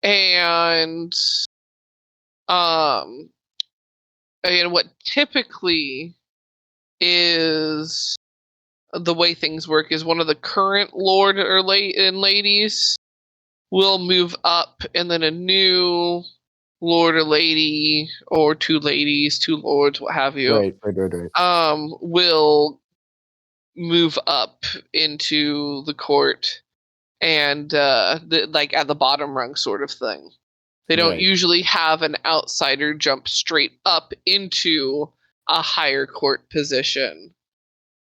And what typically is the way things work is one of the current lord or ladies will move up, and then a new lord or lady, or two ladies, two lords, what have you, Right. will move up into the court and like at the bottom rung sort of thing. They don't Right. usually have an outsider jump straight up into a higher court position.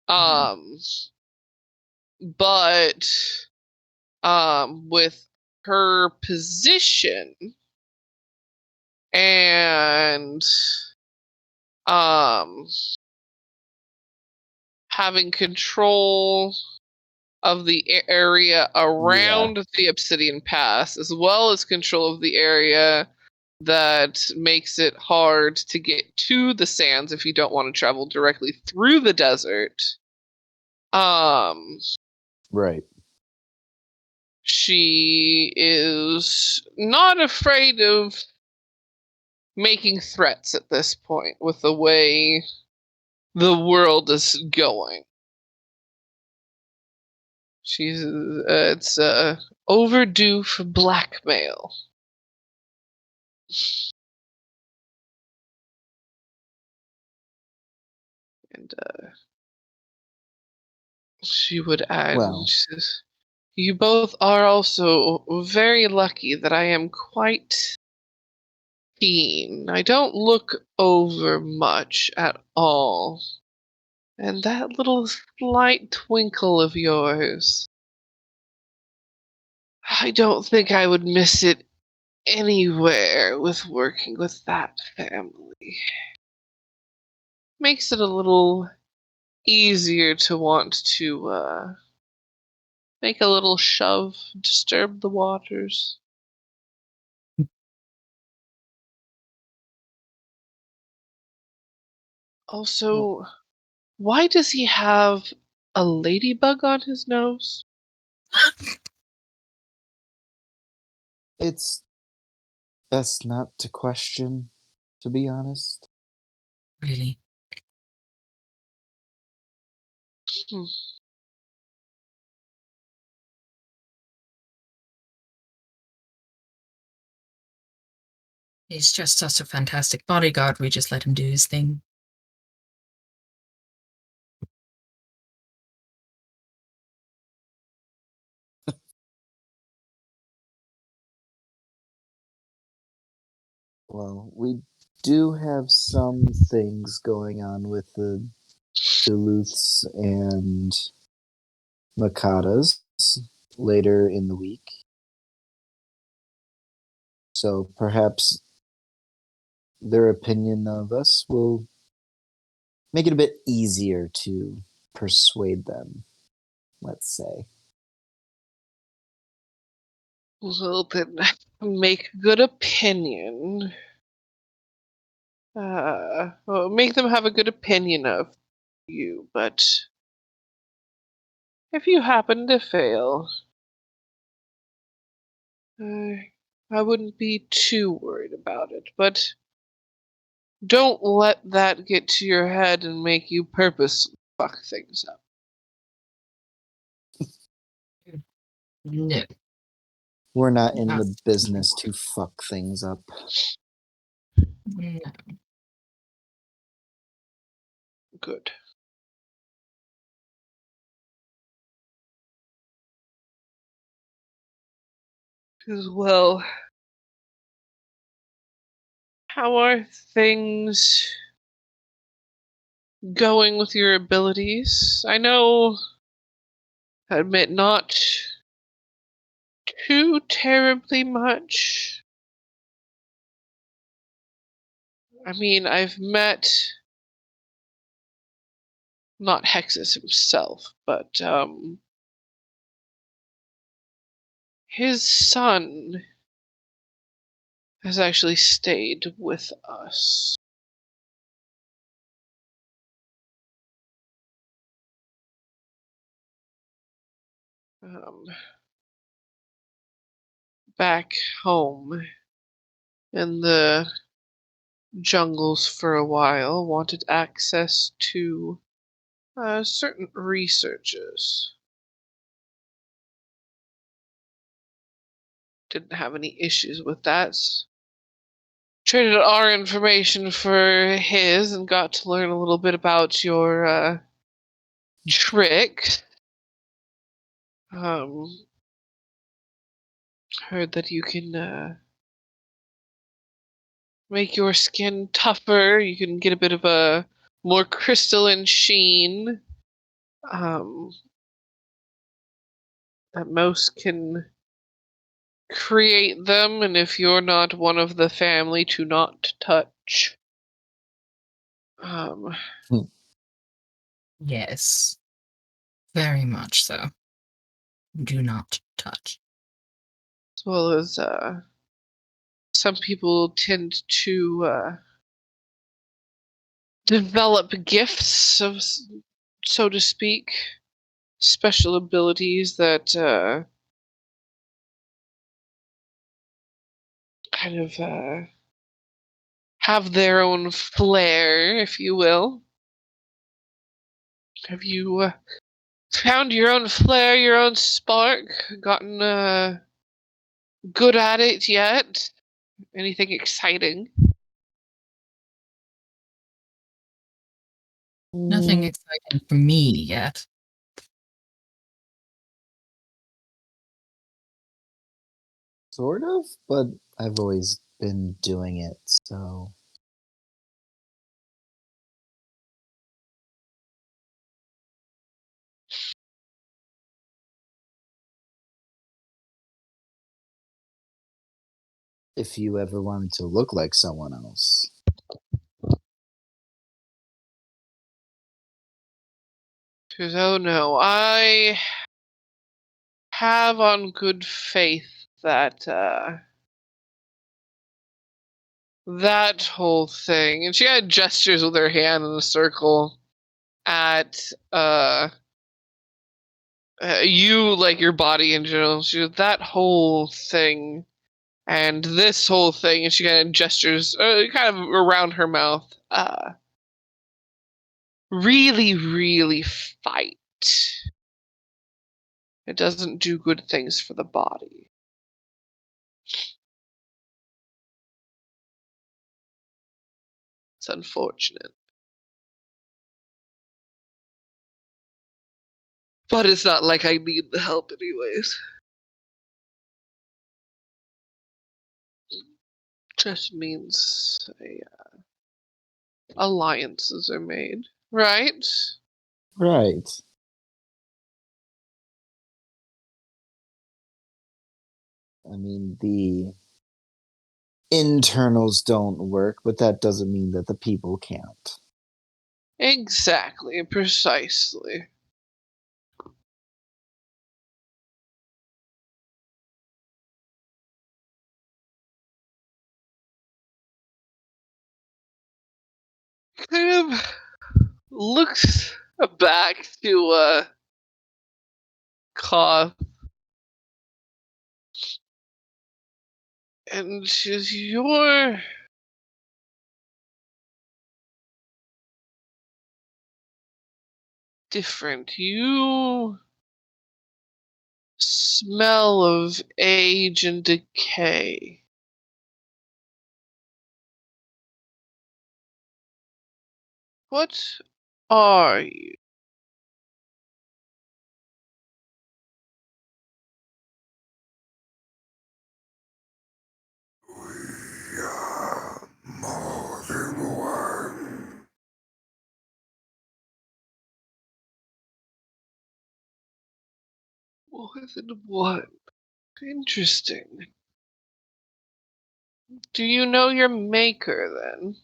But with her position and having control of the area around the Obsidian Pass, as well as control of the area that makes it hard to get to the sands if you don't want to travel directly through the desert. Right. She is not afraid of making threats at this point with the way the world is going. She's it's overdue for blackmail. And she would add, Well. she says, you both are also very lucky that I am quite keen. I don't look over much at all. And that little slight twinkle of yours, I don't think I would miss it anywhere with working with that family. Makes it a little easier to want to make a little shove, disturb the waters. Also, why does he have a ladybug on his nose? It's best not to question, to be honest. Really? Hmm. He's just such a fantastic bodyguard. We just let him do his thing. Well, we do have some things going on with the Duluths and Makadas later in the week. So perhaps their opinion of us will make it a bit easier to persuade them, let's say. Well, then, make good opinion. Well, make them have a good opinion of you, but if you happen to fail, I wouldn't be too worried about it. But don't let that get to your head and make you purposely fuck things up. No. We're not in the That's- business to fuck things up. No. Good. As well, how are things going with your abilities? I know, I admit, not too terribly much. I mean, I've met not Hexus himself, but his son has actually stayed with us. Back home in the jungles for a while, wanted access to certain researches. Didn't have any issues with that. Traded our information for his and got to learn a little bit about your trick. Heard that you can make your skin tougher. You can get a bit of a more crystalline sheen. That most can create them, and if you're not one of the family, to not touch. Yes. Very much so. Do not touch. As well as some people tend to develop gifts of, so to speak, special abilities that kind of have their own flair, if you will. Have you found your own flair, your own spark? Gotten good at it yet? Anything exciting? Nothing exciting for me yet. Sort of, but I've always been doing it, so if you ever wanted to look like someone else. Oh no, I have on good faith that that whole thing, and she had gestures with her hand in a circle at you, like your body in general. She goes, that whole thing and this whole thing, and she kind of gestures kind of around her mouth. Really, really fight. It doesn't do good things for the body. It's unfortunate. But it's not like I need the help anyways. Just means alliances are made, right? Right. I mean, the internals don't work, but that doesn't mean that the people can't. Exactly, precisely. Kind of looks back to Koth, and she's, you're different. You smell of age and decay. What are you? More than one. More than one. Interesting. Do you know your maker then?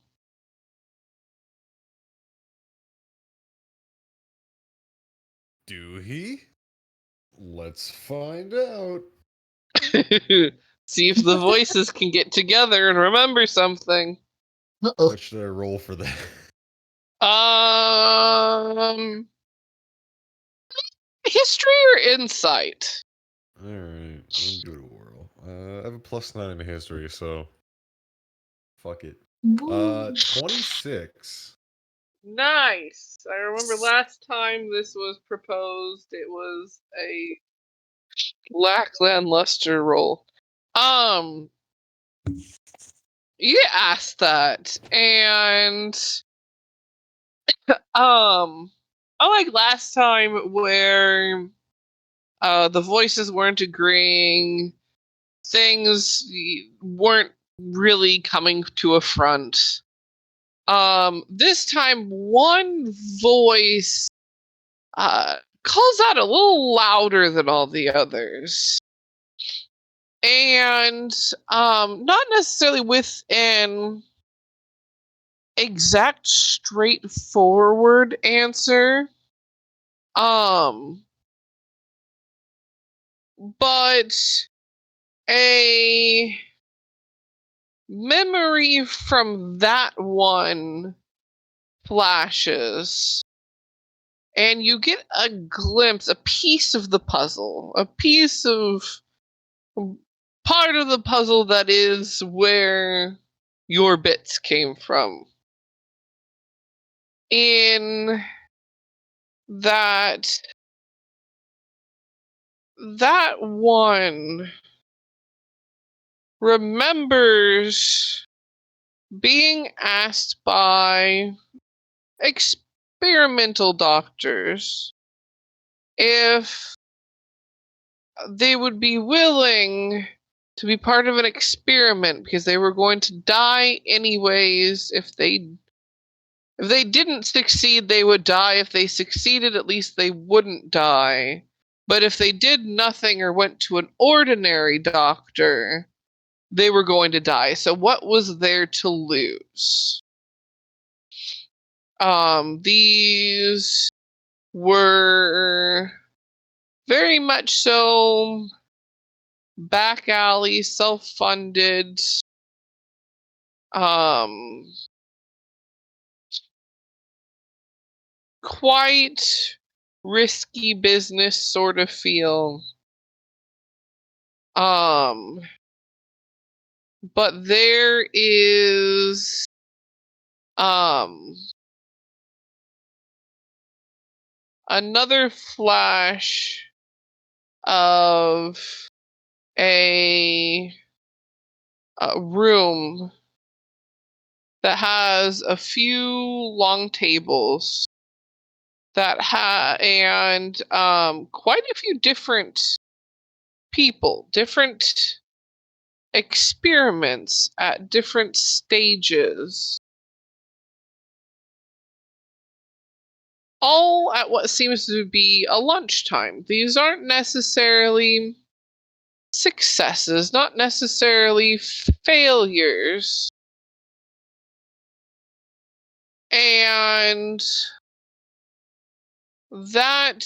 Do he? Let's find out. See if the voices can get together and remember something. Uh-oh. What should I roll for that? History or insight? Alright, I'll give it a whirl. I have a +9 in history, so fuck it. 26. Nice. I remember last time this was proposed, it was a lackluster roll. You asked that, and unlike last time where the voices weren't agreeing, things weren't really coming to a front. This time one voice calls out a little louder than all the others. And not necessarily with an exact straightforward answer. But a memory from that one flashes, and you get a glimpse, a piece of the puzzle, a piece of part of the puzzle that is where your bits came from. In that one remembers being asked by experimental doctors if they would be willing to be part of an experiment because they were going to die anyways. If they didn't succeed, they would die. If they succeeded, at least they wouldn't die. But if they did nothing or went to an ordinary doctor, they were going to die. So what was there to lose? These were very much so back alley, self-funded, quite risky business sort of feel. But there is another flash of a room that has a few long tables that and quite a few different people, different experiments at different stages, all at what seems to be a lunchtime. These aren't necessarily successes, not necessarily failures. And that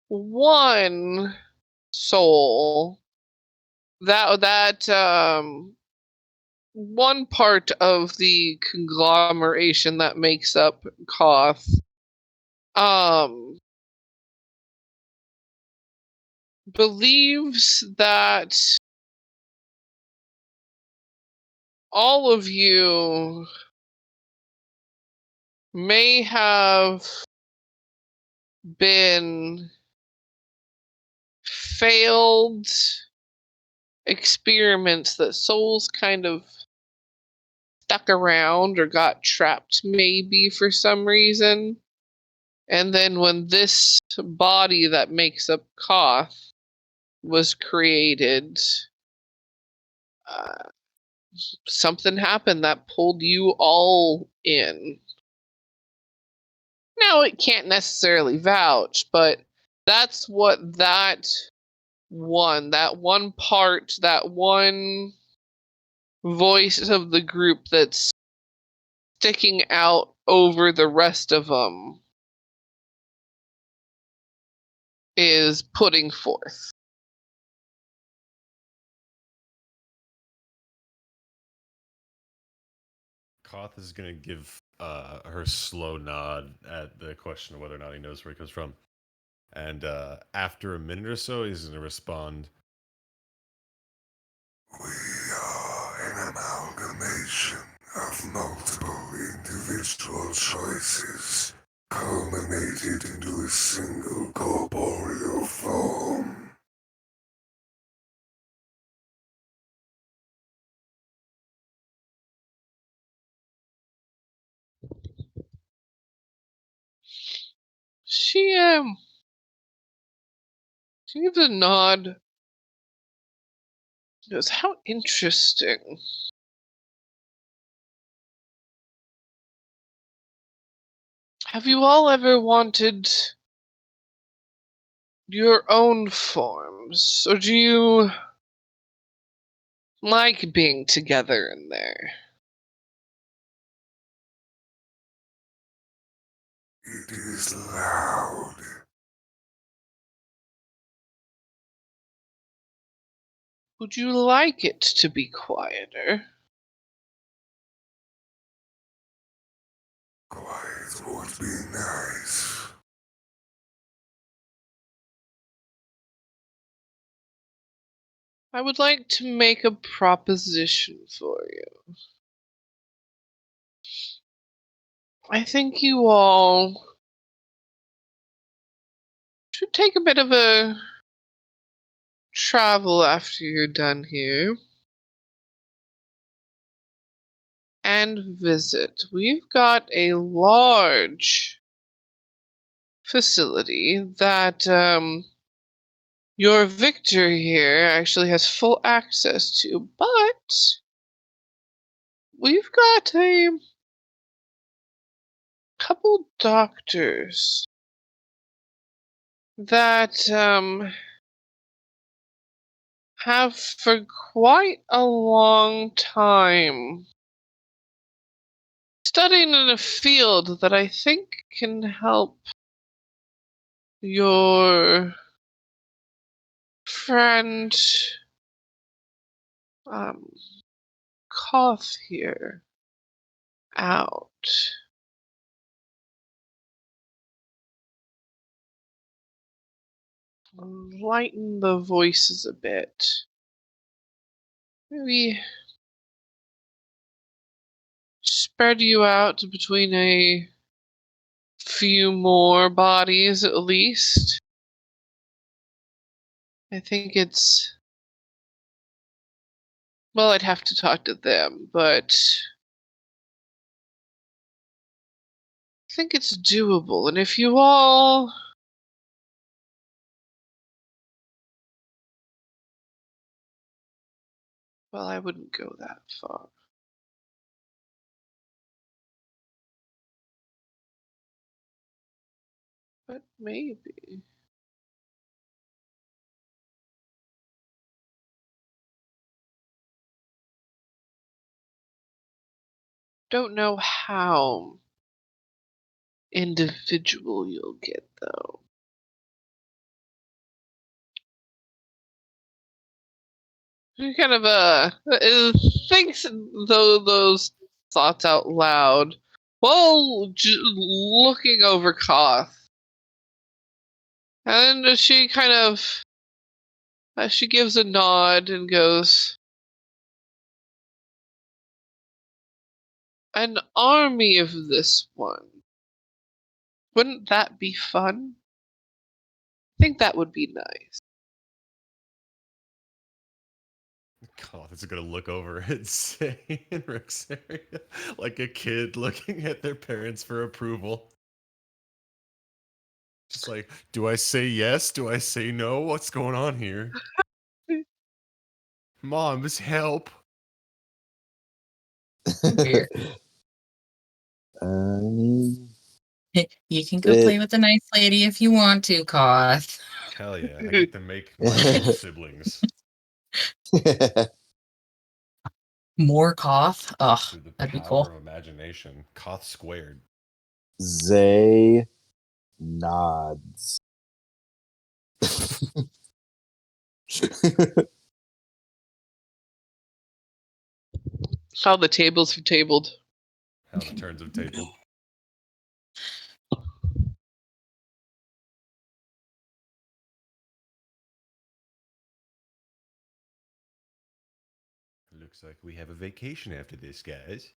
one soul, that one part of the conglomeration that makes up Koth, believes that all of you may have been failed experiments that souls kind of stuck around or got trapped maybe for some reason. And then when this body that makes up Koth was created, something happened that pulled you all in. Now, it can't necessarily vouch, but that's what that one part, that one voice of the group that's sticking out over the rest of them is putting forth. Koth is going to give her slow nod at the question of whether or not he knows where he comes from. And after a minute or so, he's going to respond. We are an amalgamation of multiple individual choices, culminated into a single corporeal form. She gives a nod. She goes, how interesting. Have you all ever wanted your own forms, or do you like being together in there? It is loud. Would you like it to be quieter? Quiet would be nice. I would like to make a proposition for you. I think you all should take a bit of a travel after you're done here and visit. We've got a large facility that your victor here actually has full access to, but we've got a couple doctors that have for quite a long time studying in a field that I think can help your friend Koth here out. Lighten the voices a bit. Maybe spread you out between a few more bodies at least. I think it's. Well, I'd have to talk to them, but I think it's doable. And if you all. Well, I wouldn't go that far. But maybe. Don't know how individual you'll get, though. He kind of thinks those thoughts out loud while looking over Koth. And she kind of she gives a nod and goes, "An army of this one. Wouldn't that be fun? I think that would be nice." Koth is gonna look over and say in Rexeria, like a kid looking at their parents for approval. Just like, do I say yes? Do I say no? What's going on here? Mom, just help. Here. mean, You can go play with the nice lady if you want to, Koth. Hell yeah, I get to make my own siblings. More Koth? Ugh, Through the that'd be power cool. of imagination. Koth squared. Zay nods. How the tables have tabled. How the turns have tabled. Looks like we have a vacation after this, guys.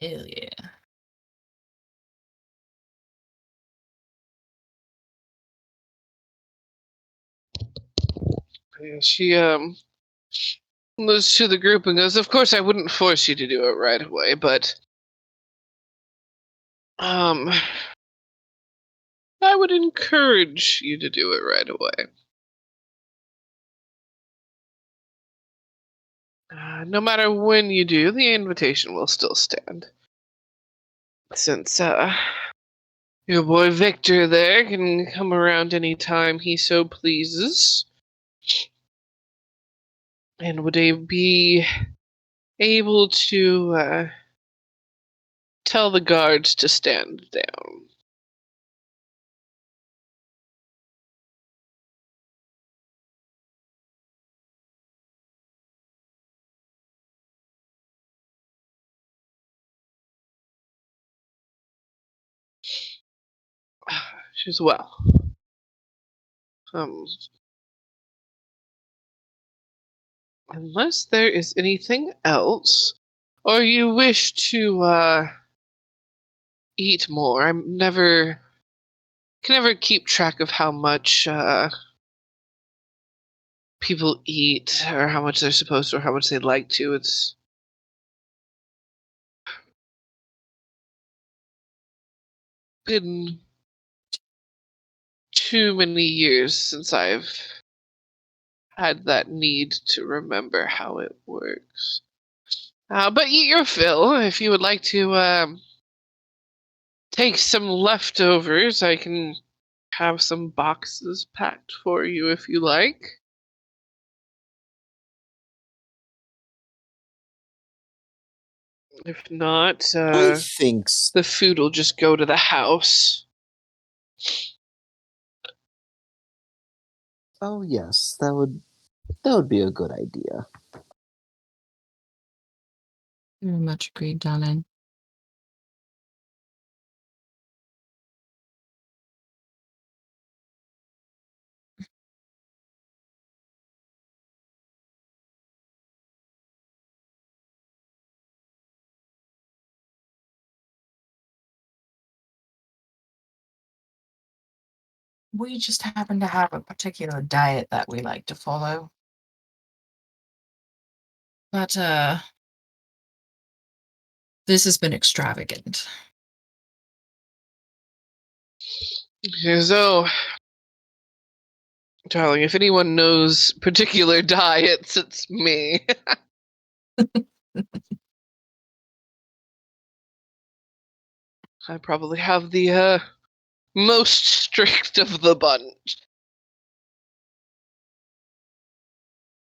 Hell yeah. She looks to the group and goes, "Of course, I wouldn't force you to do it right away, but I would encourage you to do it right away. No matter when you do, the invitation will still stand. Since your boy Victor there can come around any time he so pleases, and would be able to tell the guards to stand down." She's well. Unless there is anything else, or you wish to eat more. I'm never can never keep track of how much people eat, or how much they're supposed to, or how much they'd like to. It's been too many years since I've had that need to remember how it works. But eat your fill. If you would like to take some leftovers, I can have some boxes packed for you if you like. If not, I think. the food will just go to the house. Oh yes, that would be a good idea. Very much agreed, darling. We just happen to have a particular diet that we like to follow. But this has been extravagant. So, darling, if anyone knows particular diets, it's me. I probably have the most strict of the bunch.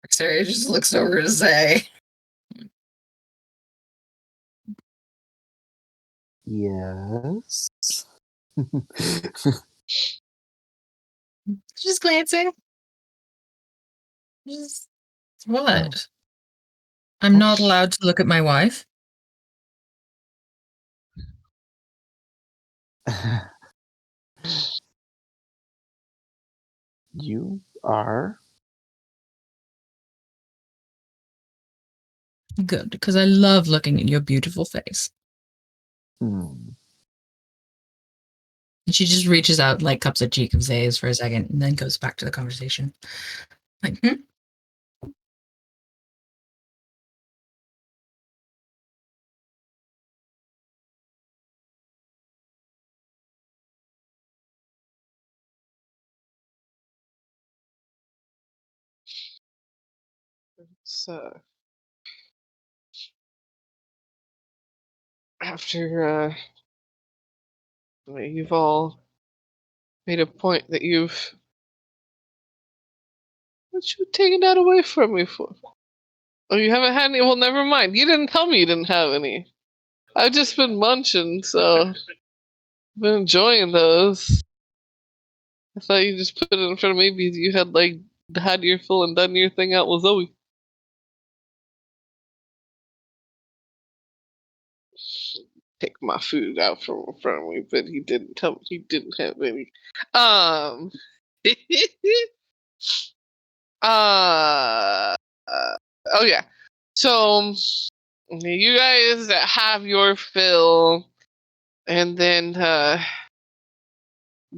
Rexeria just looks over to say, Yes. just glancing. Just what? I'm not allowed to look at my wife. You are. Good, because I love looking at your beautiful face. Hmm. And she just reaches out, like cups a cheek of Zay's for a second, and then goes back to the conversation. Like, So, after you've all made a point that what you taking that away from me for? Oh, you haven't had any? Well, never mind. You didn't tell me you didn't have any. I've just been munching, so I've been enjoying those. I thought you just put it in front of me because you had like had your full and done your thing out with Zoe. Take my food out from in front of me, but he didn't tell me he didn't have any. Um. uh. Oh yeah. So you guys have your fill, and then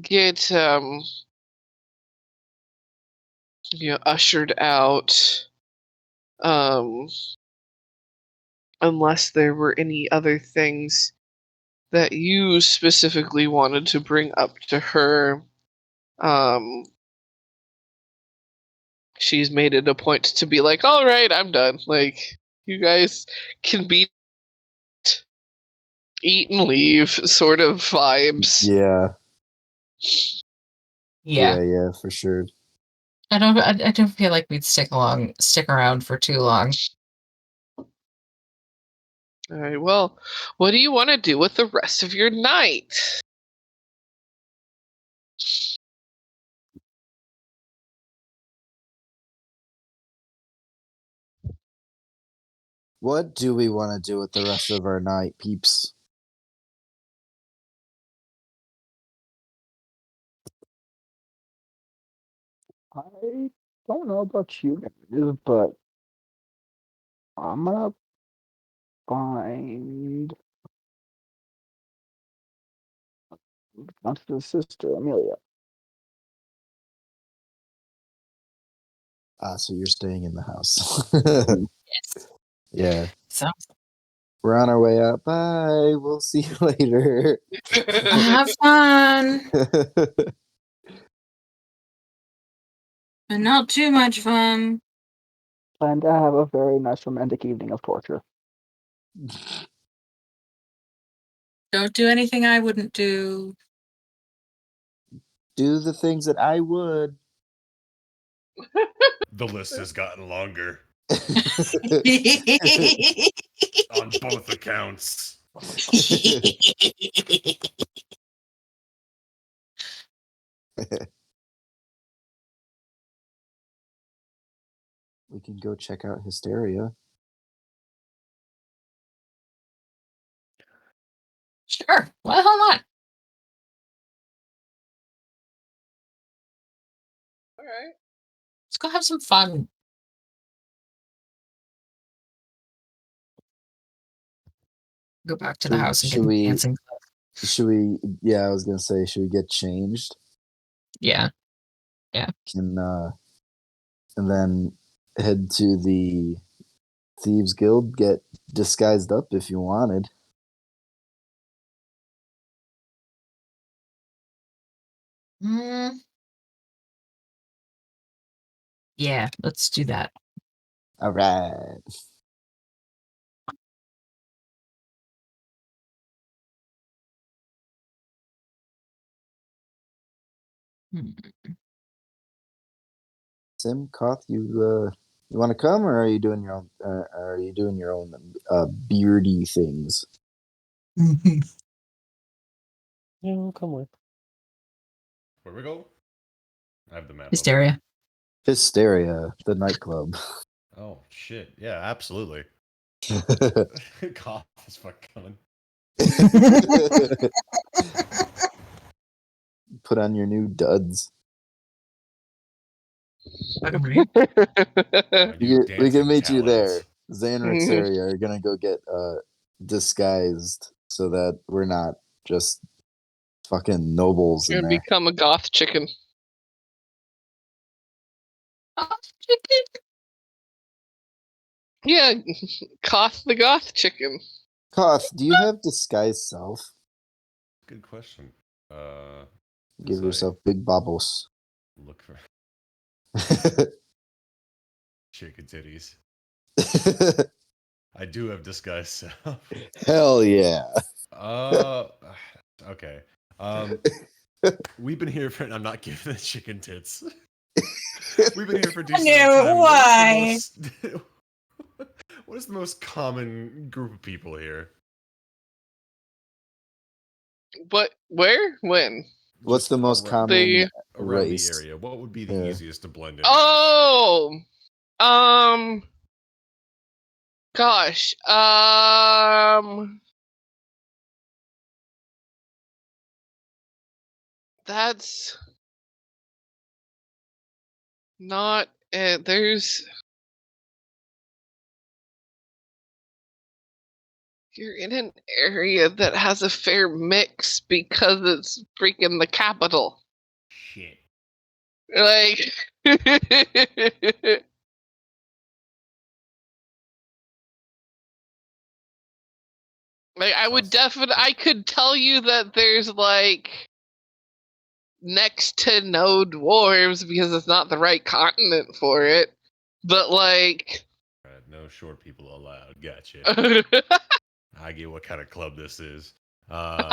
get ushered out. Um. Unless there were any other things that you specifically wanted to bring up to her. Um, she's made it a point to be like, all right, I'm done. Like, you guys can eat and leave sort of vibes. Yeah. yeah. Yeah, for sure. I don't feel like we'd stick around for too long. All right, well, what do you want to do with the rest of your night? What do we want to do with the rest of our night, peeps? I don't know about you guys, but I'm gonna find Constance's sister, Amelia. So you're staying in the house. Yes. Yeah. So We're on our way up. Bye. We'll see you later. have fun. But not too much fun. Plan to have a very nice romantic evening of torture. Don't do anything I wouldn't do. Do the things that I would. The list has gotten longer That's on both accounts. We can go check out Hysteria. Sure. Why the hell not? All right. Let's go have some fun. Go back to the house and get the dancing stuff. Should we? Yeah, I was gonna say, should we get changed? Yeah. Can and then head to the Thieves Guild, get disguised up if you wanted. Yeah, let's do that. All right. Sim, Koth, you want to come, or are you doing your own? Are you doing your own beardy things? Yeah, we'll come with. Where we go? I have the map. Hysteria. Hysteria, the nightclub. Oh shit! Yeah, absolutely. Koth is fucking coming. Put on your new duds. My new We dancing can meet you there. talents. Zay and Rexeria are gonna go get disguised so that we're not just fucking nobles You're in gonna there. become a goth chicken. Chicken. Yeah, Koth the goth chicken. Koth, do you have disguise self? Good question. Give say. yourself big bubbles. Look for chicken titties. I do have disguise self. Hell yeah. Okay. We've been here for. I'm not giving the chicken tits. We've been here for a decent amount of time. Why? What is the most common group of people here? But where? When? What's Just the most around- common around race? the area? What would be the Yeah. easiest to blend in? Oh, gosh, that's not it. You're in an area that has a fair mix because it's freaking the capital. Shit. Like, like I would definitely, I could tell you that there's like next to no dwarves because it's not the right continent for it. But like, No short people allowed. Gotcha. I get what kind of club this is. no,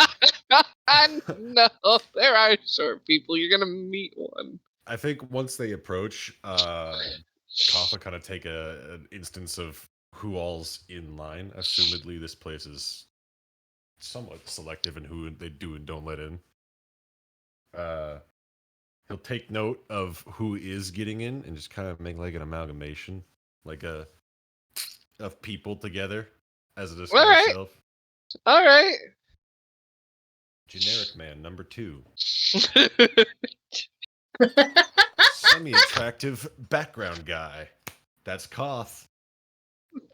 there are short people. You're gonna meet one. I think once they approach, Koth will kind of take an instance of who all's in line. Assumedly, this place is somewhat selective in who they do and don't let in. He'll take note of who is getting in and just kind of make like an amalgamation, like of people together as a disguise Alright. self. All right. Generic man number 2. Semi-attractive background guy. That's Koth.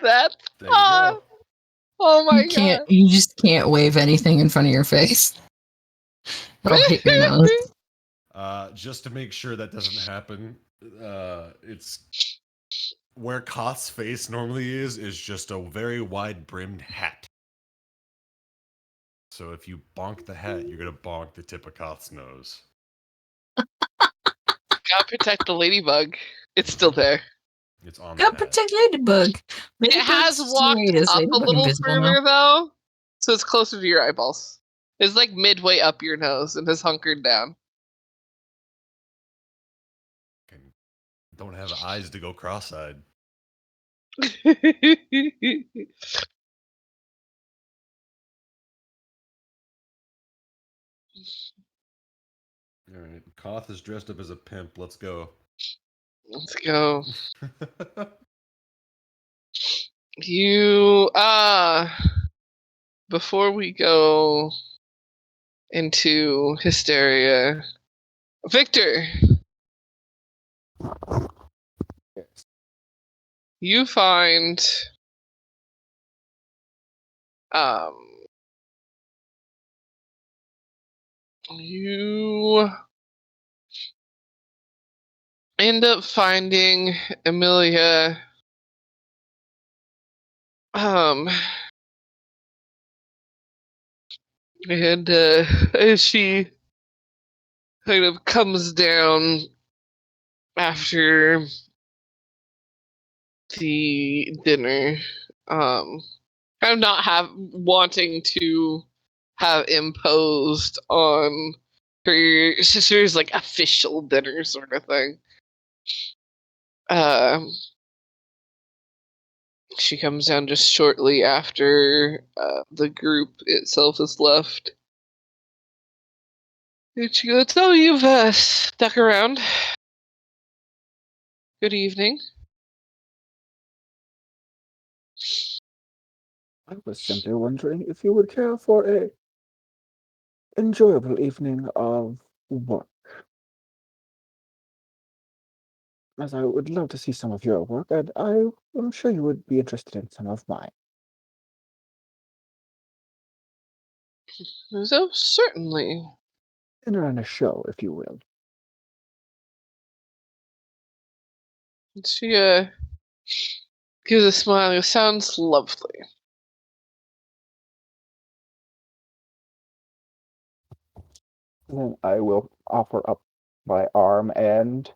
That's There you go. Oh my god. You just can't wave anything in front of your face. It'll hit your nose. Just to make sure that doesn't happen, it's where Koth's face normally is just a very wide-brimmed hat. So if you bonk the hat, you're gonna bonk the tip of Koth's nose. Gotta protect the ladybug. It's still there. It's on Go the hat. protect Ladybug. It has Ladybug's walked serrated. Is up a Ladybug little invisible further now? though, so it's closer to your eyeballs. It's like midway up your nose and has hunkered down. Fucking don't have eyes to go cross-eyed. All right, Koth is dressed up as a pimp. Let's go. Let's go. You before we go into hysteria, Victor, you find you end up finding Amelia and as she kind of comes down after the dinner, kind of not wanting to have imposed on her sister's like official dinner sort of thing. She comes down just shortly after the group itself has left. And she goes, "Oh, you've stuck around. Good evening." I was simply wondering if you would care for a enjoyable evening of work. As I would love to see some of your work, and I'm sure you would be interested in some of mine. So certainly. Dinner and a show, if you will. She gives a smile. It sounds lovely. Then I will offer up my arm and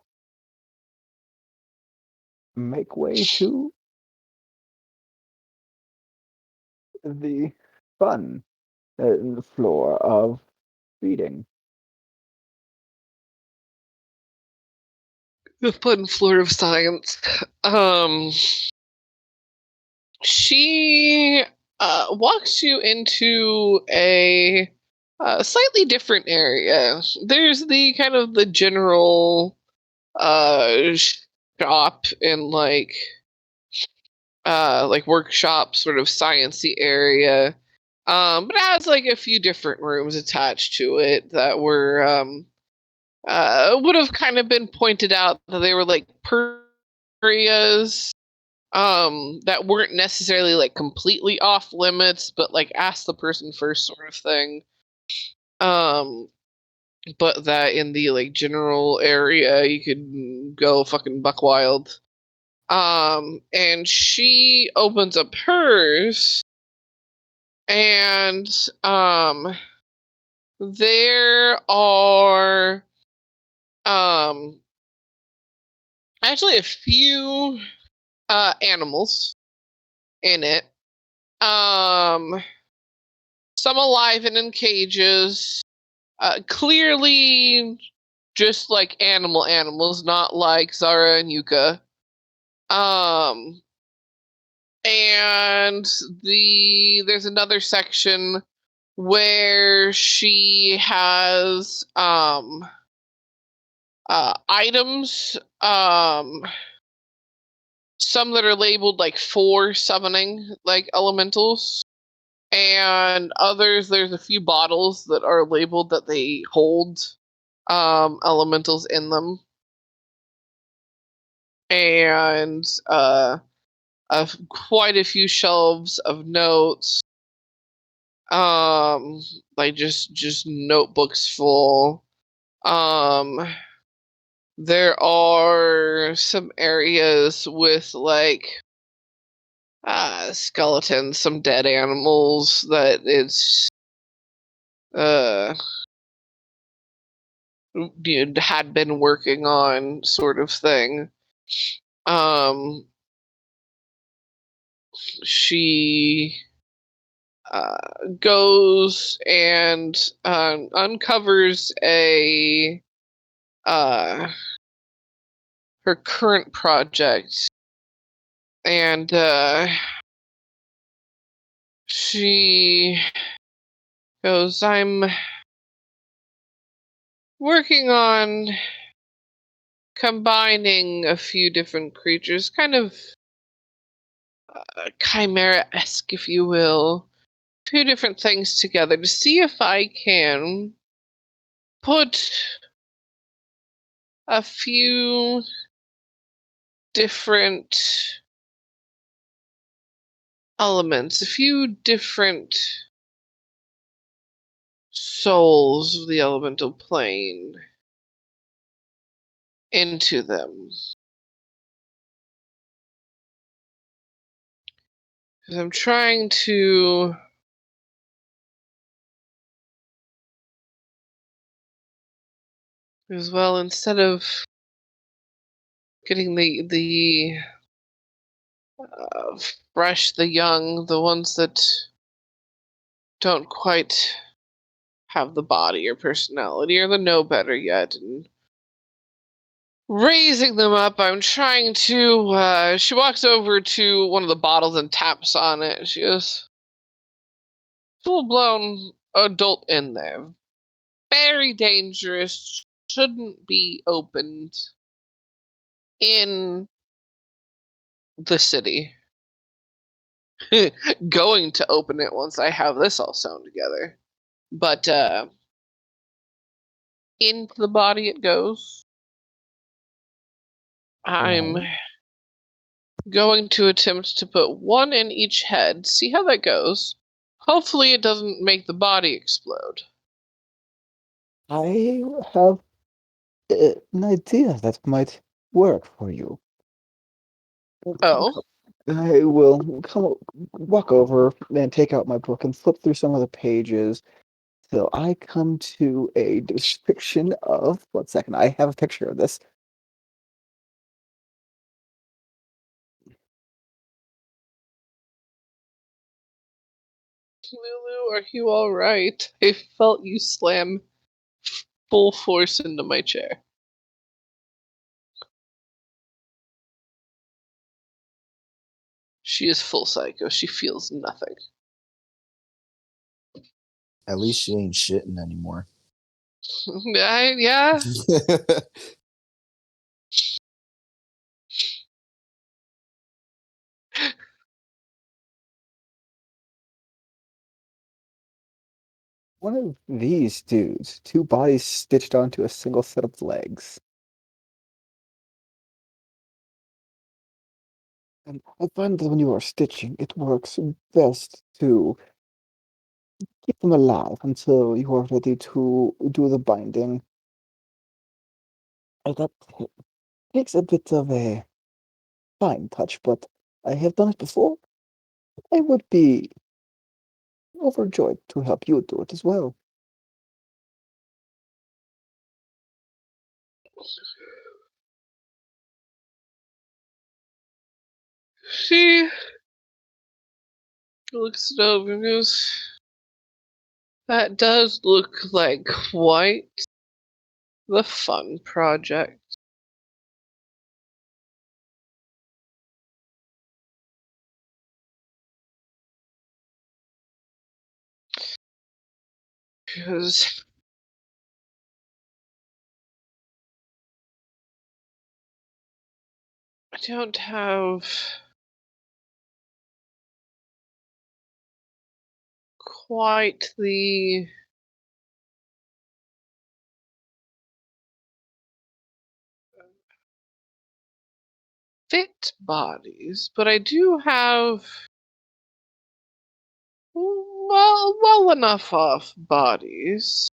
make way to the fun floor of feeding. The fun floor of science. She walks you into a slightly different area. There's the kind of the general shop and like workshop sort of sciencey area. But it has like a few different rooms attached to it that were would have kind of been pointed out that they were like areas that weren't necessarily like completely off limits, but like ask the person first sort of thing. But that in the like general area you could go fucking buck wild. And she opens up hers, and there are actually a few animals in it. Some alive and in cages. Clearly just like animals, not like Zara and Yuka. And there's another section where she has items, some that are labeled like for summoning like elementals, and others there's a few bottles that are labeled that they hold elementals in them, and quite a few shelves of notes, like just notebooks full. There are some areas with like skeletons, some dead animals that it's had been working on, sort of thing. She goes and uncovers her current project, and she goes, "I'm working on combining a few different creatures, kind of chimera-esque, if you will, two different things together to see if I can put a few different elements, a few different souls of the elemental plane into them. Because I'm trying to as well, instead of getting the fresh, the young, the ones that don't quite have the body or personality or the know better yet, and raising them up, I'm trying to she walks over to one of the bottles and taps on it. She goes, "Full-blown adult in there, very dangerous, shouldn't be opened in the city." Going to open it once I have this all sewn together, but into the body it goes. I'm going to attempt to put one in each head, see how that goes. Hopefully it doesn't make the body explode. I have an idea that might work for you. Oh, I will walk over and take out my book and flip through some of the pages till I come to a description of. 1 second, I have a picture of this. Lulu, are you alright? I felt you slam full force into my chair. She is full psycho. She feels nothing. At least she ain't shitting anymore. Yeah. One of these dudes, two bodies stitched onto a single set of legs. And I find that when you are stitching, it works best to keep them alive until you are ready to do the binding. And that takes a bit of a fine touch, but I have done it before. I would be overjoyed to help you do it as well. She looks it over and goes, "That does look like quite the fun project." Because I don't have quite the fit bodies, but I do have well enough off bodies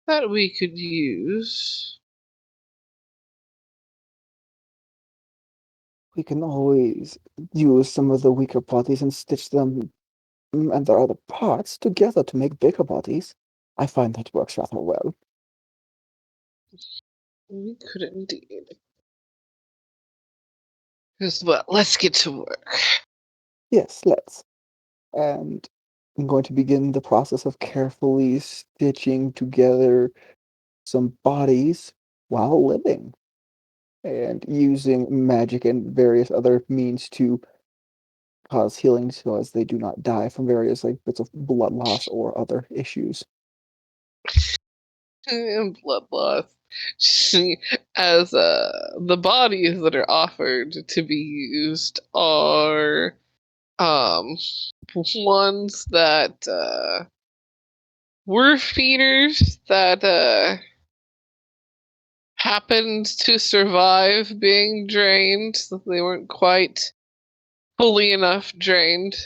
that we could use. We can always use some of the weaker bodies and stitch them and their other parts together to make bigger bodies. I find that works rather well. We could indeed. Well, let's get to work. Yes, let's. And I'm going to begin the process of carefully stitching together some bodies while living, and using magic and various other means to cause healing so as they do not die from various bits of blood loss or other issues. And blood loss. As the bodies that are offered to be used are ones that were feeders that happened to survive being drained. So they weren't quite fully enough drained.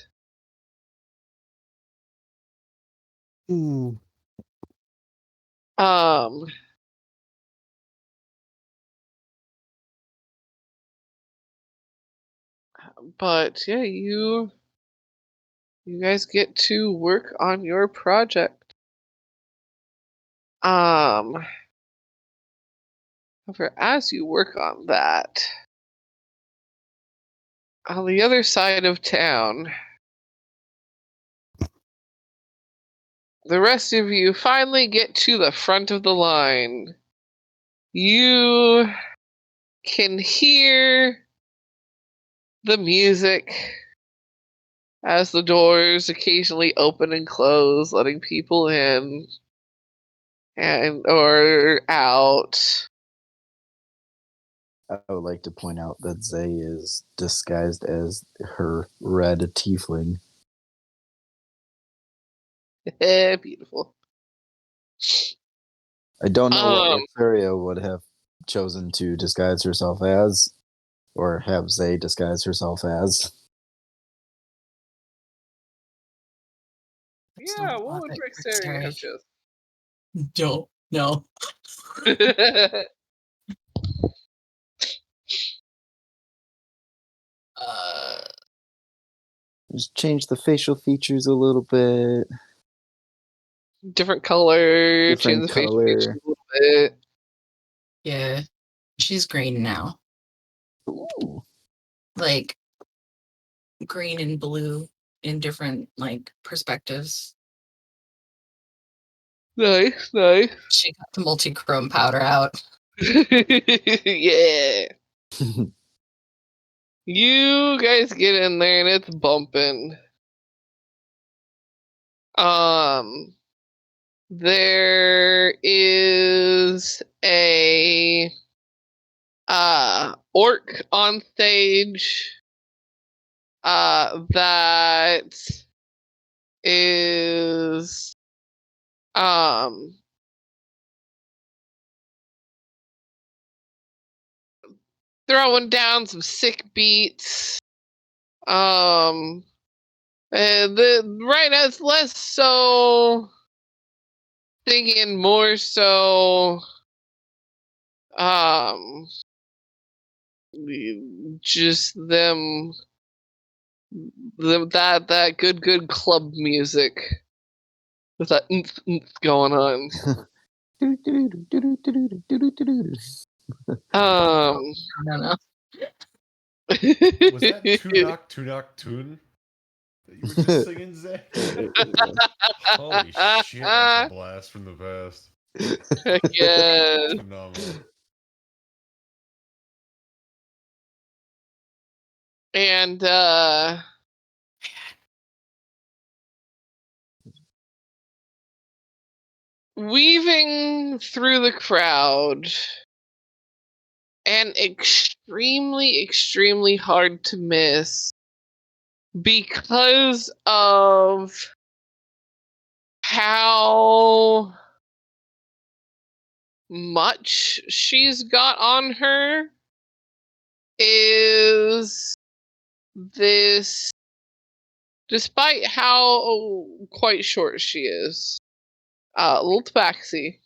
Hmm. Um, but yeah, you guys get to work on your project. However, as you work on that, on the other side of town, the rest of you finally get to the front of the line. You can hear the music as the doors occasionally open and close, letting people in and or out. I would like to point out that Zay is disguised as her red tiefling. Beautiful. I don't know what Um, Rexeria would have chosen to disguise herself as, or have Zay disguise herself as. yeah, what would Rexeria have chosen? Don't know. Uh, Just change the facial features a little bit. Different color, change Different the facial features color. a little bit. yeah, she's green now. Ooh. Like green and blue in different perspectives. Nice, nice. She got the multi-chrome powder out. Yeah. You guys get in there and it's bumping. There is a orc on stage that is throwing down some sick beats. Right now it's less so thinking, more so just them that good club music with that going on. No. Was that Tunok Tune that you were just singing, Zay? Holy shit, that's a blast from the past. Heck yeah. Phenomenal. And weaving through the crowd, and extremely hard to miss because of how much she's got on her, is this, despite how quite short she is, little tabaxi,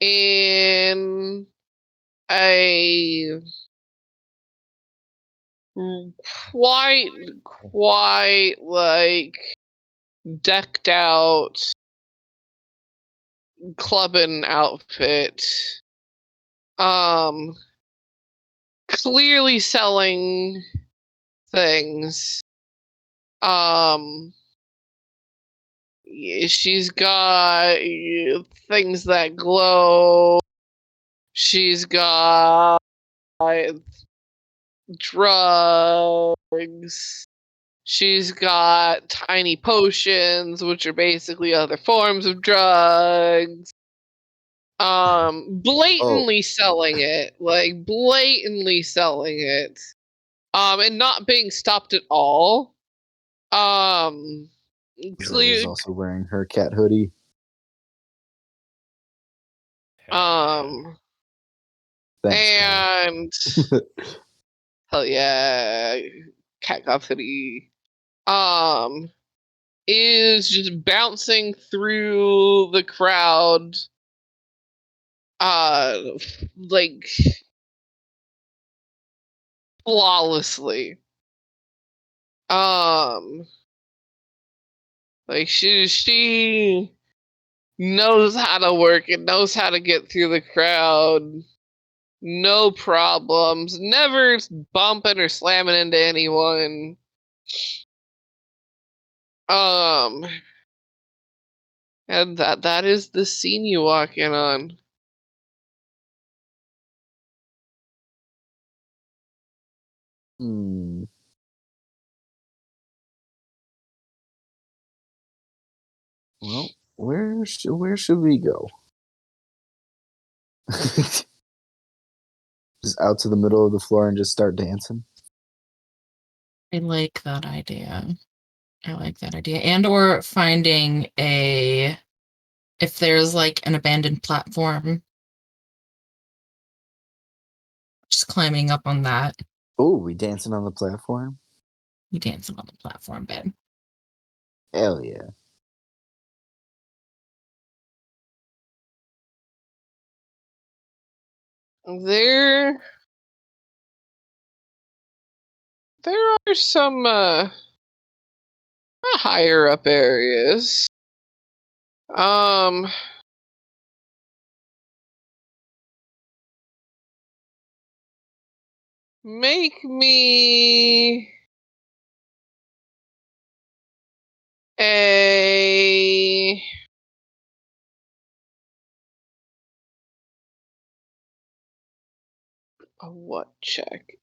in a quite like decked out clubbing outfit. Clearly selling things. She's got things that glow. She's got drugs. She's got tiny potions, which are basically other forms of drugs. Blatantly selling it, like blatantly selling it. And not being stopped at all. Zay is also wearing her cat hoodie. Um, Thanks, Kat. and hell yeah, cat goth hoodie. Is just bouncing through the crowd, like flawlessly. Like she knows how to work and knows how to get through the crowd. No problems. Never bumping or slamming into anyone. And that is the scene you walk in on. Well, where should we go? Just out to the middle of the floor and just start dancing? I like that idea. And or finding if there's like an abandoned platform, just climbing up on that. Oh, we dancing on the platform? You dancing on the platform, babe. Hell yeah. There are some higher up areas. Make me a what check?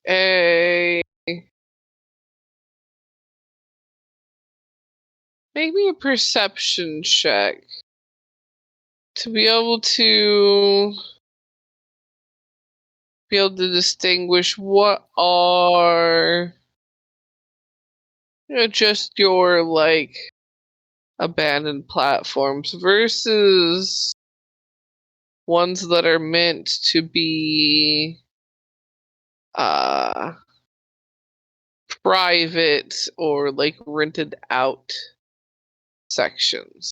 Maybe a perception check to be able to distinguish what are just your like abandoned platforms versus ones that are meant to be private or like rented out sections.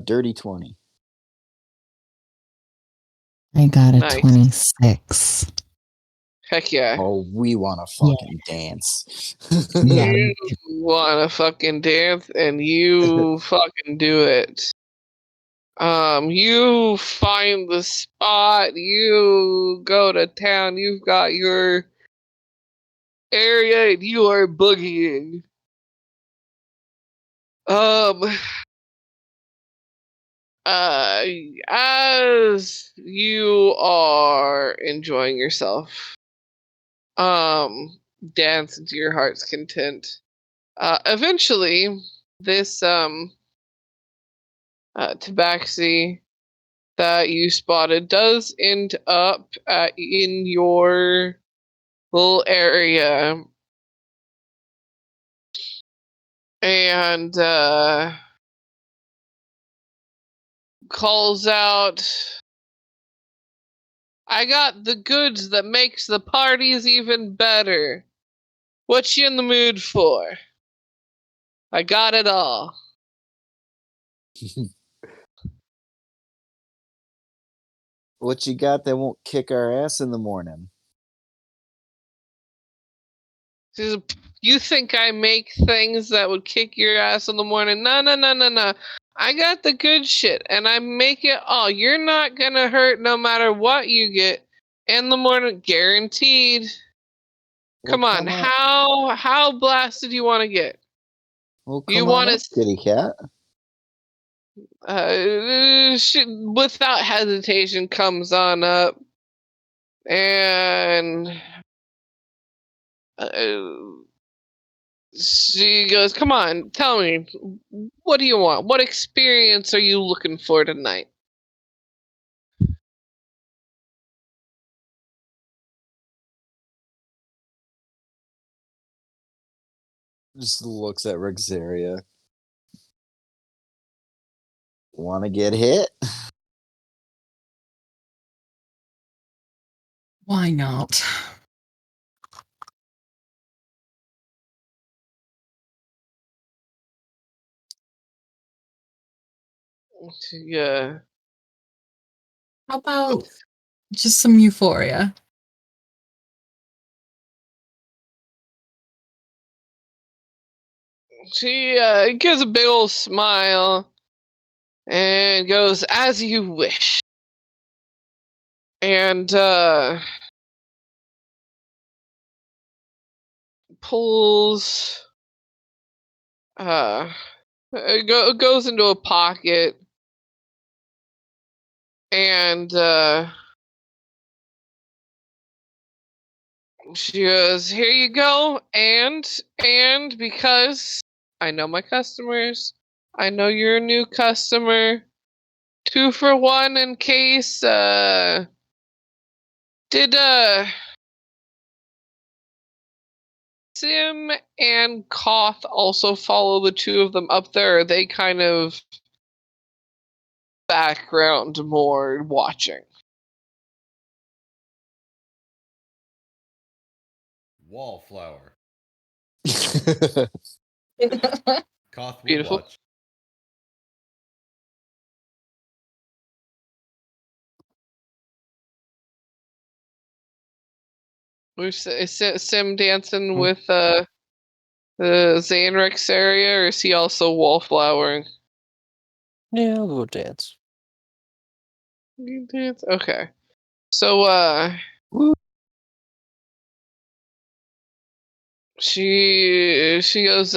Dirty 20. I got a Nice. 26. Heck yeah. Oh, we want to fucking dance. Yeah. You wanna fucking dance and you fucking do it. You find the spot, you go to town, you've got your area and you are boogieing. As you are enjoying yourself, dance to your heart's content. Eventually, this tabaxi that you spotted does end up in your little area, and calls out, "I got the goods that makes the parties even better. What you in the mood for? I got it all." What you got that won't kick our ass in the morning? You think I make things that would kick your ass in the morning? No. I got the good shit, and I make it all. You're not gonna hurt no matter what you get in the morning, guaranteed. Well, Come on, how blasted you want to get? Well, You come on want up, kitty cat. without hesitation comes on up, and she goes, "Come on, tell me, what do you want? What experience are you looking for tonight?" Just looks at Rexeria. Want to get hit? Why not? Yeah. How about just some euphoria? She gives a big old smile and goes, "As you wish." And pulls goes into a pocket and she goes, "Here you go, and because I know my customers, I know you're a new customer, 2 for 1 in case did Sim and Koth also follow the two of them up there? Or are they kind of background more watching?" Wallflower. Koth will Beautiful. watch. We're Sim dancing with the Zane Rexeria, or is he also wallflowering? Yeah, I'll go dance. You dance? Okay. So she goes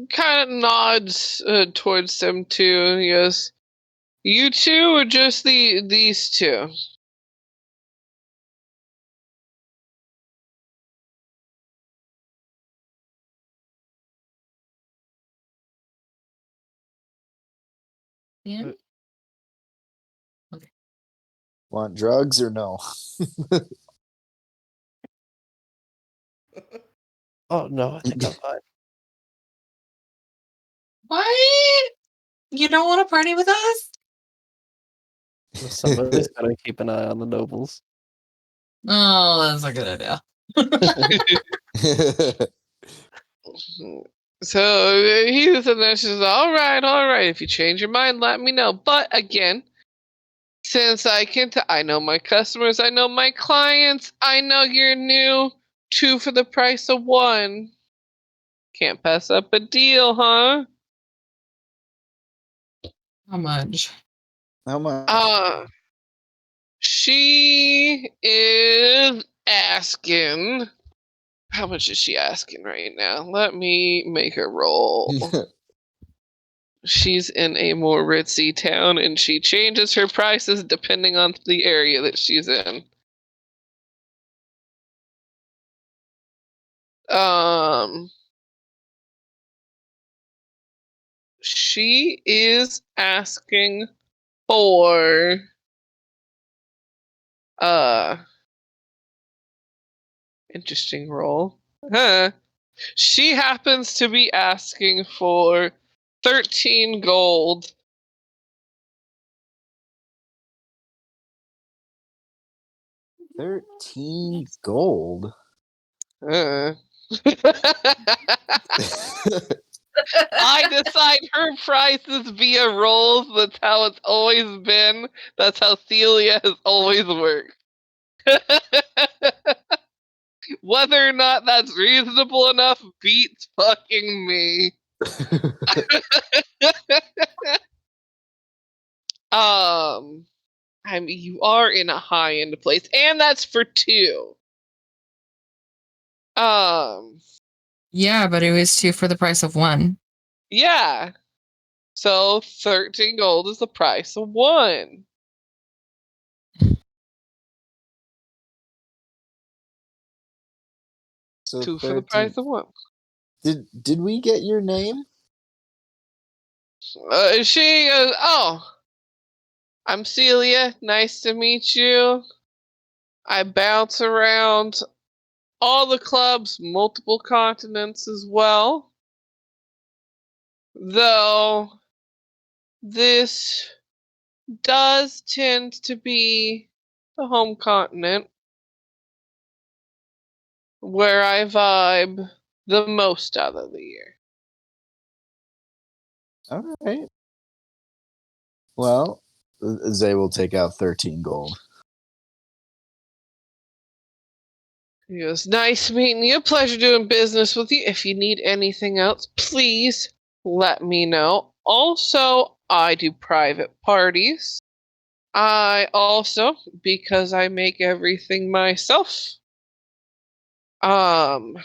kind of nods towards them too. He goes, "You two or just these two?" Yeah. Want drugs or no? Oh no, I think I'm fine. What? You don't want to party with us? Somebody's gotta keep an eye on the nobles. Oh, that's a good idea. So he's and then she's all right. If you change your mind, let me know. But again, since I know my customers, I know my clients, I know you're new. 2 for the price of 1. Can't pass up a deal, huh? How much? How much? She is asking. How much is she asking right now? Let me make her roll. She's in a more ritzy town and she changes her prices depending on the area that she's in. She is asking for interesting roll. Huh. She happens to be asking for 13 gold. 13 gold. I decide her prices via rolls. That's how it's always been. That's how Celia has always worked. Whether or not that's reasonable enough beats fucking me. I mean, you are in a high-end place, and that's for 2. Yeah, but it was 2 for the price of 1. Yeah. So 13 gold is the price of 1. So 2 for the 13. price of 1. Did we get your name? She goes, oh, I'm Celia. Nice to meet you. I bounce around all the clubs, multiple continents as well. Though this does tend to be the home continent where I vibe the most out of the year. All right. Well, Zay will take out 13 gold. He goes, nice meeting you. Pleasure doing business with you. If you need anything else, please let me know. Also, I do private parties. I also, because I make everything myself, can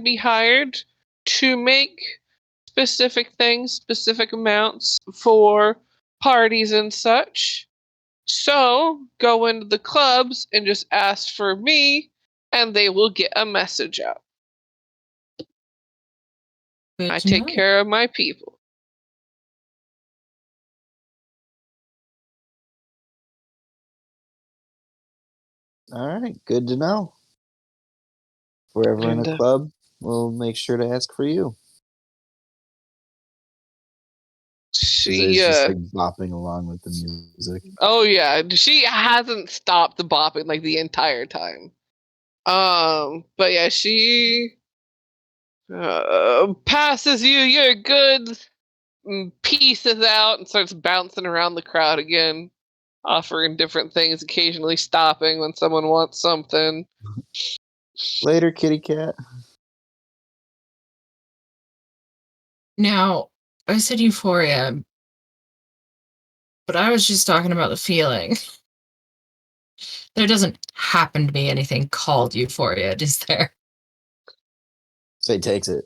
be hired to make specific things, specific amounts for parties and such. So go into the clubs and just ask for me, and they will get a message out. Good I to take know. care of my people. All right, good to know. If we're ever in a And, club, we'll make sure to ask for you. Zay's she, just like bopping along with the music. oh yeah, she hasn't stopped bopping like the entire time. But yeah, she passes you your goods, pieces out, and starts bouncing around the crowd again, offering different things, occasionally stopping when someone wants something. Later, kitty cat. Now, I said euphoria, but I was just talking about the feeling. There doesn't happen to be anything called euphoria, is there? Zay takes it.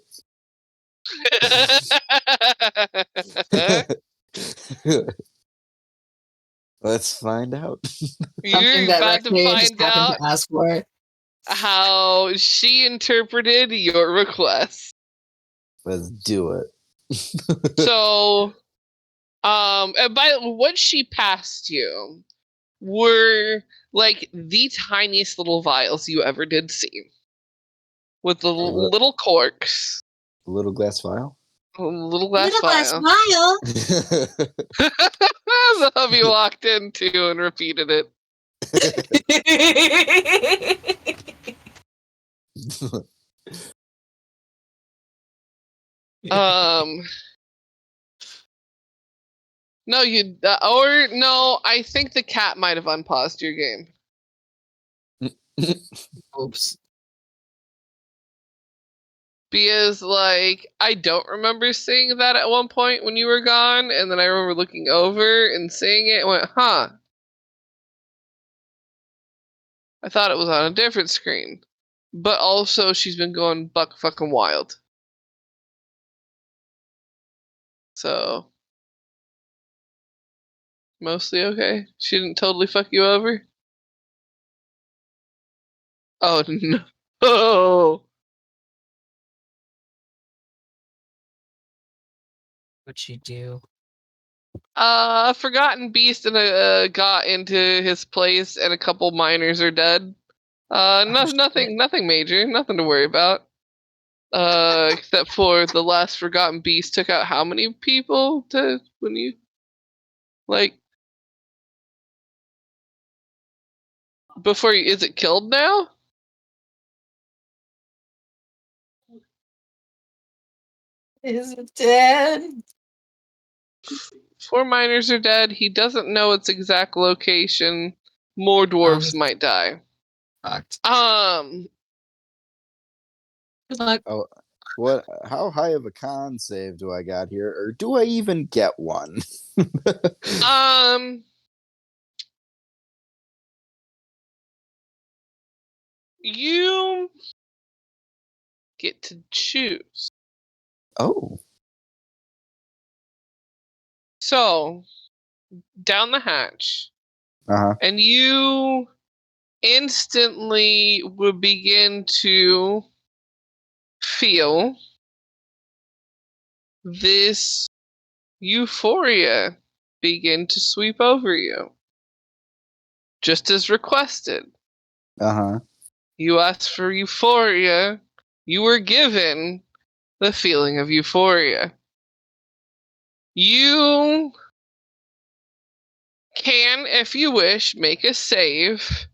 Let's find out. Something You're that about to Rexeria just find happened out to ask for. how she interpreted your request. Let's do it. So, and by what she passed you were like the tiniest little vials you ever did see, with the little corks, Little glass vial. little glass Little glass vial. vial. The hubby walked in too and repeated it. No, or no, I think the cat might have unpaused your game. Oops. Because, like, I don't remember seeing that at one point when you were gone, and then I remember looking over and seeing it and went, huh. I thought it was on a different screen. But also, she's been going buck fucking wild. So, mostly okay. She didn't totally fuck you over? Oh, no. Oh. What'd she do? Forgotten Beast and got into his place, and a couple miners are dead. Nothing major, nothing to worry about. Except for the last Forgotten Beast took out how many people when you like before you, is it killed now? Is it dead? 4 miners are dead. He doesn't know its exact location. more dwarves might die. Fucked. Good luck. Oh, what? How high of a con save do I got here, or do I even get one? You get to choose. Oh. So, down the hatch. Uh-huh. And you instantly would begin to feel this euphoria begin to sweep over you. Just as requested. Uh-huh. You asked for euphoria. You were given the feeling of euphoria. You can, if you wish, make a save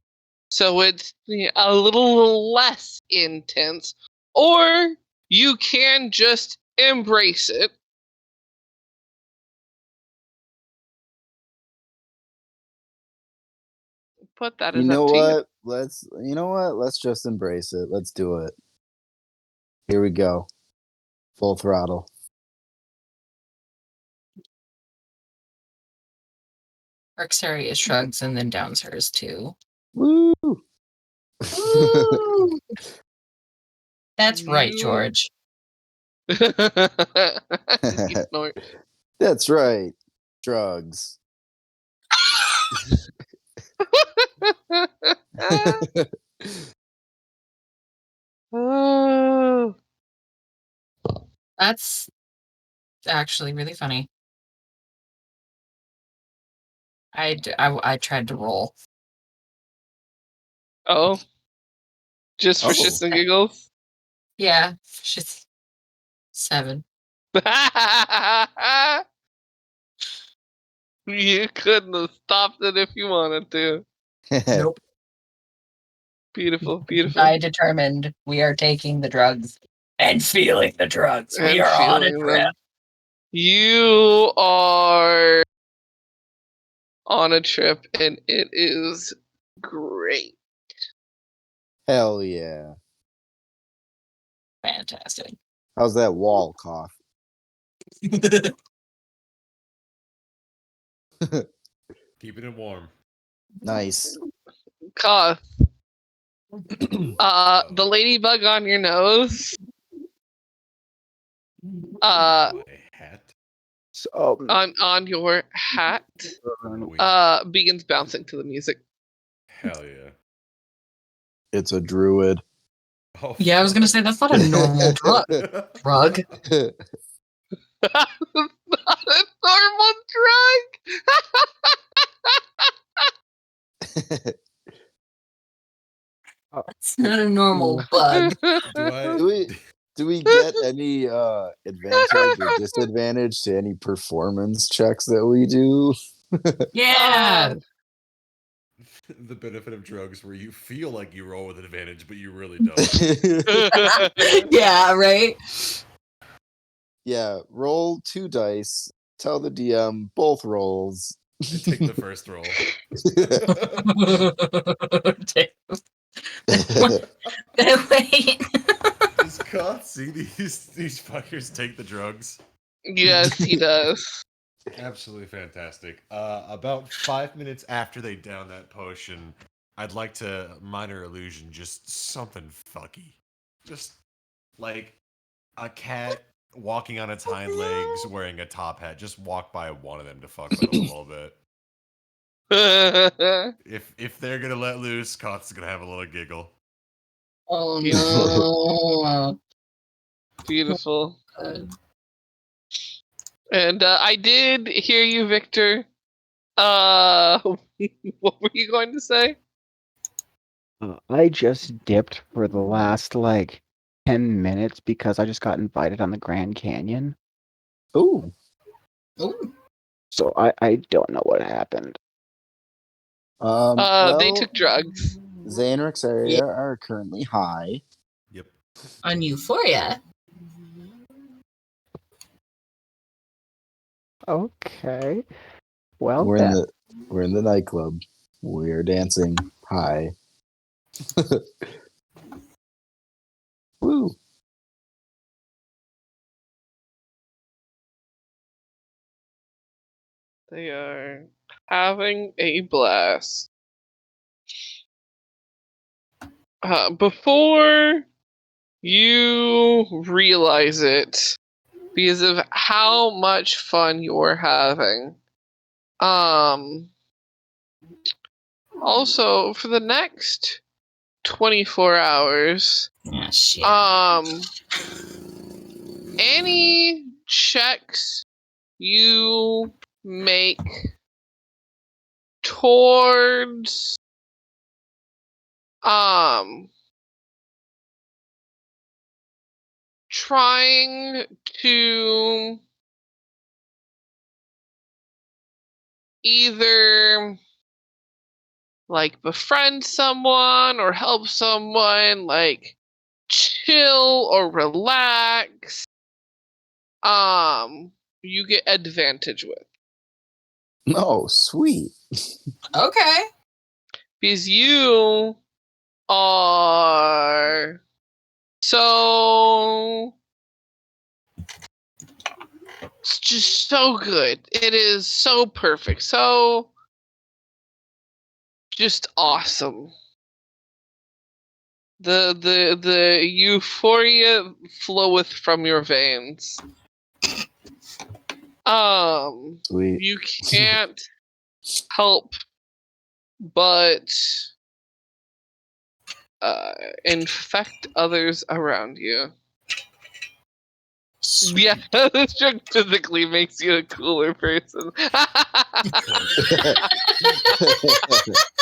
so it's a little less intense, or you can just embrace it. But that is up to you. Let's just embrace it. Let's do it. Here we go. Full throttle. Rexeria shrugs and then downs hers too. Woo! Woo! That's right, George. You snort. That's right. Drugs. Oh. That's actually really funny. I tried to roll. Oh. Just for shits and giggles? Yeah, she's 7. You couldn't have stopped it if you wanted to. Nope. Beautiful, beautiful. I determined we are taking the drugs and feeling the drugs. We And are on a feeling trip. them. You are on a trip, and it is great. Hell yeah. Fantastic. How's that wall cough? Keeping it warm. Nice. Koth. The ladybug on your nose. My hat. So, On your hat. Begins bouncing to the music. Hell yeah. It's a druid. Oh, Yeah, I was gonna say that's not a normal drug. Drug. Not a normal drug. It's not a normal bug. Do we get any advantage or disadvantage to any performance checks that we do? Yeah. The benefit of drugs where you feel like you roll with advantage, but you really don't. Yeah, right? Yeah, roll 2 dice. Tell the DM both rolls. And take the first roll. Wait. Does Koth see these fuckers take the drugs? Yes, he does. Absolutely fantastic. About 5 minutes after they down that potion, I'd like to minor illusion just something fucky. Just like a cat walking on its hind legs wearing a top hat. Just walk by one of them to fuck with them a little bit. If they're gonna let loose, Koth's gonna have a little giggle. Oh no. Beautiful. And I did hear you, Victor. What were you going to say? I just dipped for the last 10 minutes because I just got invited on the Grand Canyon. Ooh. Ooh. So I don't know what happened. They took drugs. Zay and Rexeria are currently high. Yep. On Euphoria. Okay. Well, We're in the nightclub. We're dancing high. Woo. They are having a blast. Before you realize it, because of how much fun you're having, also for the next 24 hours, Ah, shit. any checks you make towards trying to either like befriend someone or help someone, like chill or relax, you get advantage with. Oh, sweet. Okay. Because you are so, it's just so good. It is so perfect. So just awesome. The euphoria floweth from your veins. Sweet. You can't help but infect others around you. Yeah, this drug physically makes you a cooler person.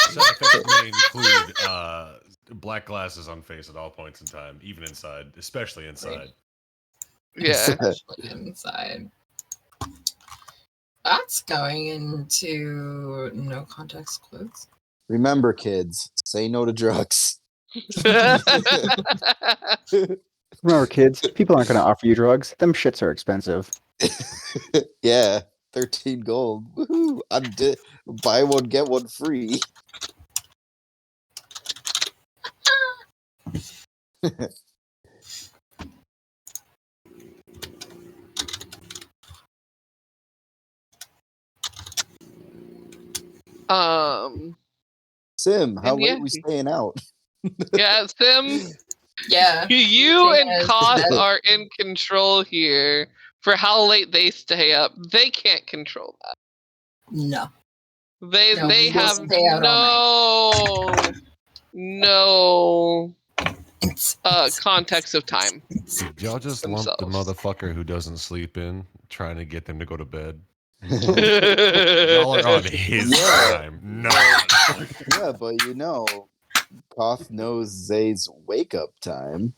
Side effects may include black glasses on face at all points in time, even inside, especially inside. Yeah. Especially inside. That's going into no context clothes. Remember, kids, say no to drugs. Remember, kids, people aren't going to offer you drugs. Them shits are expensive. Yeah, 13 gold. Woohoo! Buy one, get one free. Sim, how And late yeah, we staying out? yeah, Sim, Yeah. you Same and as Koth the- are in control here for how late they stay up. They can't control that. No. They No, they we'll have stay out all no It's context of time. Did y'all just lump the Themselves. motherfucker who doesn't sleep in, trying to get them to go to bed? Yeah, Y'all are on his Yeah. time. No. but you know, Koth knows Zay's wake up time.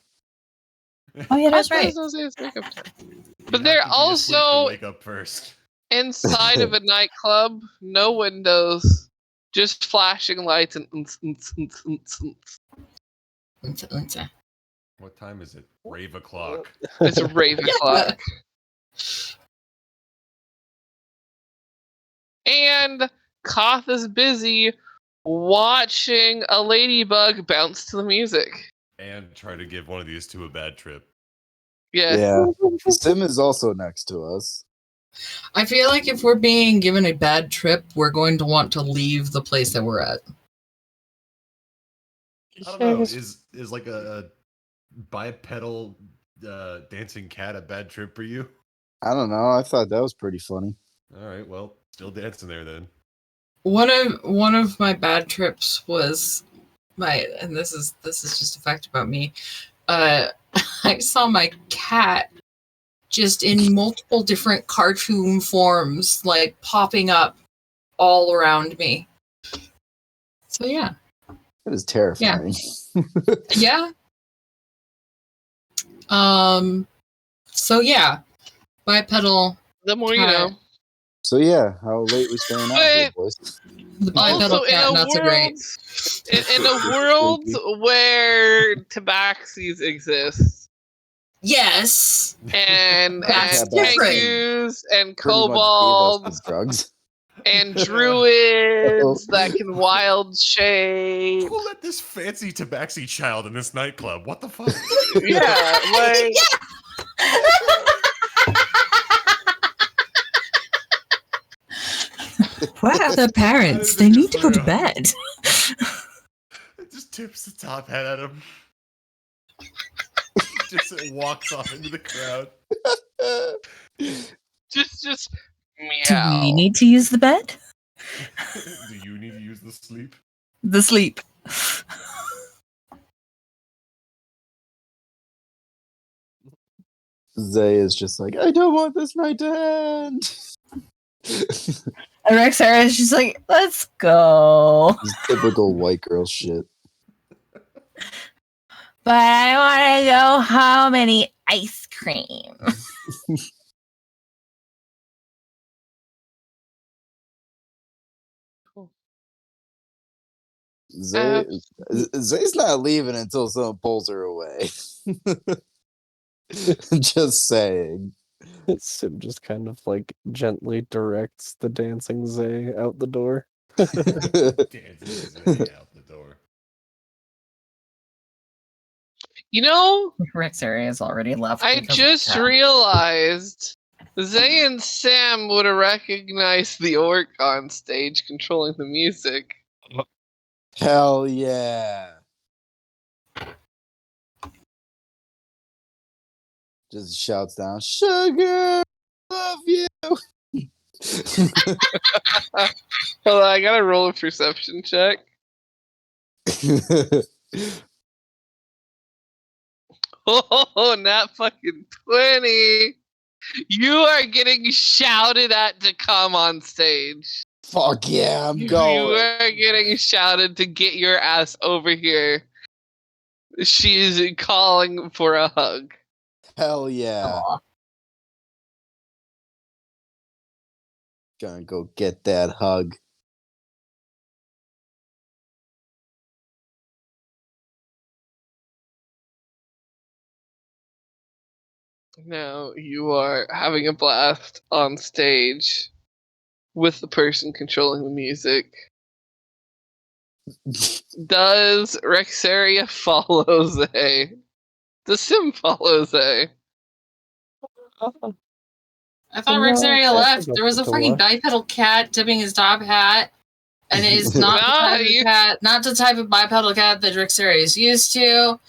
Oh yeah, that's I right. thought it was wake up time. You But have they're to be asleep to also wake up first. inside of a nightclub, no windows, just flashing lights and What time is it? Rave o'clock. it's rave o'clock. And Koth is busy watching a ladybug bounce to the music. And try to give one of these two a bad trip. Yeah. Yeah. Sim is also next to us. I feel like if we're being given a bad trip, we're going to want to leave the place that we're at. I don't know. Is like a bipedal dancing cat a bad trip for you? I don't know. I thought that was pretty funny. All right, well, still dancing there then. One of my bad trips was and this is just a fact about me. I saw my cat just in multiple different cartoon forms, like popping up all around me. So yeah. It is terrifying. Yeah. So yeah. Bipedal. The more you cat. know. So yeah, how late we staying out here, boys? The bipedal Also, cat, not so great. in a world where tabaxis exist, Yes. and That's different. tengus and Pretty much gave us kobolds the drugs. and druids that can wild shape. Who let this fancy tabaxi child in this nightclub? What the fuck? Yeah, like Where are the parents? They need to go to bed. It just tips the top hat at him. Just walks off into the crowd. just Do meow. we need to use the bed? Do you need to use the sleep? The sleep. Zay is just like, I don't want this night to end. And Rexeria is just like, let's go. This typical white girl shit. But I want to go home and eat ice cream. Zay's not leaving until someone pulls her away. Just saying. Sim just kind of like gently directs the dancing Zay out the door. Dances out the door. You know, Rexeria has already left. I because of just that. realized Zay and Sam would have recognized the orc on stage controlling the music. Hell yeah. Just shouts down, Sugar, love you. Hold on, I gotta roll a perception check. Oh, not fucking 20. You are getting shouted at to come on stage. Fuck yeah, I'm You going. are getting shouted to get your ass over here. She's calling for a hug. Hell yeah. Aw. Gonna go get that hug. Now you are having a blast on stage with the person controlling the music. Does Rexeria follow Zay? Does Sim follow Zay? I thought No, Rexeria I left. forgot There was a to fucking look. bipedal cat tipping his top hat. And it is not the Nah, type of you- cat, not the type of bipedal cat that Rexeria is used to.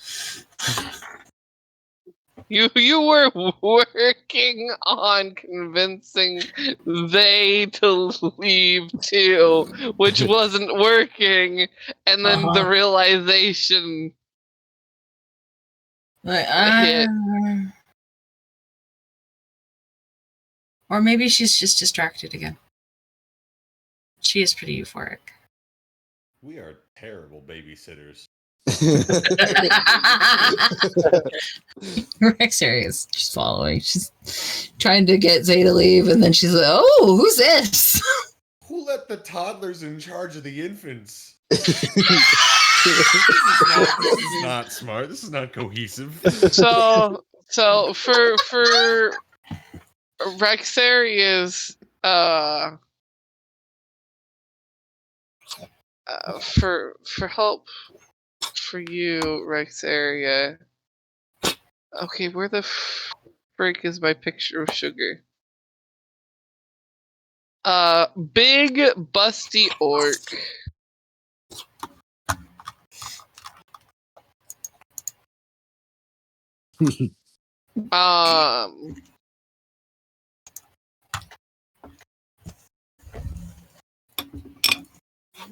You were working on convincing they to leave too, which wasn't working, and then the Uh-huh. realization Like, hit. Or maybe she's just distracted again. She is pretty euphoric. We are terrible babysitters. Rexeria is just following. She's trying to get Zay to leave, and then she's like, "Oh, who's this?" Who let the toddlers in charge of the infants? This This is not smart. This is not cohesive. So for Rexeria's for help for you, Rexeria. Okay, where the frick is my picture of Sugar? Big busty orc.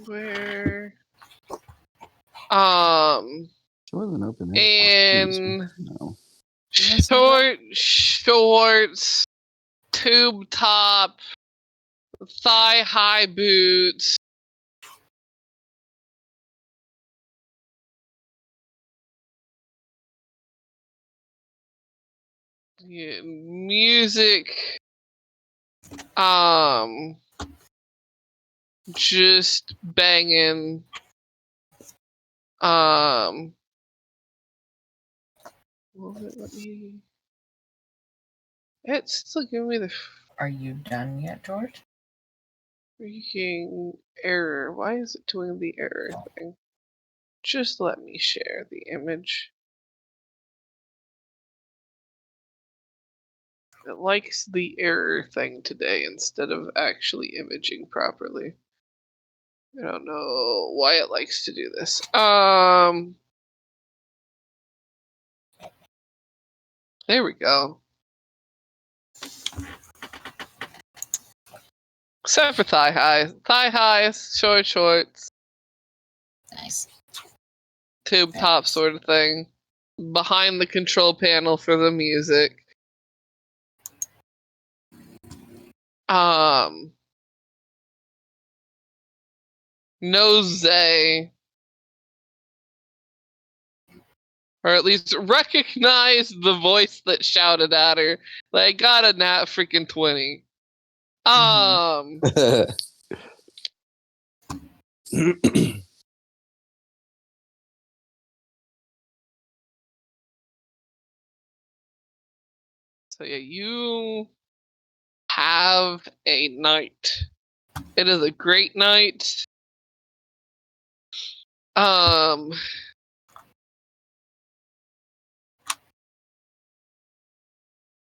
Where? She wasn't open. In No. shorts, tube top, thigh high boots. Yeah, music. Just banging. Let me. It's still giving me the. Are you done yet, George? Freaking error. Why is it doing the error thing? Just let me share the image. It likes the error thing today instead of actually imaging properly. I don't know why it likes to do this. There we go. Except for thigh highs. Thigh highs, short shorts, Nice. tube top sort of thing. Behind the control panel for the music. No Zay. Or at least recognize the voice that shouted at her. Like, got a nat freaking 20. So yeah, you have a night. It is a great night.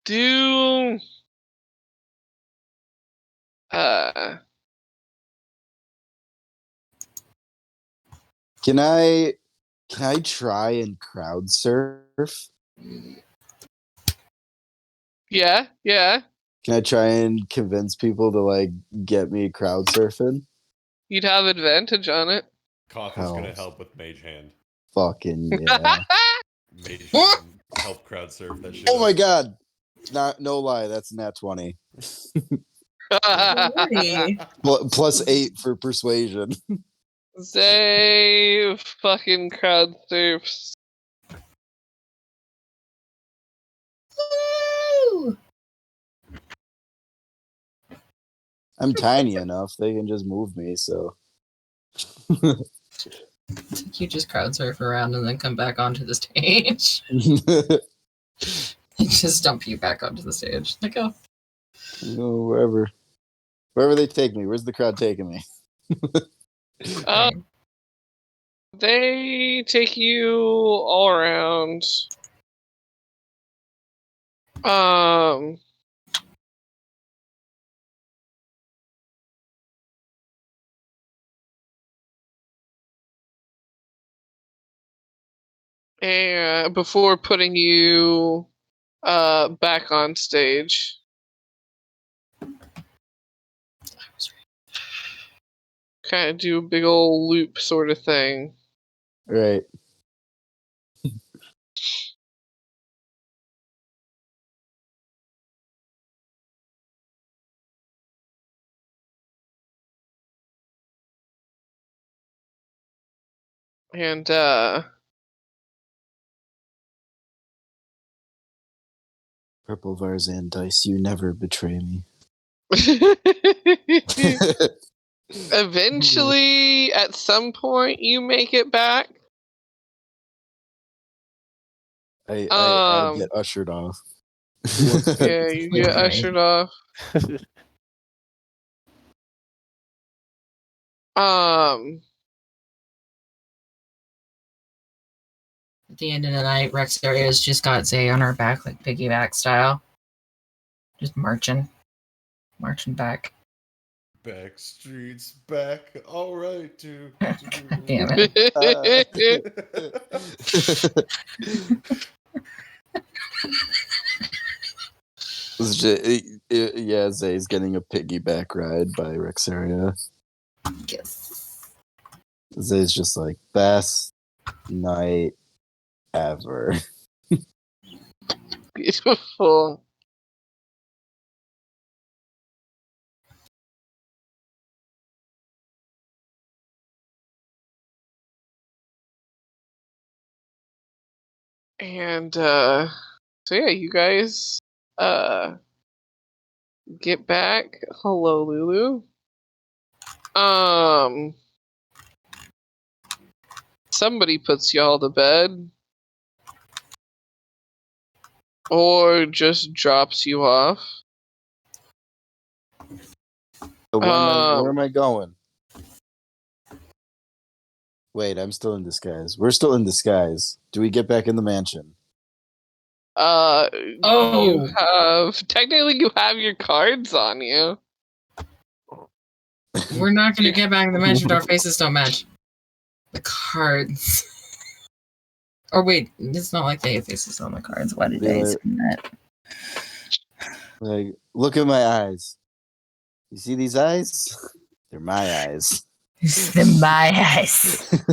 Do Can I try and crowd surf? yeah. Can I try and convince people to like get me crowd surfing? You'd have advantage on it. Koth is going to help with Mage Hand. Fucking yeah. Mage Hand help crowd surf that shit. Oh my god. No lie, that's nat 20. Alrighty. Plus 8 for persuasion. Zay fucking crowd surfs. Woo! I'm tiny enough, they can just move me, so. You just crowd surf around and then come back onto the stage. Just dump you back onto the stage. Like, oh. Go wherever. Wherever they take me. Where's the crowd taking me? They take you all around. And before putting you back on stage. Kind of do a big old loop sort of thing. Right. And Purple Varzan dice, you never betray me. eventually, at some point, you make it back. I get ushered off. Yeah, you get ushered off. At the end of the night, Rexeria's just got Zay on her back, like piggyback style. Just marching back. Back streets back. All right, too. Damn it. Yeah, Zay's getting a piggyback ride by Rexeria. Yes. Zay's just like, best night ever. Beautiful. And so yeah, you guys get back. Hello, Lulu. Somebody puts y'all to bed. Or just drops you off. Where am I going? Wait, I'm still in disguise. We're still in disguise. Do we get back in the mansion? You have technically you have your cards on you. We're not going to get back in the mansion. Our faces don't match. The cards. Or wait, it's not like they have faces on the cards. Why did I say that? Like, look at my eyes. You see these eyes? They're my eyes. They're my eyes.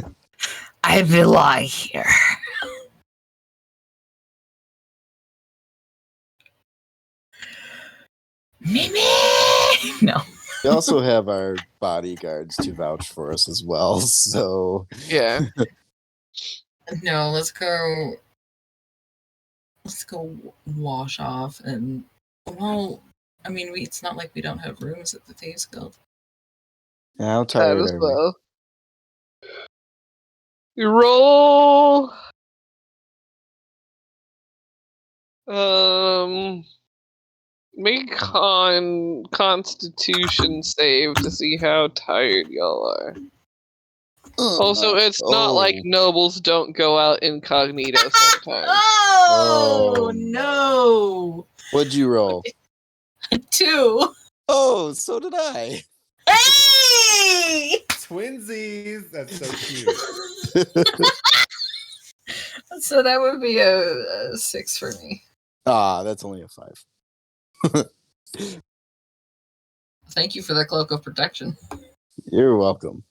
I belong here. Mimi! No. We also have our bodyguards to vouch for us as well, so... Yeah. No, let's go wash off and... Well, I mean, it's not like we don't have rooms at the Thieves Guild. How tired That as are well. You roll... Make Constitution save to see how tired y'all are. Also, it's not like nobles don't go out incognito sometimes. Oh, no! What'd you roll? 2. Oh, so did I. Hey! Twinsies! That's so cute. So that would be a 6 for me. That's only a 5. Thank you for the cloak of protection. You're welcome.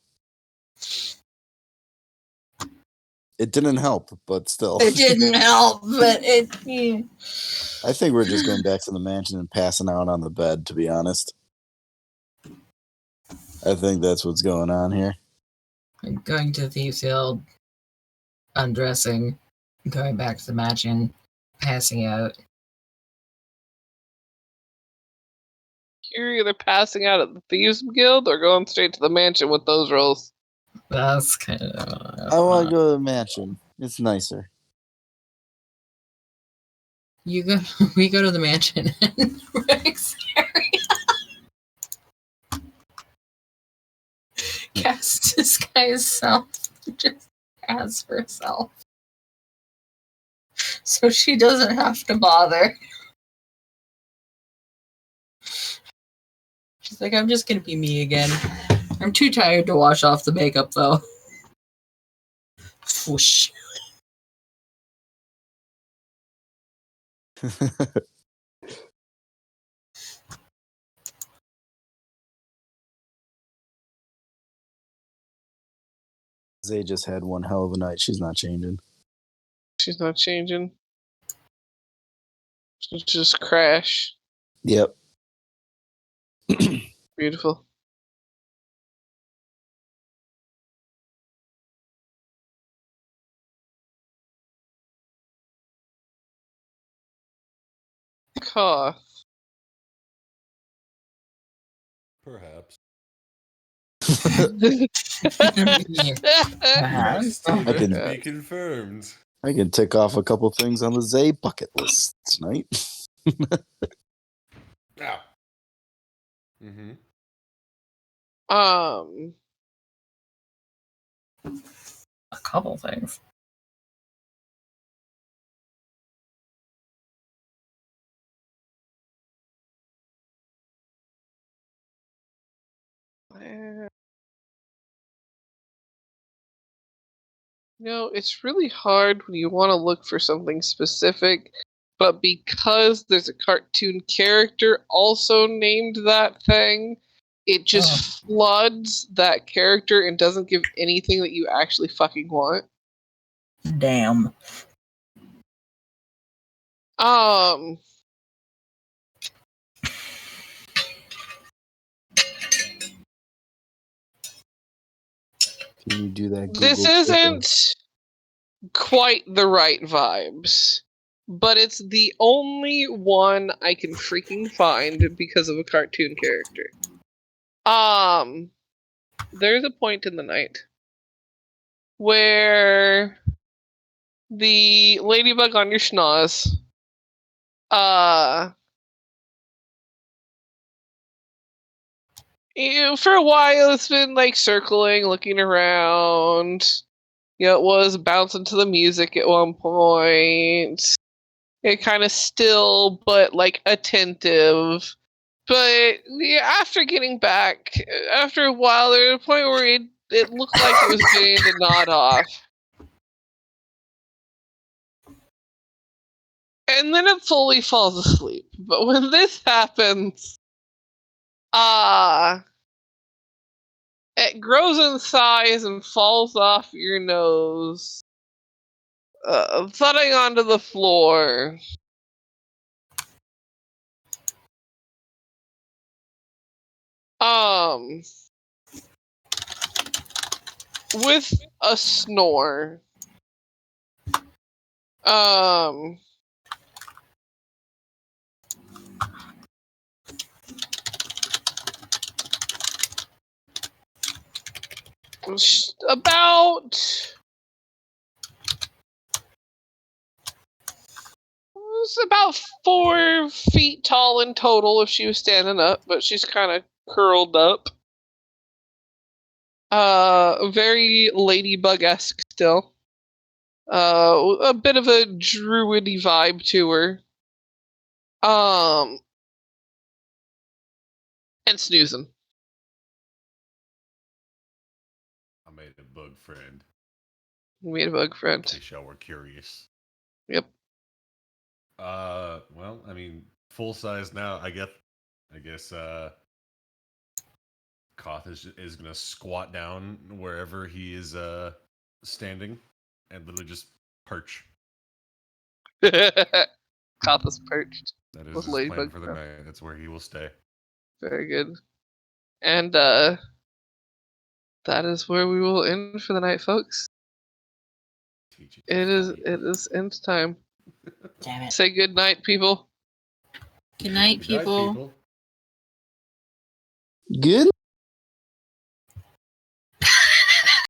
It didn't help, but still. It didn't help, but it... Yeah. I think we're just going back to the mansion and passing out on the bed, to be honest. I think that's what's going on here. I'm going to the Thieves Guild, undressing, going back to the mansion, passing out. You're either passing out at the Thieves Guild or going straight to the mansion with those rolls. That's kind of... I want to go to the mansion. It's nicer. We go to the mansion in Rexeria. Cast disguise self. Just as for herself. So she doesn't have to bother. She's like, I'm just gonna be me again. I'm too tired to wash off the makeup though. Whoosh. Zay just had one hell of a night. She's not changing. She's not changing. She'll just crash. Yep. Beautiful. Koth. Perhaps. Perhaps. To I can- be confirmed. I can tick off a couple things on the Zay bucket list tonight. Ow. Mm-hmm. A couple things. It's really hard when you want to look for something specific, but because there's a cartoon character also named that thing, it just floods that character and doesn't give anything that you actually fucking want. Damn. Can you do that? This Google isn't quite the right vibes, but it's the only one I can freaking find because of a cartoon character. There's a point in the night where the ladybug on your schnoz For a while, it's been like circling, looking around. It was bouncing to the music at one point. It kind of still, but like attentive. But after getting back, after a while, there was a point where it looked like it was beginning to nod off. And then it fully falls asleep. But when this happens, it grows in size and falls off your nose, thudding onto the floor. With a snore. About it's about 4 feet tall in total if she was standing up, but she's kind of curled up. Very ladybug-esque still. A bit of a druidy vibe to her. And snoozing. I made a bug friend. You made a bug friend. They shall were curious. Yep. Well, I mean, full size now. I guess. Koth is gonna squat down wherever he is standing, and literally just perch. Koth is perched. That is with his plan ladybug for the friend. night. That's where he will stay. Very good. And that is where we will end for the night, folks. It is end time. Damn it. Say good night, people. Good night, Good night, people. people. Good